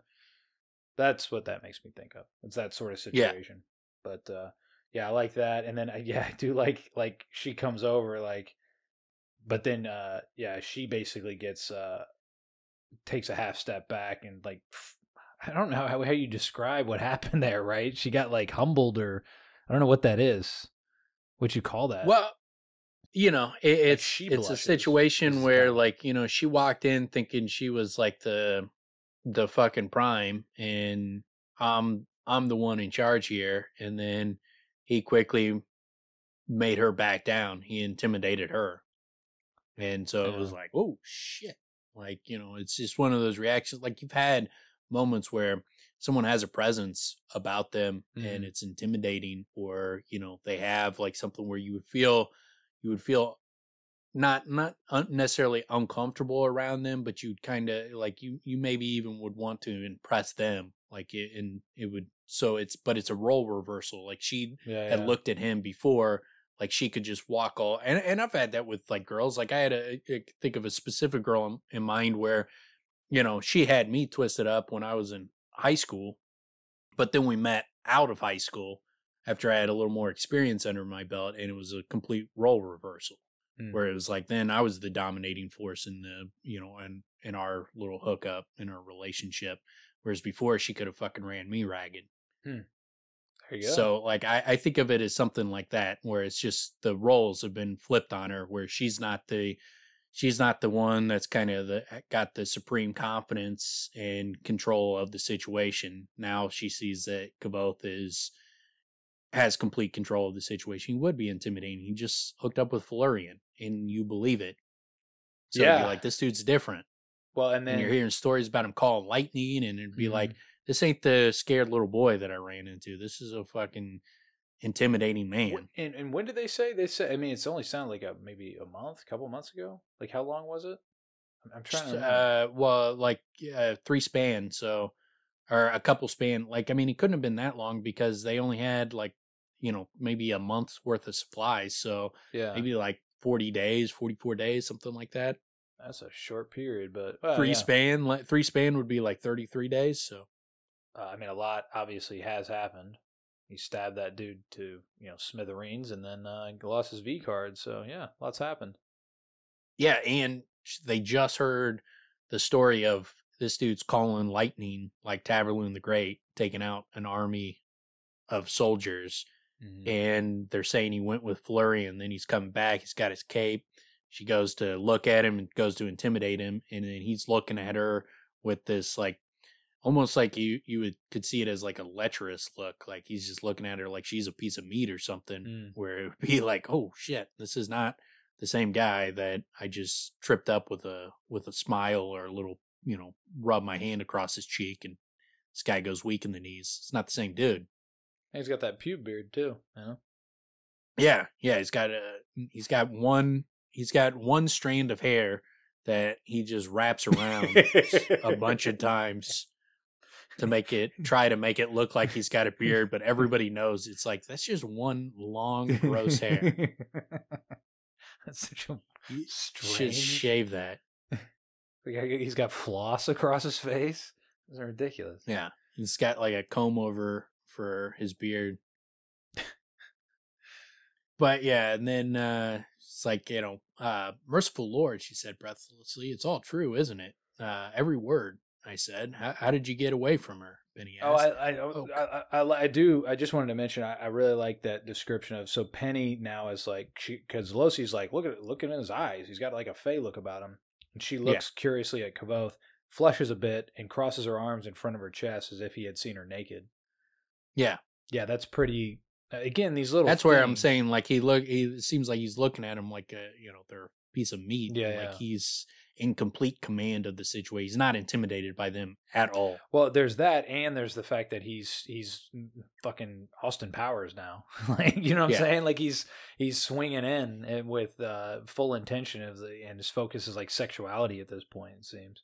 That's what that makes me think of. It's that sort of situation. Yeah. But I like that, and then I do like she comes over, like, but then she basically gets takes a half step back and like. I don't know how you describe what happened there, right? She got like humbled, or I don't know what that is. What you call that? Well, it's a situation where like, she walked in thinking she was like the fucking prime, and I'm the one in charge here, and then he quickly made her back down. He intimidated her. And so it was like, oh shit. Like, it's just one of those reactions. Like, you've had moments where someone has a presence about them and it's intimidating, or they have like something where you would feel not necessarily uncomfortable around them, but you'd kind of like you maybe even would want to impress them, like and it would, but it's a role reversal. Like she had looked at him before, like she could just walk all, and I've had that with like girls. Like I had think of a specific girl in mind where she had me twisted up when I was in high school, but then we met out of high school after I had a little more experience under my belt, and it was a complete role reversal, where it was like, then I was the dominating force in the, in our little hookup, in our relationship, whereas before she could have fucking ran me ragged. There you go. So like, I think of it as something like that, where it's just the roles have been flipped on her, where she's not the one that's kind of got the supreme confidence and control of the situation. Now she sees that Kvothe has complete control of the situation. He would be intimidating. He just hooked up with Felurian, and you believe it. So you're like, this dude's different. Well, and then you're hearing stories about him calling lightning, and it'd be like, this ain't the scared little boy that I ran into. This is a fucking intimidating man. And when did they say? They said, I mean, it's only sounded like maybe a couple months ago. Like, how long was it? I'm trying to remember. Well, like 3 span, so, or a couple span. Like, I mean, it couldn't have been that long because they only had like, maybe a month's worth of supplies. So maybe like 40 days, 44 days, something like that. That's a short period, but 3 span would be like 33 days. So, I mean, a lot obviously has happened. he stabbed that dude to, smithereens, and then lost his V card. So yeah, lots happened. Yeah, and they just heard the story of this dude's calling lightning like Taverloon the Great, taking out an army of soldiers. Mm-hmm. And they're saying he went with Felurian, then he's coming back, he's got his cape. She goes to look at him and goes to intimidate him, and then he's looking at her with this, like, almost like you could see it as like a lecherous look, like he's just looking at her like she's a piece of meat or something, where it would be like, oh shit, this is not the same guy that I just tripped up with a smile or a little, rub my hand across his cheek, and this guy goes weak in the knees. It's not the same dude. And he's got that pube beard too, Yeah, he's got one strand of hair that he just wraps around a bunch of times to try to make it look like he's got a beard, but everybody knows it's like, that's just one long, gross hair. That's such a strange... Should shave that. He's got floss across his face. It's ridiculous. Yeah, he's got like a comb over for his beard. But yeah, and then it's like, merciful Lord, she said breathlessly, it's all true, isn't it? Every word, I said. How did you get away from her? Penny asked. I do. I just wanted to mention, I really like that description of, so Penny now is like, because Losi's like, look at his eyes. He's got like a fey look about him. And she looks curiously at Kvothe, flushes a bit, and crosses her arms in front of her chest as if he had seen her naked. Yeah. Yeah, that's pretty... Again, these little... That's where I'm saying, like, he seems like he's looking at him like they're a piece of meat. Yeah, like he's in complete command of the situation. He's not intimidated by them at all. Well, there's that, and there's the fact that he's fucking Austin Powers now. Like, you know what I'm saying? Like, he's swinging in with full intention and his focus is like sexuality at this point, it seems.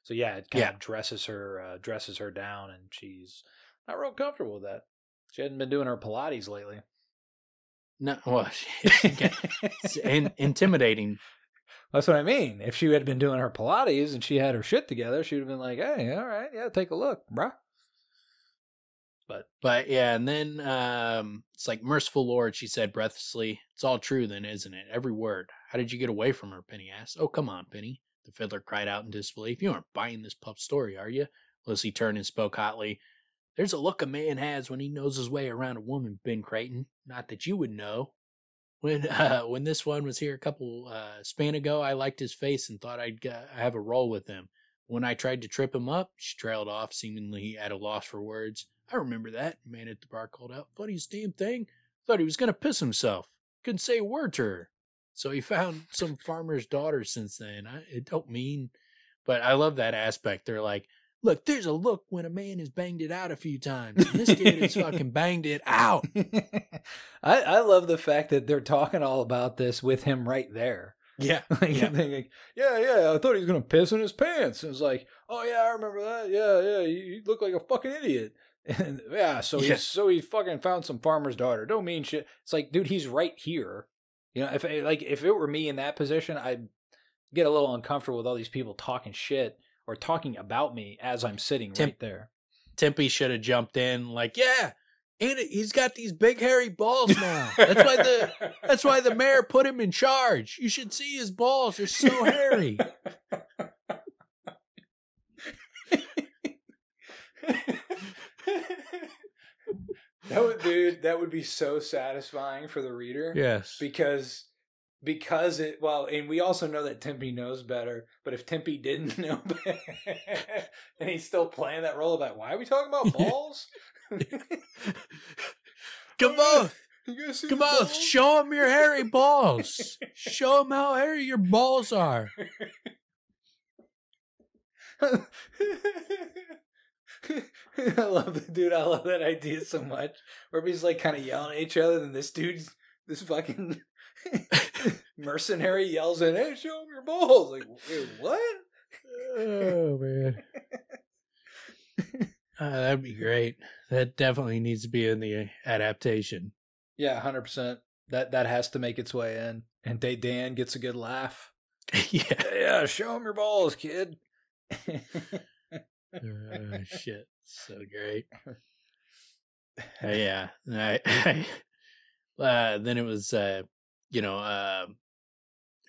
So yeah, it kind of dresses her down, and she's not real comfortable with that. She hadn't been doing her Pilates lately. No, well, it's intimidating. That's what I mean. If she had been doing her Pilates and she had her shit together, she would have been like, hey, all right, yeah, take a look, bruh. But yeah, and then it's like, merciful Lord, she said breathlessly, it's all true then, isn't it? Every word. How did you get away from her? Penny asked. Oh, come on, Penny. The fiddler cried out in disbelief. You aren't buying this pup story, are you? Losi turned and spoke hotly. There's a look a man has when he knows his way around a woman, Ben Creighton. Not that you would know. When this one was here a couple span ago, I liked his face and thought I'd have a roll with him. When I tried to trip him up, she trailed off, seemingly at a loss for words. I remember that, the man at the bar called out. Funniest damn thing. Thought he was going to piss himself. Couldn't say a word to her. So he found some farmer's daughter since then. It don't mean... But I love that aspect. They're like, look, there's a look when a man has banged it out a few times. And this dude has fucking banged it out. I love the fact that they're talking all about this with him right there. Yeah. Like, yeah, I thought he was going to piss in his pants. And it's like, oh, yeah, I remember that. Yeah, you look like a fucking idiot. And so he fucking found some farmer's daughter. Don't mean shit. It's like, dude, he's right here. You know, if it were me in that position, I'd get a little uncomfortable with all these people talking shit or talking about me as I'm sitting right there. Tempe should have jumped in like, yeah, and he's got these big hairy balls now. That's why the mayor put him in charge. You should see his balls; they're so hairy. That would be so satisfying for the reader. Yes, because and we also know that Tempe knows better, but if Tempe didn't know better and he's still playing that role about, why are we talking about balls? Kvothe, show him your hairy balls. Show him how hairy your balls are. I love that idea so much. Where everybody's like kind of yelling at each other, and this fucking mercenary yells in, hey, show him your balls. Like, wait, what? Oh, man. That'd be great. That definitely needs to be in the adaptation. Yeah, 100%. That has to make its way in. And Dan gets a good laugh. Yeah, show him your balls, kid. Shit. So great. Yeah. Then it was,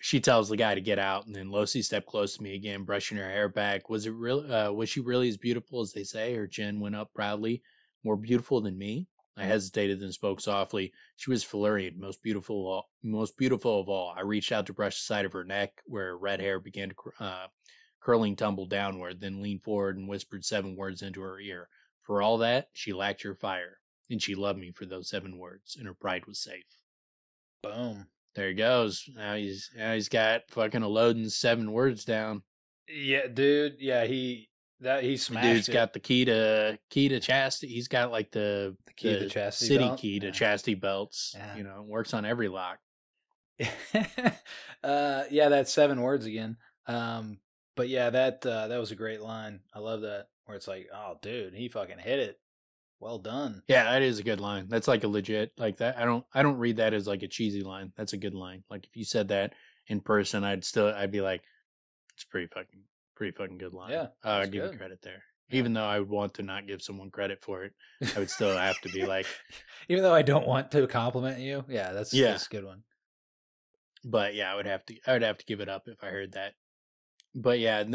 she tells the guy to get out, and then Losi stepped close to me again, brushing her hair back. Was she really as beautiful as they say? Her chin went up proudly. More beautiful than me? I hesitated, then spoke softly. She was Felurian, most beautiful of all. I reached out to brush the side of her neck, where her red hair began to curling tumble downward, then leaned forward and whispered 7 words into her ear. For all that, she lacked your fire, and she loved me for those 7 words, and her pride was safe. Boom. There he goes. Now he's got fucking loading 7 words down. Yeah, dude. Yeah, he smashed. The dude's got the key to chastity. He's got like the key to chastity city belt? key to chastity belts. Yeah. Works on every lock. Yeah, that's 7 words again. But yeah, that was a great line. I love that. Where it's like, oh, dude, he fucking hit it. Well done. Yeah, that is a good line. That's like a legit like that. I don't read that as like a cheesy line. That's a good line. Like if you said that in person, I'd be like, it's pretty fucking good line. Yeah, I'd give you credit there. Yeah. Even though I would want to not give someone credit for it, I would still have to be like, even though I don't want to compliment you. Yeah, that's a good one. But yeah, I would have to give it up if I heard that. But yeah, and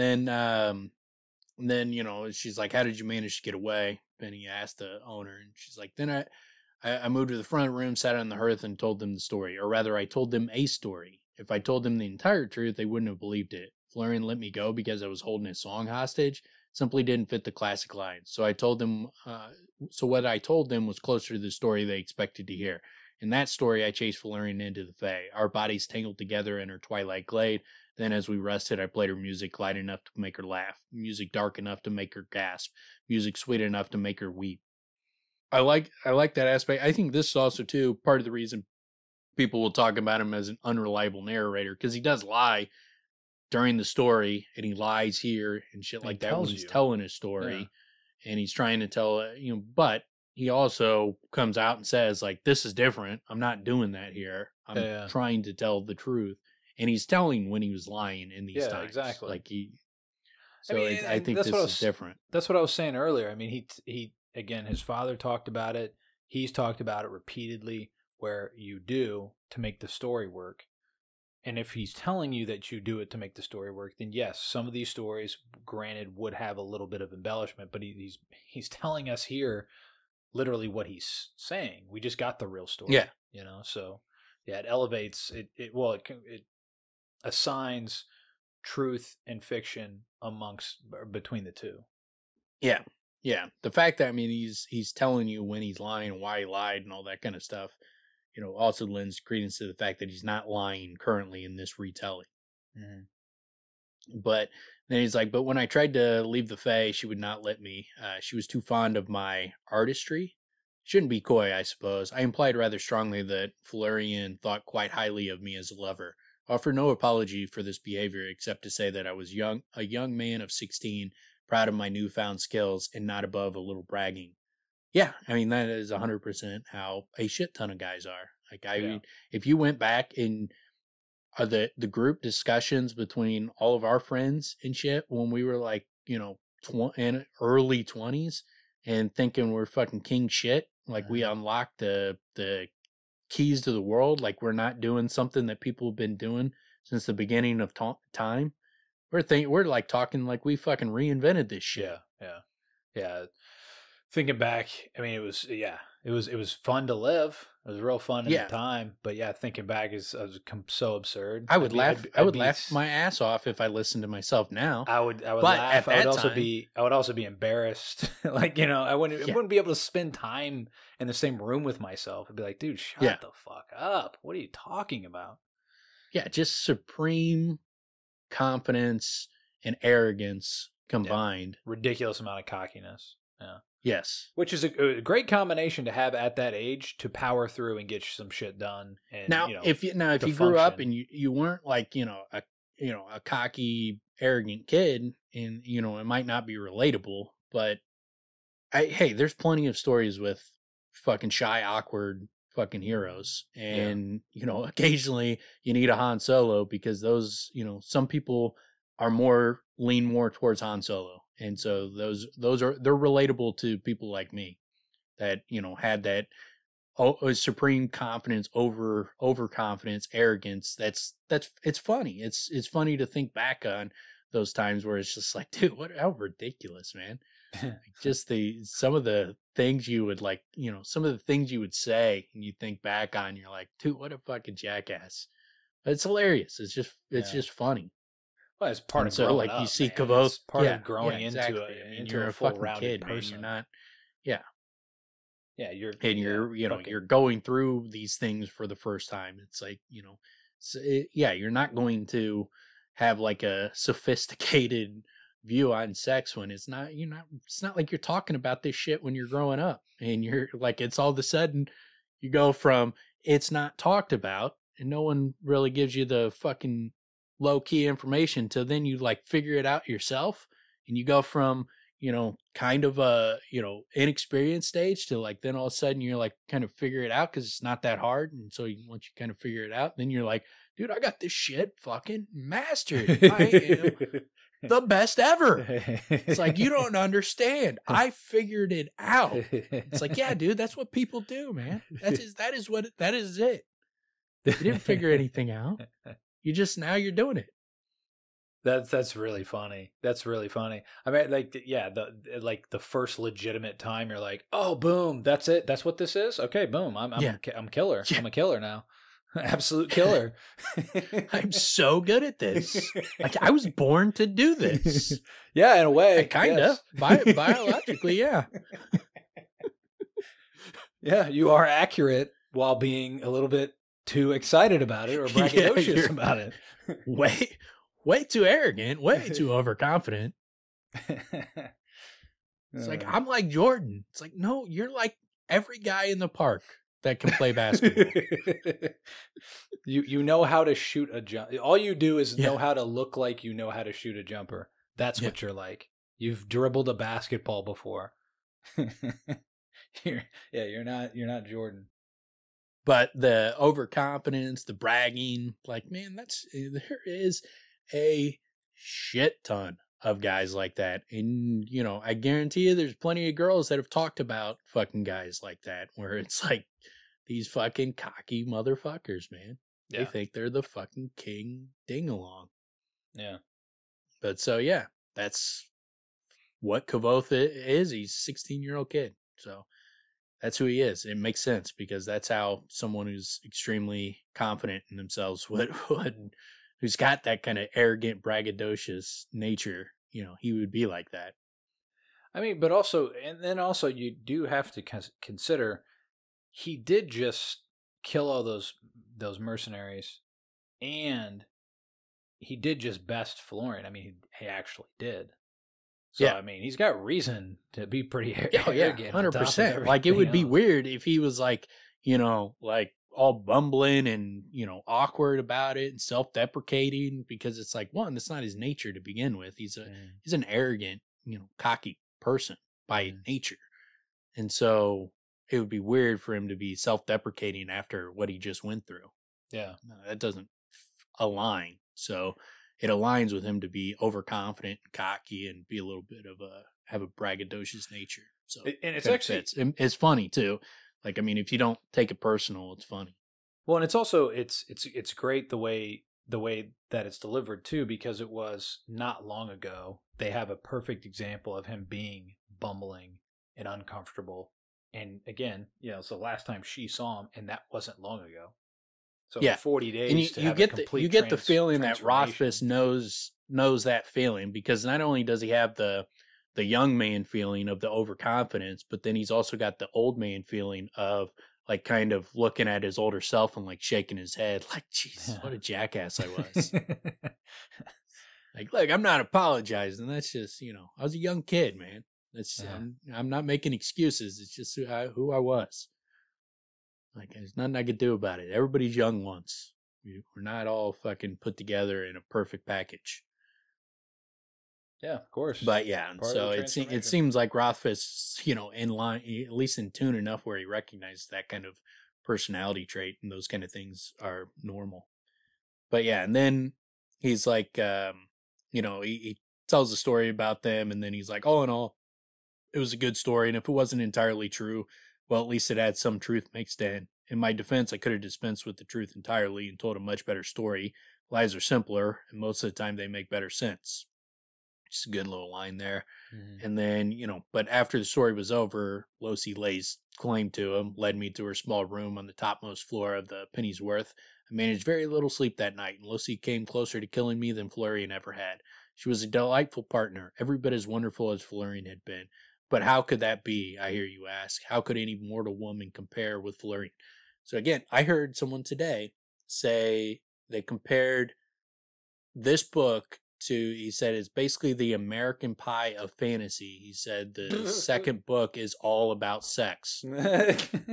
then she's like, how did you manage to get away? And he asked the owner, and she's like, then I moved to the front room, sat on the hearth, and told them the story. Or rather, I told them a story. If I told them the entire truth, they wouldn't have believed it. Felurian let me go because I was holding his song hostage. Simply didn't fit the classic lines. So what I told them was closer to the story they expected to hear. In that story, I chased Felurian into the Cthaeh. Our bodies tangled together in her twilight glade. Then as we rested, I played her music light enough to make her laugh, music dark enough to make her gasp, music sweet enough to make her weep. I like that aspect. I think this is also, too, part of the reason people will talk about him as an unreliable narrator, because he does lie during the story, and he lies here and shit like that when he's telling his story, and he's trying to tell, but he also comes out and says, like, this is different. I'm not doing that here. I'm trying to tell the truth. And he's telling when he was lying in these times. Exactly. Like I think this is different. That's what I was saying earlier. I mean, he again, his father talked about it. He's talked about it repeatedly, where you do to make the story work. And if he's telling you that you do it to make the story work, then yes, some of these stories, granted, would have a little bit of embellishment, but he's telling us here literally what he's saying. We just got the real story. Yeah. So yeah, it elevates it assigns truth and fiction between the two. Yeah. The fact that he's telling you when he's lying and why he lied and all that kind of stuff, also lends credence to the fact that he's not lying currently in this retelling. Mm-hmm. But then he's like, but when I tried to leave the Cthaeh, she would not let me. She was too fond of my artistry. Shouldn't be coy, I suppose. I implied rather strongly that Felurian thought quite highly of me as a lover. Offer no apology for this behavior except to say that I was a young man of 16, proud of my newfound skills, and not above a little bragging. Yeah, that is 100% how a shit ton of guys are. Like, if you went back in the group discussions between all of our friends and shit when we were like, in early 20s and thinking we're fucking king shit, like we unlocked the keys to the world, like we're not doing something that people have been doing since the beginning of time. We're like talking like we fucking reinvented this shit. Yeah. Thinking back, it was fun to live. It was real fun at the time, but yeah, thinking back is so absurd. I would laugh my ass off if I listened to myself now. I would laugh. I would also be embarrassed. Like, I wouldn't be able to spend time in the same room with myself. I'd be like, dude, shut the fuck up. What are you talking about? Yeah, just supreme confidence and arrogance combined. Ridiculous amount of cockiness. Yeah. Yes. Which is a great combination to have at that age to power through and get some shit done. And, if you grew up and you weren't like, a cocky, arrogant kid, and, it might not be relatable, but there's plenty of stories with fucking shy, awkward fucking heroes. And, occasionally you need a Han Solo because those, some people are lean more towards Han Solo. And so they're relatable to people like me. that, you know, had that supreme confidence, overconfidence, arrogance. It's funny. It's funny to think back on those times where it's just like, dude, how ridiculous, man. Just some of the things you would like, you know, some of the things you would say and you think back on, you're like, dude, what a fucking jackass. It's hilarious. It's just funny. Well, it's part of so growing like up, you see man. Kvothe, It's part of growing exactly. into you're a a full fucking rounded kid, person. man. You're not, yeah, you're you know, fucking, you're going through these things for the first time. It's like, you know, you're not going to have like a sophisticated view on sex when it's not like you're talking about this shit when you're growing up, and you're like, it's all of a sudden you go from it's not talked about and no one really gives you the fucking low key information to then you like figure it out yourself, and you go from, you know, kind of a, you know, inexperienced stage to like, then all of a sudden you're like kind of figure it out because it's not that hard. And so once you kind of figure it out, then you're like, dude, I got this shit fucking mastered. I am the best ever. It's like, you don't understand. I figured it out. It's like, yeah, dude, that's what people do, man. That is it. You didn't figure anything out. Now you're doing it. That's really funny. That's really funny. I mean, like, yeah, the first legitimate time you're like, oh, boom, that's it. That's what this is. Okay, boom. I'm killer. Yeah. I'm a killer now. Absolute killer. I'm so good at this. Like, I was born to do this. Yeah, in a way. Kind of. Yes. Biologically, yeah. Yeah, you are accurate while being a little bit too excited about it or braggadocious about it. Way too arrogant, way too overconfident. It's like, I'm like Jordan. It's like, no, you're like every guy in the park that can play basketball. You know how to shoot a jump. All you do is know how to look like you know how to shoot a jumper. That's what you're like. You've dribbled a basketball before. You're not Jordan. But the overconfidence, the bragging, like, man, there is a shit ton of guys like that. And, you know, I guarantee you there's plenty of girls that have talked about fucking guys like that, where it's like these fucking cocky motherfuckers, man. Yeah. They think they're the fucking king ding-along. Yeah. But so, yeah, that's what Kvothe is. He's a 16-year-old kid. So that's who he is. It makes sense because that's how someone who's extremely confident in themselves who's got that kind of arrogant, braggadocious nature, you know, he would be like that. I mean, but also, and then also you do have to consider he did just kill all those mercenaries, and he did just best Felurian. I mean, he actually did. So, yeah. I mean, he's got reason to be pretty arrogant. 100%. Like, it would be weird if he was like, you know, like all bumbling and, you know, awkward about it and self-deprecating, because it's like, one, that's not his nature to begin with. He's an arrogant, you know, cocky person by nature. And so it would be weird for him to be self-deprecating after what he just went through. Yeah. That doesn't align. So it aligns with him to be overconfident and cocky and be a little bit of have a braggadocious nature. So, and it's actually, it's funny too. Like, I mean, if you don't take it personal, it's funny. Well, and it's also, it's great the way that it's delivered too, because it was not long ago. They have a perfect example of him being bumbling and uncomfortable. And again, you know, it's the last time she saw him, and that wasn't long ago. So yeah, 40 days. And you get the feeling that Rothfuss knows that feeling, because not only does he have the young man feeling of the overconfidence, but then he's also got the old man feeling of like kind of looking at his older self and like shaking his head like, Jesus, what a jackass I was. Like, look, I'm not apologizing. That's just, you know, I was a young kid, man. That's I'm not making excuses. It's just who I was. Like, there's nothing I could do about it. Everybody's young once. We're not all fucking put together in a perfect package. Yeah, of course. But yeah, so it seems like Rothfuss, you know, in line, at least in tune enough where he recognizes that kind of personality trait and those kind of things are normal. But yeah, and then he's like, you know, he tells a story about them, and then he's like, all in all, it was a good story, and if it wasn't entirely true, Well, at least it had some truth mixed in. In my defense, I could have dispensed with the truth entirely and told a much better story. Lies are simpler, and most of the time they make better sense. Just a good little line there. Mm-hmm. And then, but after the story was over, Losi lays claim to him, led me to her small room on the topmost floor of the Pennyworth. I managed very little sleep that night, and Losi came closer to killing me than Felurian ever had. She was a delightful partner, every bit as wonderful as Felurian had been. But how could that be, I hear you ask? How could any mortal woman compare with Felurian? So again, I heard someone today say they compared this book to, he said, it's basically the American Pie of fantasy. He said the second book is all about sex.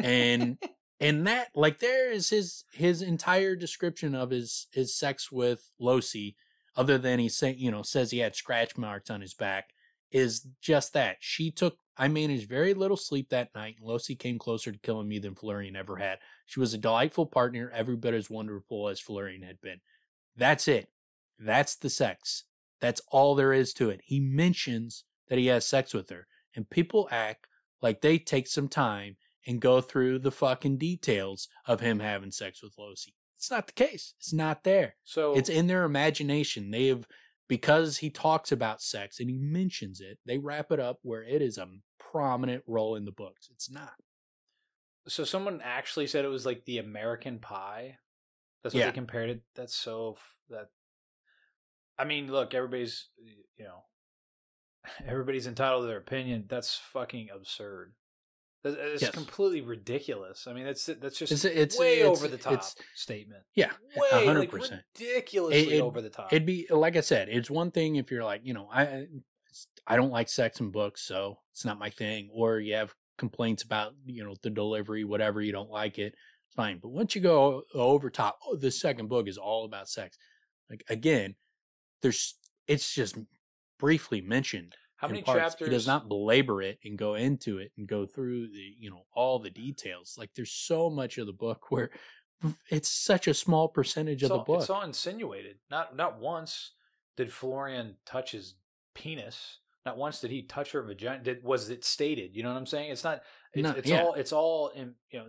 and that, like, there is his entire description of his sex with Losi, other than he says he had scratch marks on his back, is just that. I managed very little sleep that night, and Losi came closer to killing me than Felurian ever had. She was a delightful partner, every bit as wonderful as Felurian had been. That's it. That's the sex. That's all there is to it. He mentions that he has sex with her, and people act like they take some time and go through the fucking details of him having sex with Losi. It's not the case. It's not there. So it's in their imagination. Because he talks about sex and he mentions it, they wrap it up where it is a prominent role in the books. It's not. So someone actually said it was like the American Pie. That's what they compared it. That's so I mean, look, everybody's entitled to their opinion. That's fucking absurd. It's completely ridiculous. I mean, that's just it's way over the top statement. Yeah, way 100%. Like ridiculously over the top. It'd be, like I said, it's one thing if you're like, I don't like sex in books, so it's not my thing. Or you have complaints about the delivery, whatever, you don't like it, it's fine. But once you go over top, the second book is all about sex. Like, again, it's just briefly mentioned. How many parts. chapters? He does not belabor it and go into it and go through the, all the details. Like, there's so much of the book where it's such a small percentage of the book. It's all insinuated. Not once did Felurian touch his penis. Not once did he touch her vagina. Was it stated? You know what I'm saying? It's not. It's all.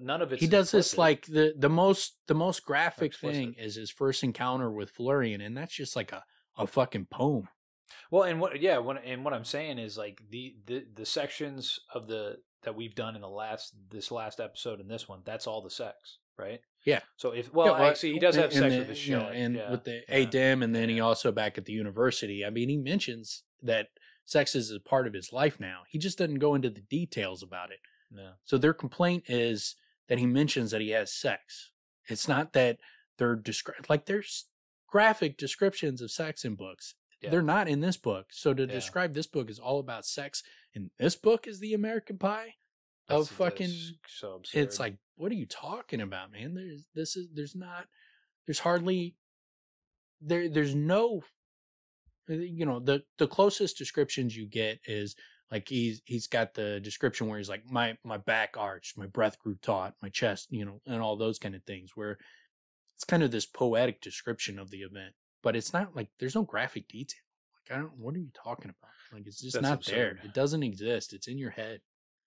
None of it. He does this like the most graphic thing is his first encounter with Felurian, and that's just like a fucking poem. Well, and what I'm saying is, like, the sections of that we've done in this last episode and this one, that's all the sex, right? Yeah. So actually he does have sex with the show, with the Adim, and then he also back at the university. I mean, he mentions that sex is a part of his life now. He just doesn't go into the details about it. No. So their complaint is that he mentions that he has sex. It's not that they're there's graphic descriptions of sex in books. Yeah. They're not in this book. So to describe this book is all about sex, and this book is the American Pie of fucking. So absurd. It's like, what are you talking about, man? There's no, the closest descriptions you get is like he's got the description where he's like, my back arched, my breath grew taut, my chest, and all those kind of things, where it's kind of this poetic description of the event. But it's not like there's no graphic detail. Like, what are you talking about? Like, it's just not absurd. There. It doesn't exist. It's in your head.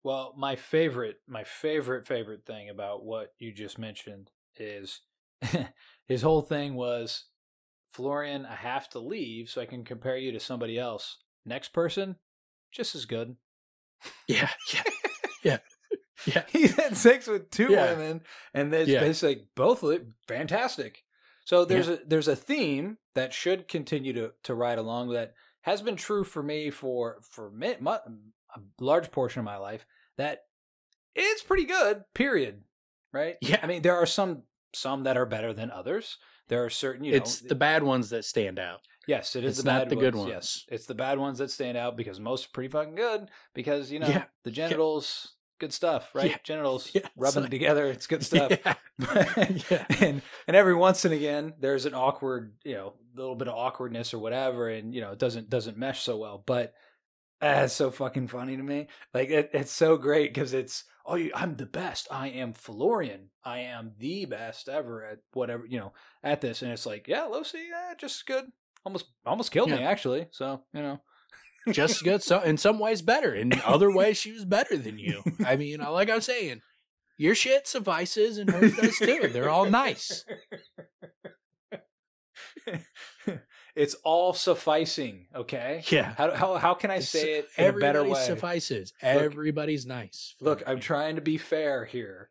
Well, my favorite thing about what you just mentioned is his whole thing was, Felurian, I have to leave so I can compare you to somebody else. Next person, just as good. Yeah. He had sex with two women, and it's basically both fantastic. So there's a theme that should continue to ride along that has been true for me for a large portion of my life, that it's pretty good, period. Right? Yeah. I mean, there are some that are better than others. There are certain, it's the bad ones that stand out. Yes, it is. It's not the good ones. Yes, it's the bad ones that stand out because most are pretty fucking good because, the genitals... Good stuff, right? Yeah. Genitals, yeah, rubbing it together. It's good stuff. Yeah. and every once and again, there's an awkward, little bit of awkwardness or whatever, and it doesn't mesh so well. But it's so fucking funny to me. Like it's so great because it's I'm the best. I am Felurian. I am the best ever at whatever at this. And it's like, Losi, just good. Almost killed me actually. So just good. So in some ways better. In other ways, she was better than you. I mean, like I'm saying, your shit suffices and hers does too. They're all nice. It's all sufficing, okay? Yeah. How can I say it in a better way? Everybody suffices. Everybody's nice. Look, I'm trying to be fair here.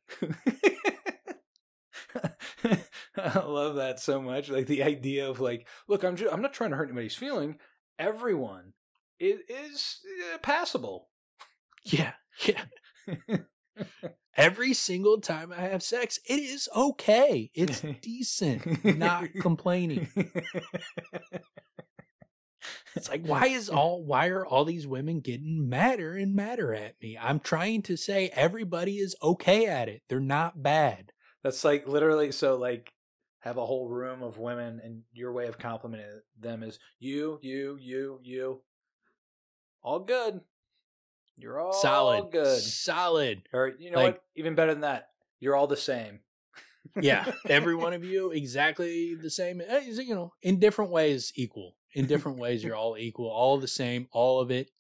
I love that so much. Like the idea of like, look, I'm not trying to hurt anybody's feeling. Everyone is passable. Yeah. Every single time I have sex, it is okay. It's decent. Not complaining. It's like, why are all these women getting madder and madder at me? I'm trying to say everybody is okay at it. They're not bad. That's like literally, so like have a whole room of women and your way of complimenting them is you. All good. You're all good. Solid. Or you know what? Even better than that. You're all the same. Yeah. Every one of you exactly the same. You know, in different ways equal. In different ways, you're all equal. All the same. All of it.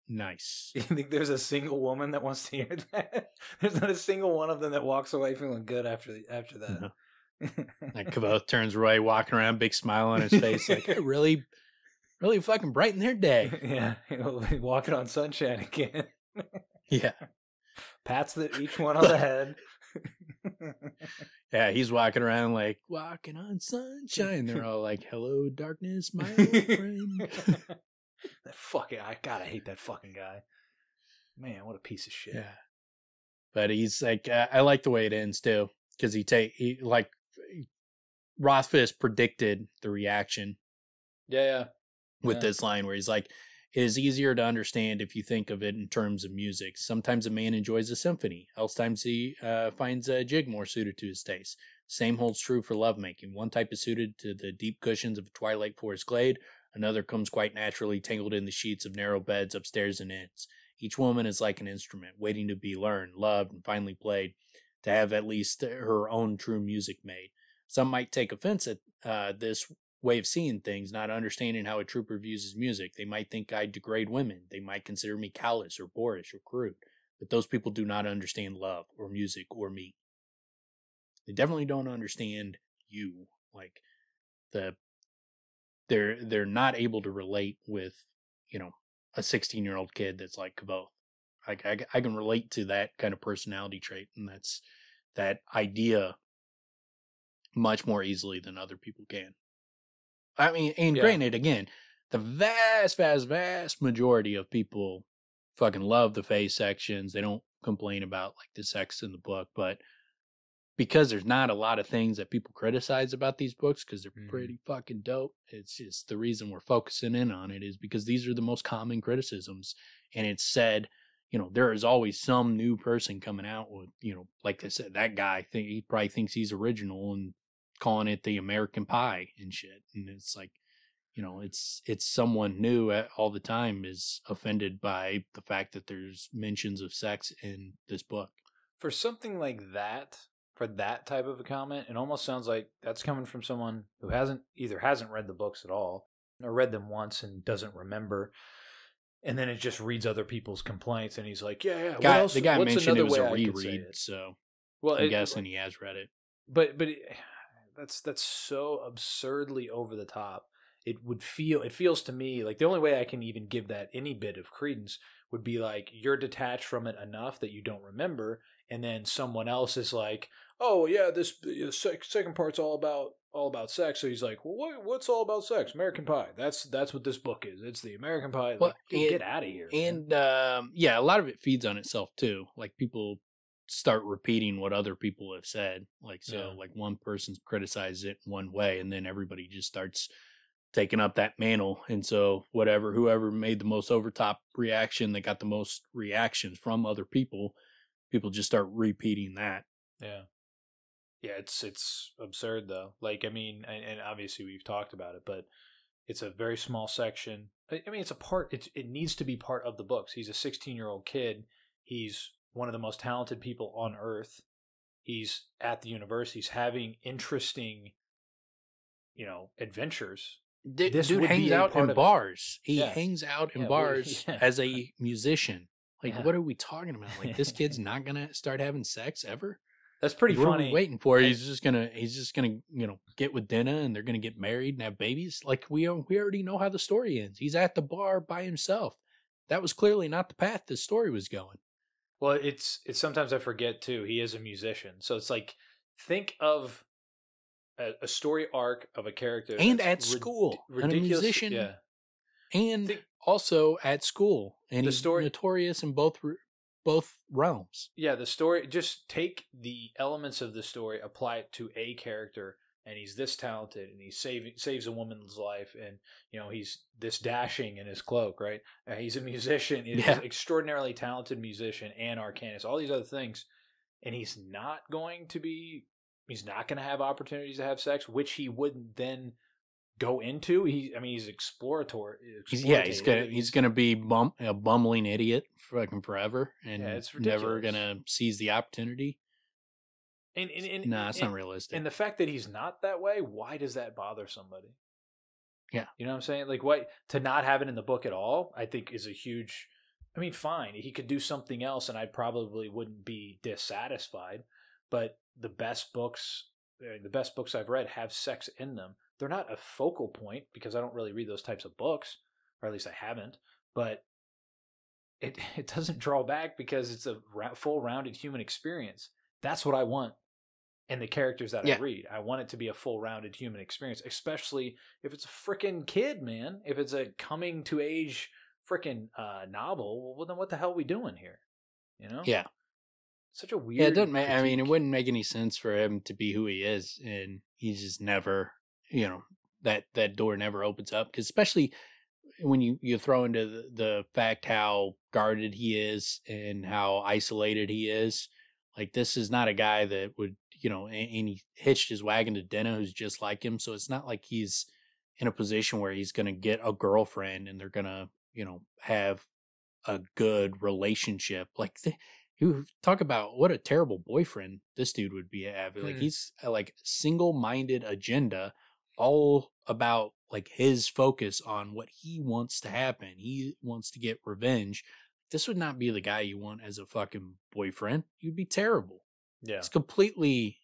Nice. You think there's a single woman that wants to hear that? There's not a single one of them that walks away feeling good after that. No. Like Kvothe turns away, walking around, big smile on his face, like really fucking brighten their day. Yeah, he'll be walking on sunshine again. Yeah, pats each one on the head. Yeah, he's walking around like walking on sunshine. They're all like, "Hello, darkness, my old friend." That fucking, I hate that fucking guy. Man, what a piece of shit. Yeah, but he's like, I like the way it ends too, because he like Rothfuss predicted the reaction. Yeah. With this line where he's like, it is easier to understand if you think of it in terms of music. Sometimes a man enjoys a symphony. Else times he finds a jig more suited to his taste. Same holds true for lovemaking. One type is suited to the deep cushions of a twilight forest glade. Another comes quite naturally tangled in the sheets of narrow beds upstairs and inns. Each woman is like an instrument, waiting to be learned, loved, and finally played, to have at least her own true music made. Some might take offense at this way of seeing things, not understanding how a trooper views his music. They might think I degrade women. They might consider me callous or boorish or crude. But those people do not understand love or music or me. They definitely don't understand you. Like they're not able to relate with, a 16-year-old kid that's like Kvothe. Like I can relate to that kind of personality trait, and that's that idea much more easily than other people can. I mean, and granted, again, the vast majority of people fucking love the face sections. They don't complain about like the sex in the book, but because there's not a lot of things that people criticize about these books because they're pretty fucking dope. It's just the reason we're focusing in on it is because these are the most common criticisms. And it's said, there is always some new person coming out with, like I said, that guy, he probably thinks he's original and calling it the American Pie and shit. And it's like, it's someone new all the time is offended by the fact that there's mentions of sex in this book. For something like that, for that type of a comment, it almost sounds like that's coming from someone who hasn't read the books at all or read them once and doesn't remember. And then it just reads other people's complaints and he's like, yeah. The guy mentioned it was a reread, so I'm guessing he has read it. But that's so absurdly over the top. It feels to me like the only way I can even give that any bit of credence would be like you're detached from it enough that you don't remember, and then someone else is like, oh yeah, this second part's all about sex. So he's like, well, what's all about sex? American Pie. That's what this book is. It's the American Pie. Well, get out of here. And a lot of it feeds on itself too. Like people start repeating what other people have said. Like like one person criticizes it one way, and then everybody just starts taking up that mantle. And so whoever made the most overtop reaction that got the most reactions from other people just start repeating that. Yeah, it's absurd though. Like, I mean, and obviously we've talked about it, but it's a very small section. I mean, it needs to be part of the books. He's a 16-year-old kid. He's one of the most talented people on earth. He's at the university. He's having interesting, adventures. Dude hangs out in bars. He hangs out in bars yeah. as a musician. Like, Yeah. what are we talking about? Like, this kid's not gonna start having sex ever? That's pretty What funny. are we waiting for? He's just gonna, get with Dinah and they're gonna get married and have babies. Like, we already know how the story ends. He's at the bar by himself. That was clearly not the path the story was going. Well, it's sometimes I forget too. He is a musician, so it's like, think of a story arc of a character And at school, and a musician. Yeah. And also at school, and The he's story- notorious in both realms. Yeah, the story, just take the elements of the story, apply it to a character, and he's this talented, and he saves a woman's life, and he's this dashing in his cloak, right? He's a musician, he's an extraordinarily talented musician and arcanist, all these other things, and he's not going to have opportunities to have sex, which he wouldn't then go into. He's exploratory. He's gonna be a bumbling idiot fucking forever, and it's ridiculous. never gonna seize the opportunity. And it's not realistic. And the fact that he's not that way, why does that bother somebody? Yeah, you know what I'm saying? Like, what, to not have it in the book at all, I think is a huge. I mean, fine, he could do something else, and I probably wouldn't be dissatisfied. But the best books I've read have sex in them. They're not a focal point because I don't really read those types of books, or at least I haven't. But it doesn't draw back because it's a full rounded human experience. That's what I want in the characters that I read. I want it to be a full rounded human experience, especially if it's a freaking kid, man. If it's a coming to age freaking novel, well, then what the hell are we doing here? Yeah. Such a weird. Yeah, it doesn't make. I mean, it wouldn't make any sense for him to be who he is, and he's just never. That door never opens up, because especially when you throw into the fact how guarded he is and how isolated he is. Like, this is not a guy that would, and he hitched his wagon to Dinah, who's just like him. So it's not like he's in a position where he's going to get a girlfriend and they're going to, have a good relationship. Like, you talk about what a terrible boyfriend this dude would be having. Like, he's like single-minded agenda, all about like his focus on what he wants to happen. He wants to get revenge. This would not be the guy you want as a fucking boyfriend. You'd be terrible. Yeah. He's completely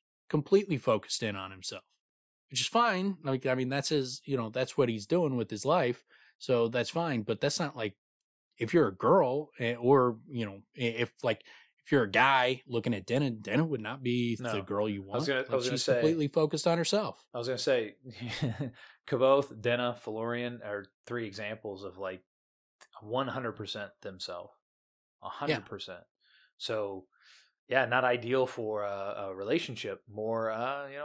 focused in on himself, which is fine. Like, I mean, that's his, that's what he's doing with his life. So that's fine. But that's not like, if you're a girl or, if you're a guy looking at Dinah would not be the girl you want. She's completely focused on herself. I was going to say, Kvothe, Dinah, Felurian are 3 examples of like 100% themselves. 100%. So, yeah, not ideal for a relationship. More,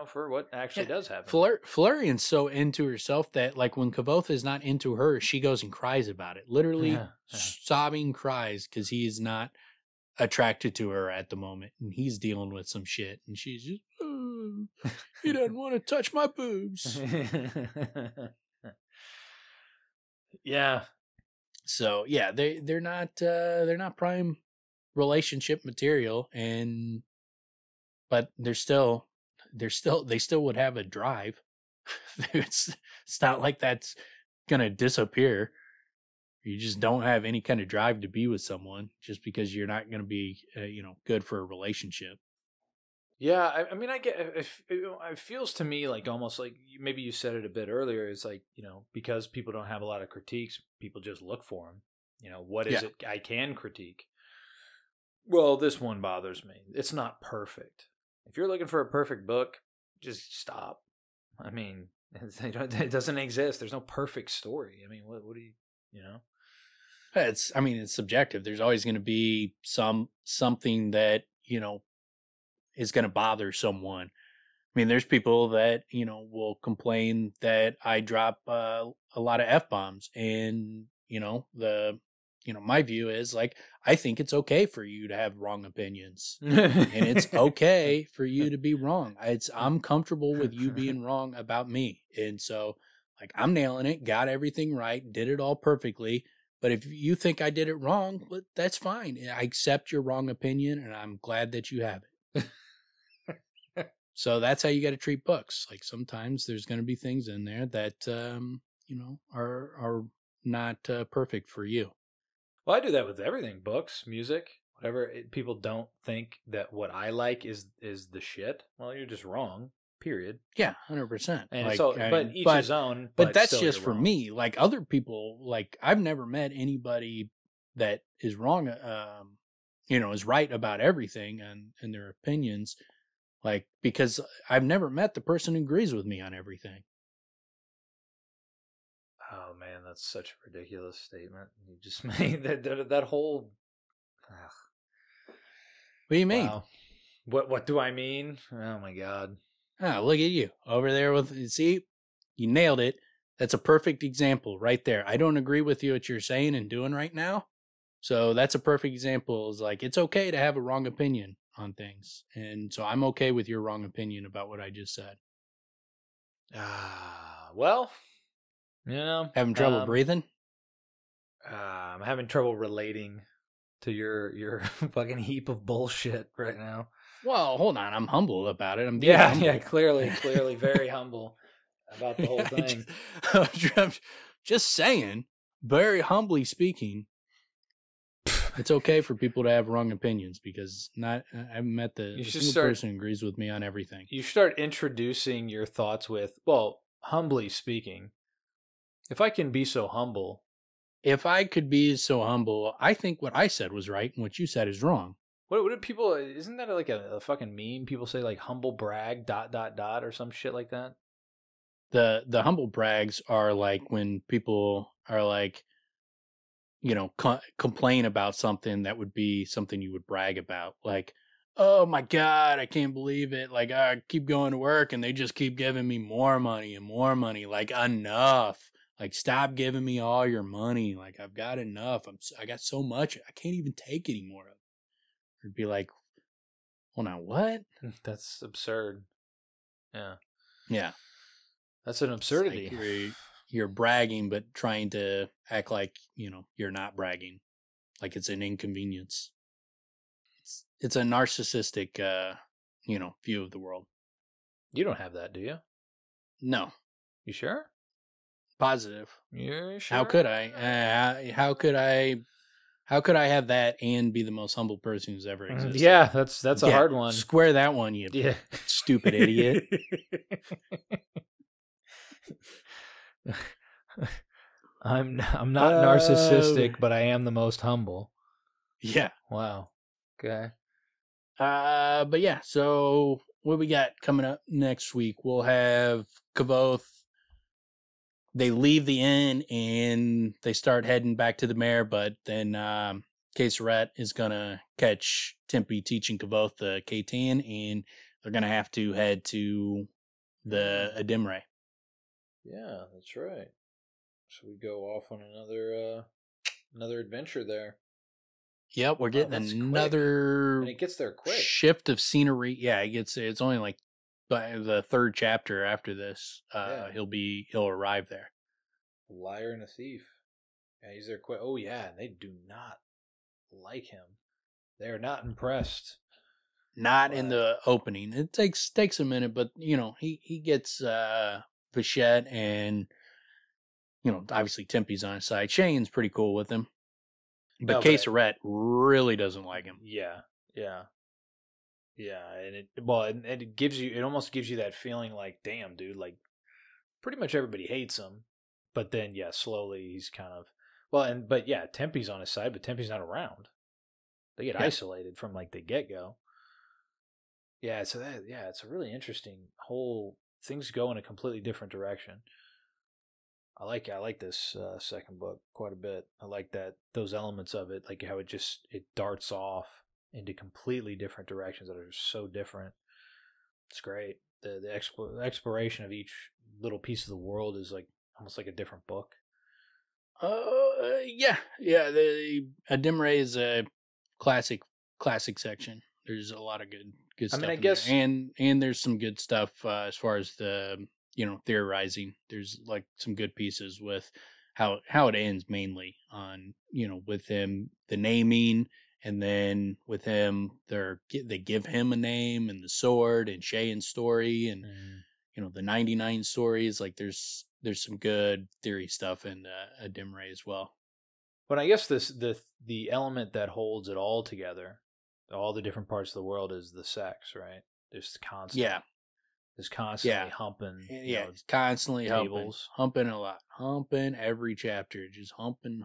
for what actually does happen. Felurian's so into herself that, like, when Kvothe is not into her, she goes and cries about it. Literally sobbing cries because he is not attracted to her at the moment, and he's dealing with some shit, and she's just, he doesn't want to touch my boobs. Yeah. So yeah, they're not prime relationship material, but they still would have a drive. It's not like that's gonna disappear. You just don't have any kind of drive to be with someone just because you're not going to be, good for a relationship. Yeah, I mean, I get it feels to me like almost like maybe you said it a bit earlier. It's like, because people don't have a lot of critiques, people just look for them. What is it I can critique? Well, this one bothers me. It's not perfect. If you're looking for a perfect book, just stop. I mean, it doesn't exist. There's no perfect story. I mean, what do you? It's subjective. There's always going to be something that, is going to bother someone. I mean, there's people that, will complain that I drop a lot of F-bombs, and, my view is like, I think it's okay for you to have wrong opinions, and it's okay for you to be wrong. I'm comfortable with you being wrong about me. And so, like, I'm nailing it, got everything right, did it all perfectly. But if you think I did it wrong, that's fine. I accept your wrong opinion, and I'm glad that you have it. So that's how you got to treat books. Like, sometimes there's going to be things in there that, are not perfect for you. Well, I do that with everything, books, music, whatever. People don't think that what I like is the shit. Well, you're just wrong. Period. Yeah, 100%. And but each his own. But that's still just you're for wrong. me. Like other people, like I've never met anybody that is wrong. Is right about everything and their opinions. Like because I've never met the person who agrees with me on everything. Oh man, that's such a ridiculous statement. You just made that whole. Ugh. What do you mean? Wow. What do I mean? Oh my god. Oh, look at you over there see, you nailed it. That's a perfect example right there. I don't agree with you what you're saying and doing right now. So that's a perfect example. Is like, it's okay to have a wrong opinion on things. And so I'm okay with your wrong opinion about what I just said. Well, having trouble breathing? I'm having trouble relating to your fucking heap of bullshit right now. Well, hold on. I'm humble about it. I'm being humble. Clearly very humble about the whole thing. I'm just saying, very humbly speaking, it's okay for people to have wrong opinions because I haven't met the single person who agrees with me on everything. You start introducing your thoughts with, well, humbly speaking. If I can be so humble. If I could be so humble, I think what I said was right and what you said is wrong. What do people, isn't that like a fucking meme? People say like humble brag ... or some shit like that. The humble brags are like when people are like, complain about something that would be something you would brag about. Like, oh my God, I can't believe it. Like, I keep going to work and they just keep giving me more money and more money. Like, enough. Like, stop giving me all your money. Like, I've got enough. I got so much. I can't even take any more of it. It'd be like, well, now what? That's absurd. Yeah. Yeah. That's an absurdity. Like you're bragging, but trying to act like, you're not bragging. Like it's an inconvenience. It's a narcissistic, view of the world. You don't have that, do you? No. You sure? Positive. You're sure? How could I? How could I have that and be the most humble person who's ever existed? Yeah, that's a hard one. Square that one, you stupid idiot. I'm not narcissistic, but I am the most humble. Yeah. Wow. Okay. But yeah, so what we got coming up next week? We'll have Kvothe. They leave the inn and they start heading back to the mayor, but then Cthaeh is gonna catch Tempe teaching Kvothe the Cthaeh, and they're gonna have to head to the Adimre. Yeah, that's right. So we go off on another adventure there. Yep, we're getting another and it gets there quick. Shift of scenery. Yeah, it's only like by the third chapter after this. He'll arrive there. A liar and a thief. Yeah, he's there quick. Oh yeah, and they do not like him. They're not impressed. Not in the opening. It takes a minute, but he gets Vachette and obviously Tempe's on his side. Shane's pretty cool with him. But Cthaeh really doesn't like him. Yeah. And it almost gives you that feeling like, damn, dude, like pretty much everybody hates him. But then slowly he's kind of but Tempe's on his side, but Tempe's not around. They get isolated from like the get-go. Yeah, so it's a really interesting whole things go in a completely different direction. I like this second book quite a bit. I like those elements of it, like how it darts off into completely different directions that are so different. It's great. The exploration of each little piece of the world is like almost like a different book. Yeah. The Adimre is a classic section. There's a lot of good stuff. I mean, I guess, and there's some good stuff as far as the theorizing. There's like some good pieces with how it ends mainly on with him, the naming, and then with him they give him a name and the sword and Shane's story and the 99 stories. Like there's there's some good theory stuff in a dim ray as well. But I guess the element that holds it all together, all the different parts of the world, is the sex, right? There's constant. Yeah. There's constantly humping. Yeah, it's constantly tables. Humping a lot. Humping every chapter. Just humping.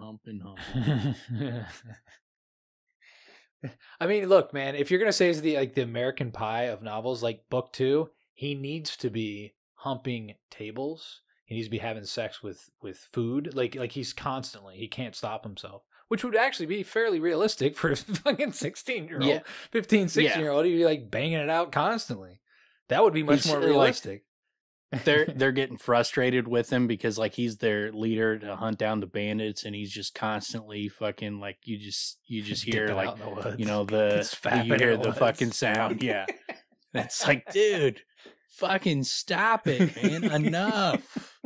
I mean, look, man, if you're going to say it's the American Pie of novels, like book 2, he needs to be humping tables. He needs to be having sex with food. Like he's constantly, he can't stop himself, which would actually be fairly realistic for a fucking 16-year-old, 15, 16-year-old. He'd be like banging it out constantly. That would be much more realistic. They're getting frustrated with him because like he's their leader to hunt down the bandits, and he's just constantly fucking like you just hear like you know you hear the fucking sound. Yeah, that's like, dude, fucking stop it, man! Enough.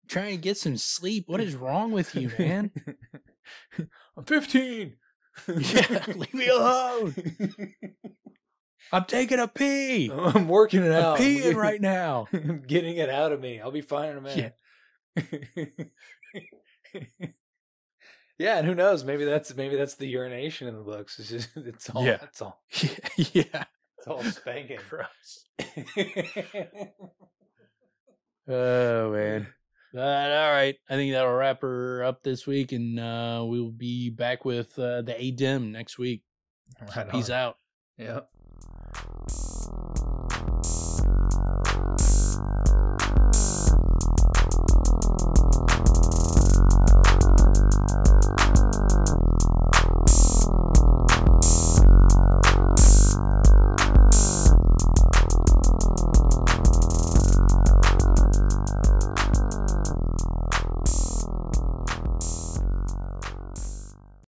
Trying to get some sleep. What is wrong with you, man? I'm 15. Yeah, leave me alone. I'm taking a pee. I'm working it out. I'm peeing right now. I'm getting it out of me. I'll be fine in a minute. Yeah, and who knows? Maybe that's the urination in the books. It's just it's all. Yeah. It's all. Yeah. It's all spanking. Gross. Oh man. But all right. I think that'll wrap her up this week, and we'll be back with the ADIM next week. Right Peace out. Yep.